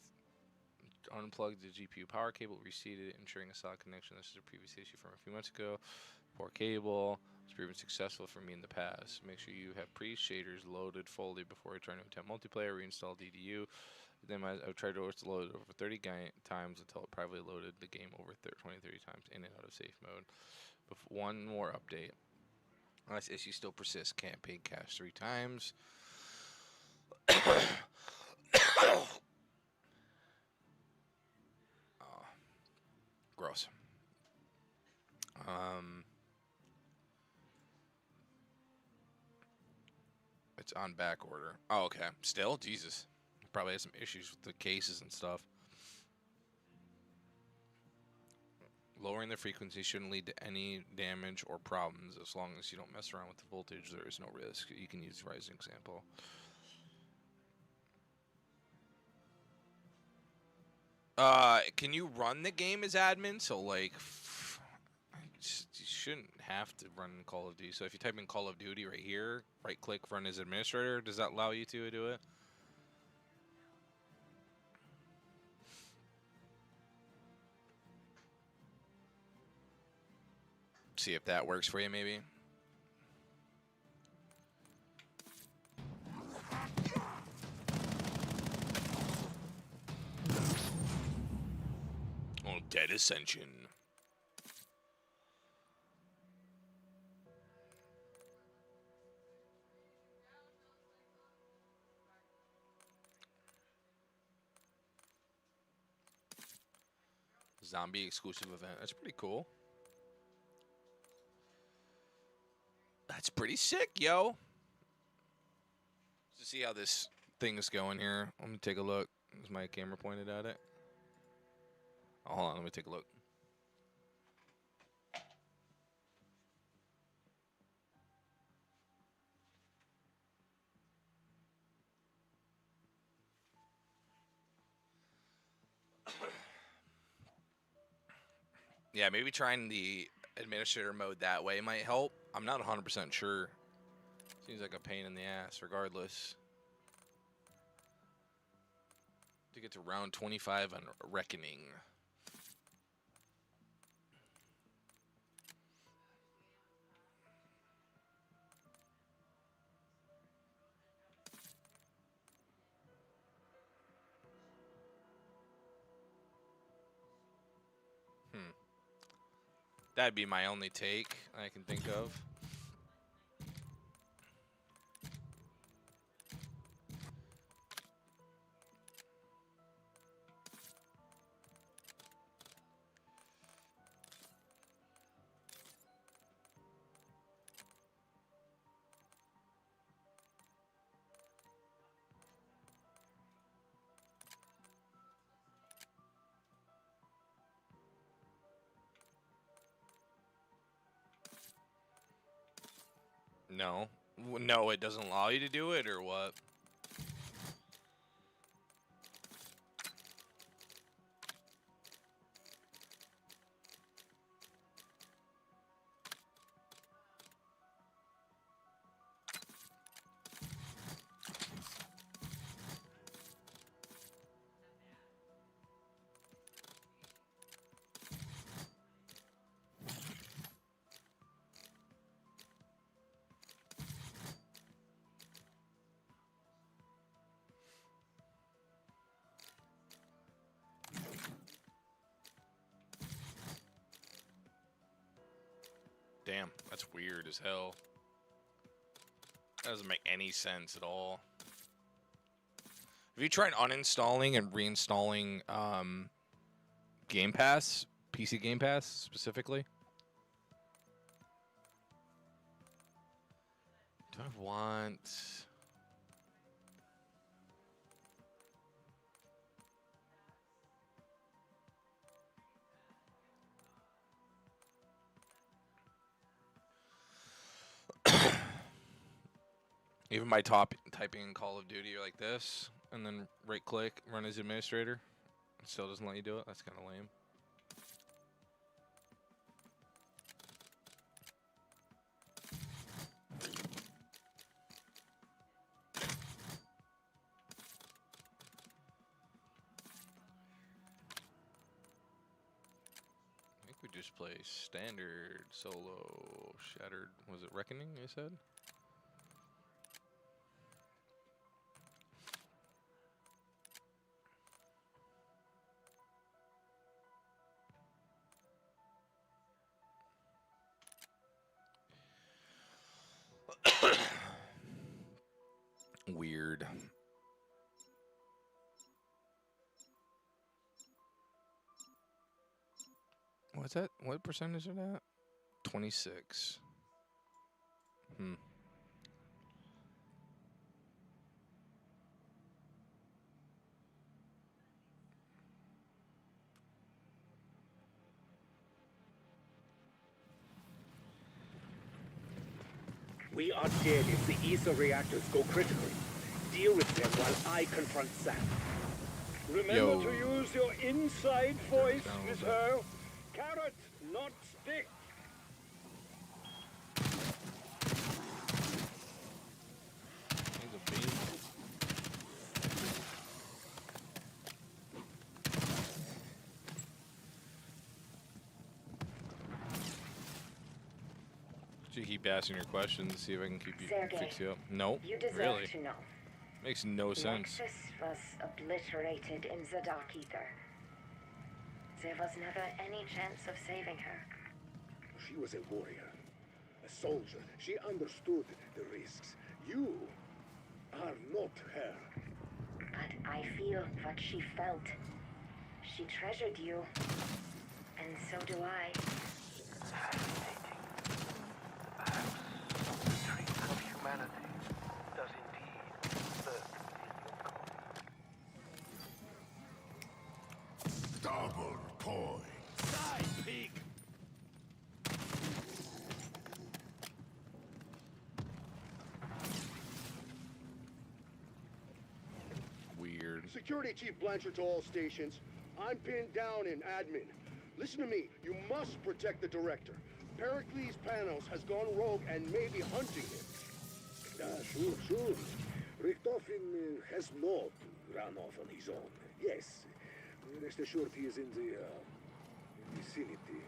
unplug the GPU power cable, reseat it, ensuring a solid connection. This is a previous issue from a few months ago. Poor cable. It's proven successful for me in the past. Make sure you have pre-shaders loaded fully before returning to attempt multiplayer. Reinstall DDU. Then I've tried to load it over 30 times until it privately loaded the game over 20, 30 times in and out of safe mode. One more update. This issue still persists. Campaign cache 3 times. Gross. It's on back order. Oh, okay. Still? Jesus. Probably has some issues with the cases and stuff. Lowering the frequency shouldn't lead to any damage or problems as long as you don't mess around with the voltage. There is no risk. You can use Rise as an example. Can you run the game as admin? So, like, you shouldn't have to run Call of Duty. So if you type in Call of Duty right here, right-click, run as administrator, does that allow you to do it? See if that works for you, maybe. Oh, Dead Ascension. Zombie exclusive event. That's pretty cool. That's pretty sick, yo. to see how this thing's going here. Let me take a look. Is my camera pointed at it? Oh, hold on, let me take a look. Yeah, maybe trying the administrator mode that way might help. I'm not 100% sure. Seems like a pain in the ass, regardless. To get to round 25 on Reckoning. That'd be my only take I can think of. No. No, it doesn't allow you to do it, or what? Damn, that's weird as hell. That doesn't make any sense at all. Have you tried uninstalling and reinstalling Game Pass? PC Game Pass, specifically? Do I want... Even by typing in Call of Duty like this, and then right-click, run as administrator, it still doesn't let you do it? That's kind of lame. I think we just play standard, solo, shattered. Was it Reckoning, you said? Weird. What's that? What percentage is that? 26. We are dead if the ESA reactors go critical. Deal with them while I confront Sam. Remember to use your inside voice, Miss Earl. Carrot, not stick. Should you keep asking your questions, see if I can keep you fix you up? Nope, You deserve really. to know. Makes no sense. Nexus was obliterated in the Dark Ether. There was never any chance of saving her. She was a warrior, a soldier. She understood the risks. You are not her. But I feel what she felt. She treasured you. And so do I. Perhaps the dream of humanity does indeed Security Chief Blanchard to all stations. I'm pinned down in admin. Listen to me. You must protect the director. Pericles Panos has gone rogue and may be hunting him. Sure. Richtofen has not run off on his own. Yes. Rest assured he is in the vicinity.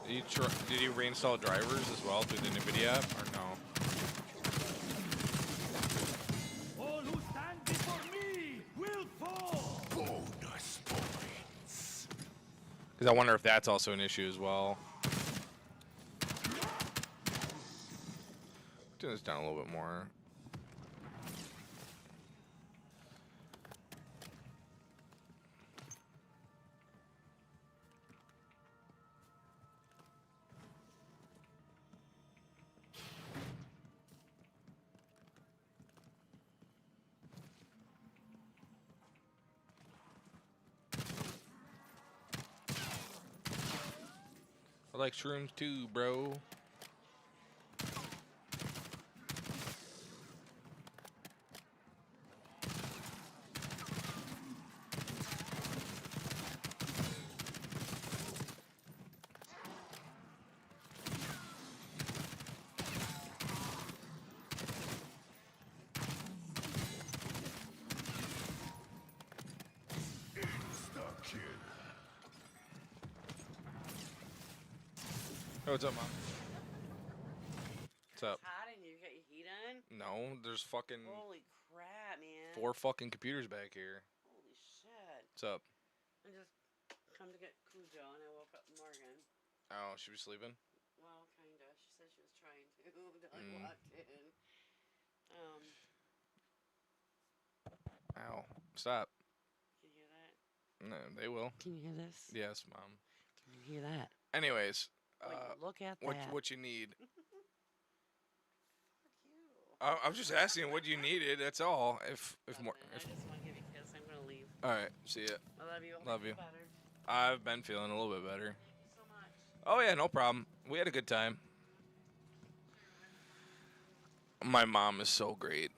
Did you reinstall drivers as well through the NVIDIA app, or no? All who stand before me will fall. Bonus points. Because I wonder if that's also an issue as well. Turn this down a little bit more. I like shrooms too, bro. Hey, what's up, Mom? What's up? It's hot in here. You got your heat on? No, there's fucking Holy crap, man. 4 fucking computers back here. Holy shit. What's up? I just come to get Cujo and I woke up Morgan. Oh, she was sleeping? Well, kinda. She said she was trying to until I walked in. Ow. Stop. Can you hear that? No, they will. Can you hear this? Yes, Mom. Can you hear that? Anyways, Look at what that. what you need? Fuck you. I was just asking what you needed. That's all. If more. Nothing. I just want to give you a kiss. I'm gonna leave. All right. See ya. I love you. Love Feel you. Better. I've been feeling a little bit better. Thank you so much. Oh yeah, no problem. We had a good time. My mom is so great.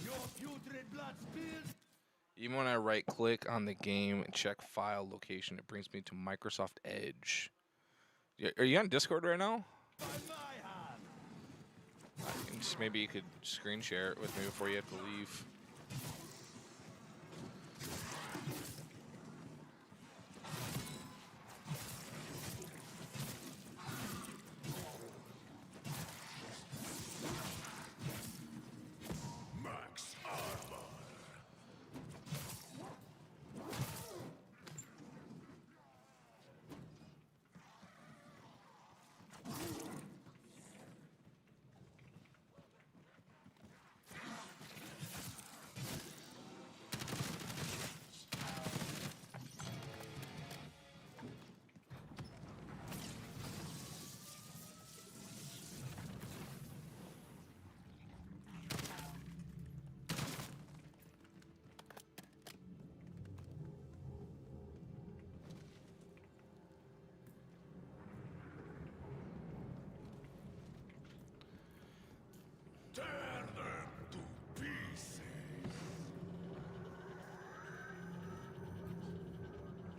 Your putrid blood spills. Even when I right click on the game and check file location, it brings me to Microsoft Edge. Are you on Discord right now? By my hand. Maybe you could screen share it with me before you have to leave. Max armor. Tear them to pieces.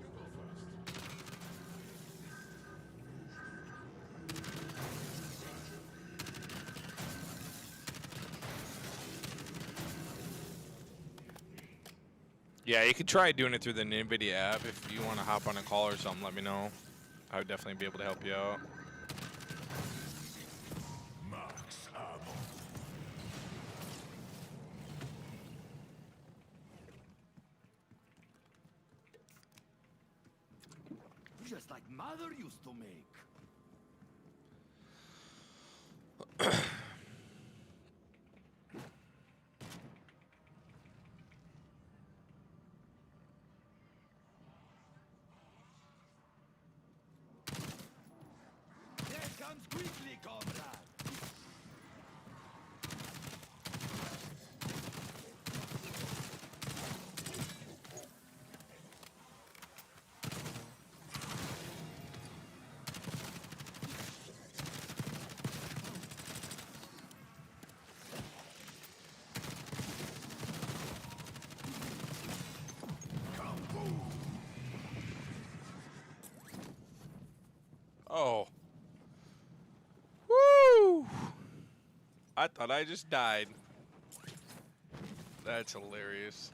You go first. Yeah, you could try doing it through the NVIDIA app. If you want to hop on a call or something, let me know. I would definitely be able to help you out. Max ammo. Just like mother used to make. There comes quickly, comrade. Oh. Woo! I thought I just died. That's hilarious.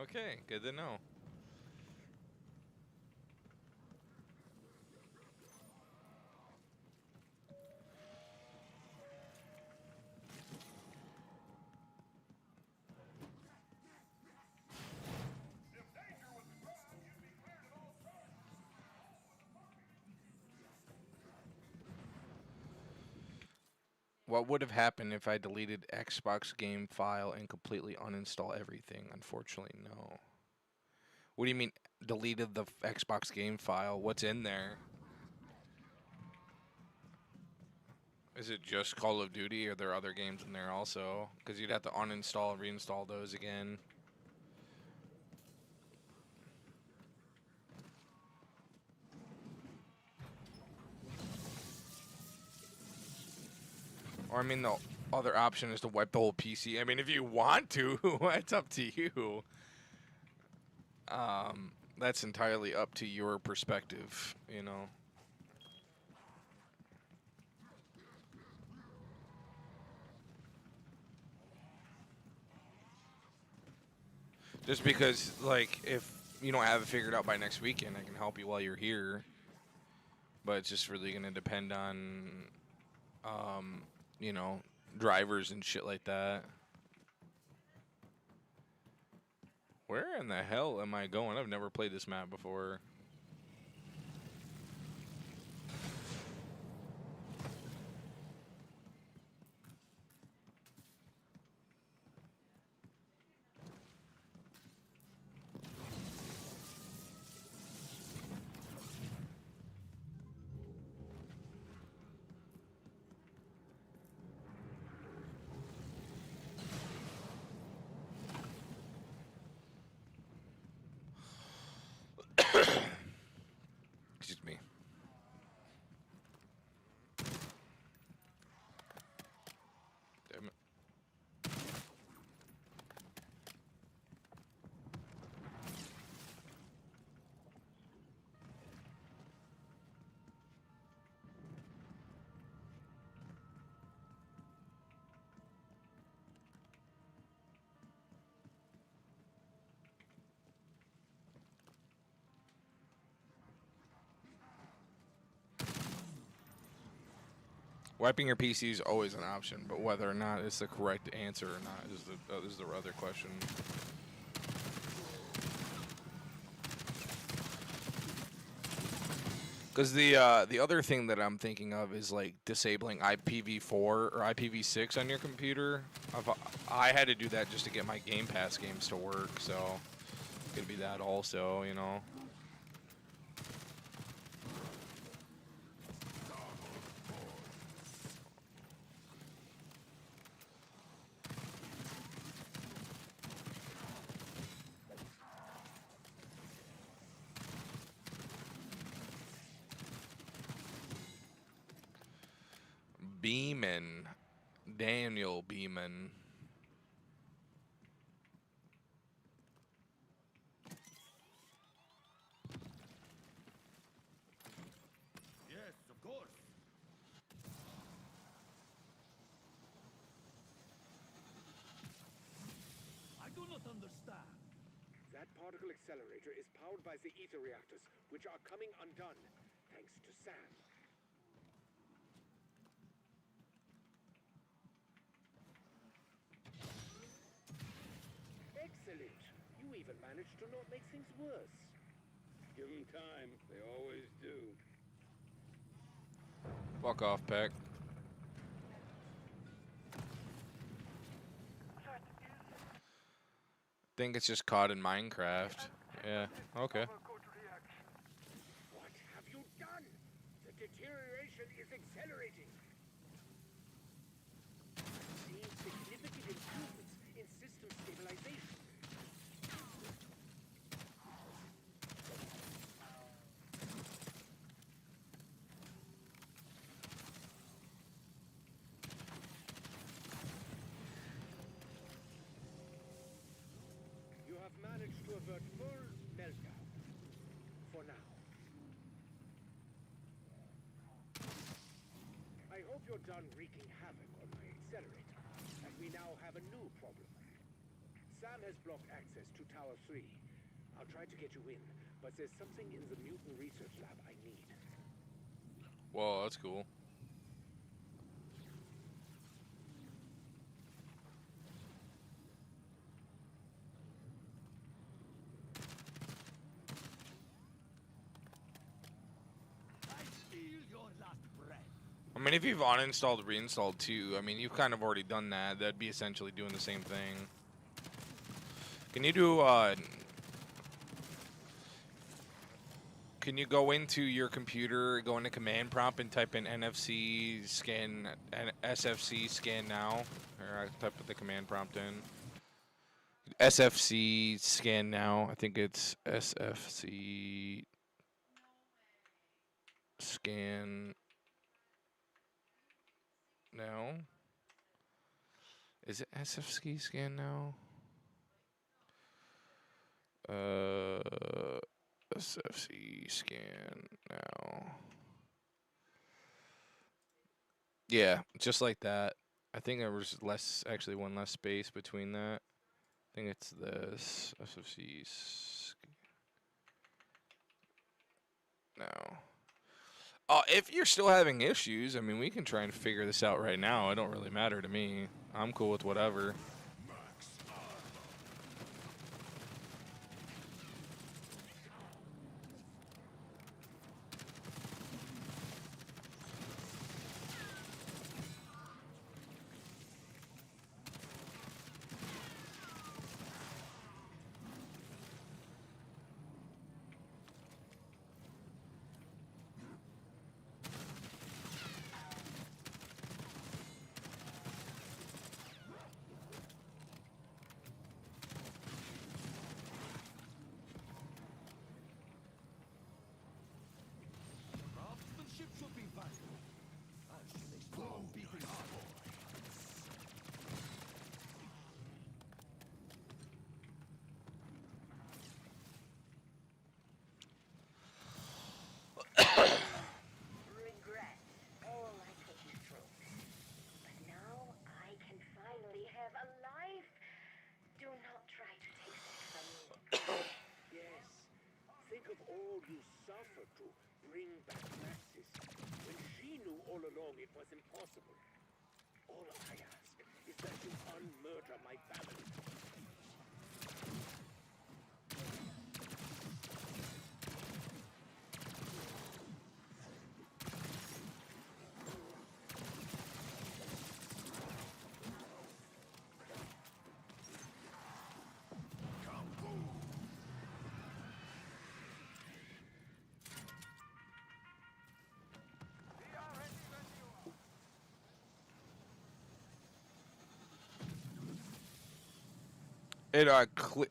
Okay, good to know. What would have happened if I deleted Xbox game file and completely uninstall everything? Unfortunately, no. What do you mean deleted the Xbox game file? What's in there? Is it just Call of Duty or are there other games in there also? Because you'd have to uninstall and reinstall those again. Or I mean the other option is to wipe the whole PC. I mean if you want to, it's up to you. That's entirely up to your perspective, you know. Just because, like, if you don't have it figured out by next weekend, I can help you while you're here. But it's just really going to depend on, you know, drivers and shit like that. Where in the hell am I going? I've never played this map before. Excuse me. Damn it. Wiping your PC is always an option, but whether or not it's the correct answer or not is the other question. Because the other thing that I'm thinking of is like disabling IPv4 or IPv6 on your computer. I had to do that just to get my Game Pass games to work, so it could be that also, you know. Beeman. Daniel Beeman. Yes, of course. I do not understand. That particle accelerator is powered by the ether reactors, which are coming undone, thanks to Sam. Excellent. You even managed to not make things worse. Give them time. They always do. Fuck off, Peck. Think it's just caught in Minecraft. Yeah, okay. What have you done? The deterioration is accelerating. Seeing significant improvements in system stabilization. You have managed to avert full meltdown. For now. you're done wreaking havoc on my accelerator, and we now have a new problem. Sam has blocked access to Tower 3. I'll try to get you in, but there's something in the mutant research lab I need. Whoa, that's cool. I feel your last breath. I mean, if you've uninstalled, reinstalled too, I mean, you've kind of already done that. That'd be essentially doing the same thing. Can you do, can you go into your computer, go into command prompt and type in NFC scan, SFC scan now? Or I type the command prompt in. SFC scan now. I think it's SFC scan now. Is it SFC scan now? SFC scan now. Yeah, just like that. I think there was actually one less space between that. I think it's this SFC now. If you're still having issues, I mean, we can try and figure this out right now. It don't really matter to me. I'm cool with whatever. Craftsmanship should be valued. As should a strong beating heart. Regret all I put you through. But now I can finally have a life. Do not try to take that from me. Yes. Think of all you suffered to bring back Maxis, when she knew all along it was impossible. All I ask is that you unmurder my family.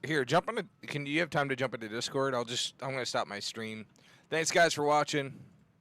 Here, jump on. Can you have time to jump into Discord? I'm gonna stop my stream. Thanks, guys, for watching.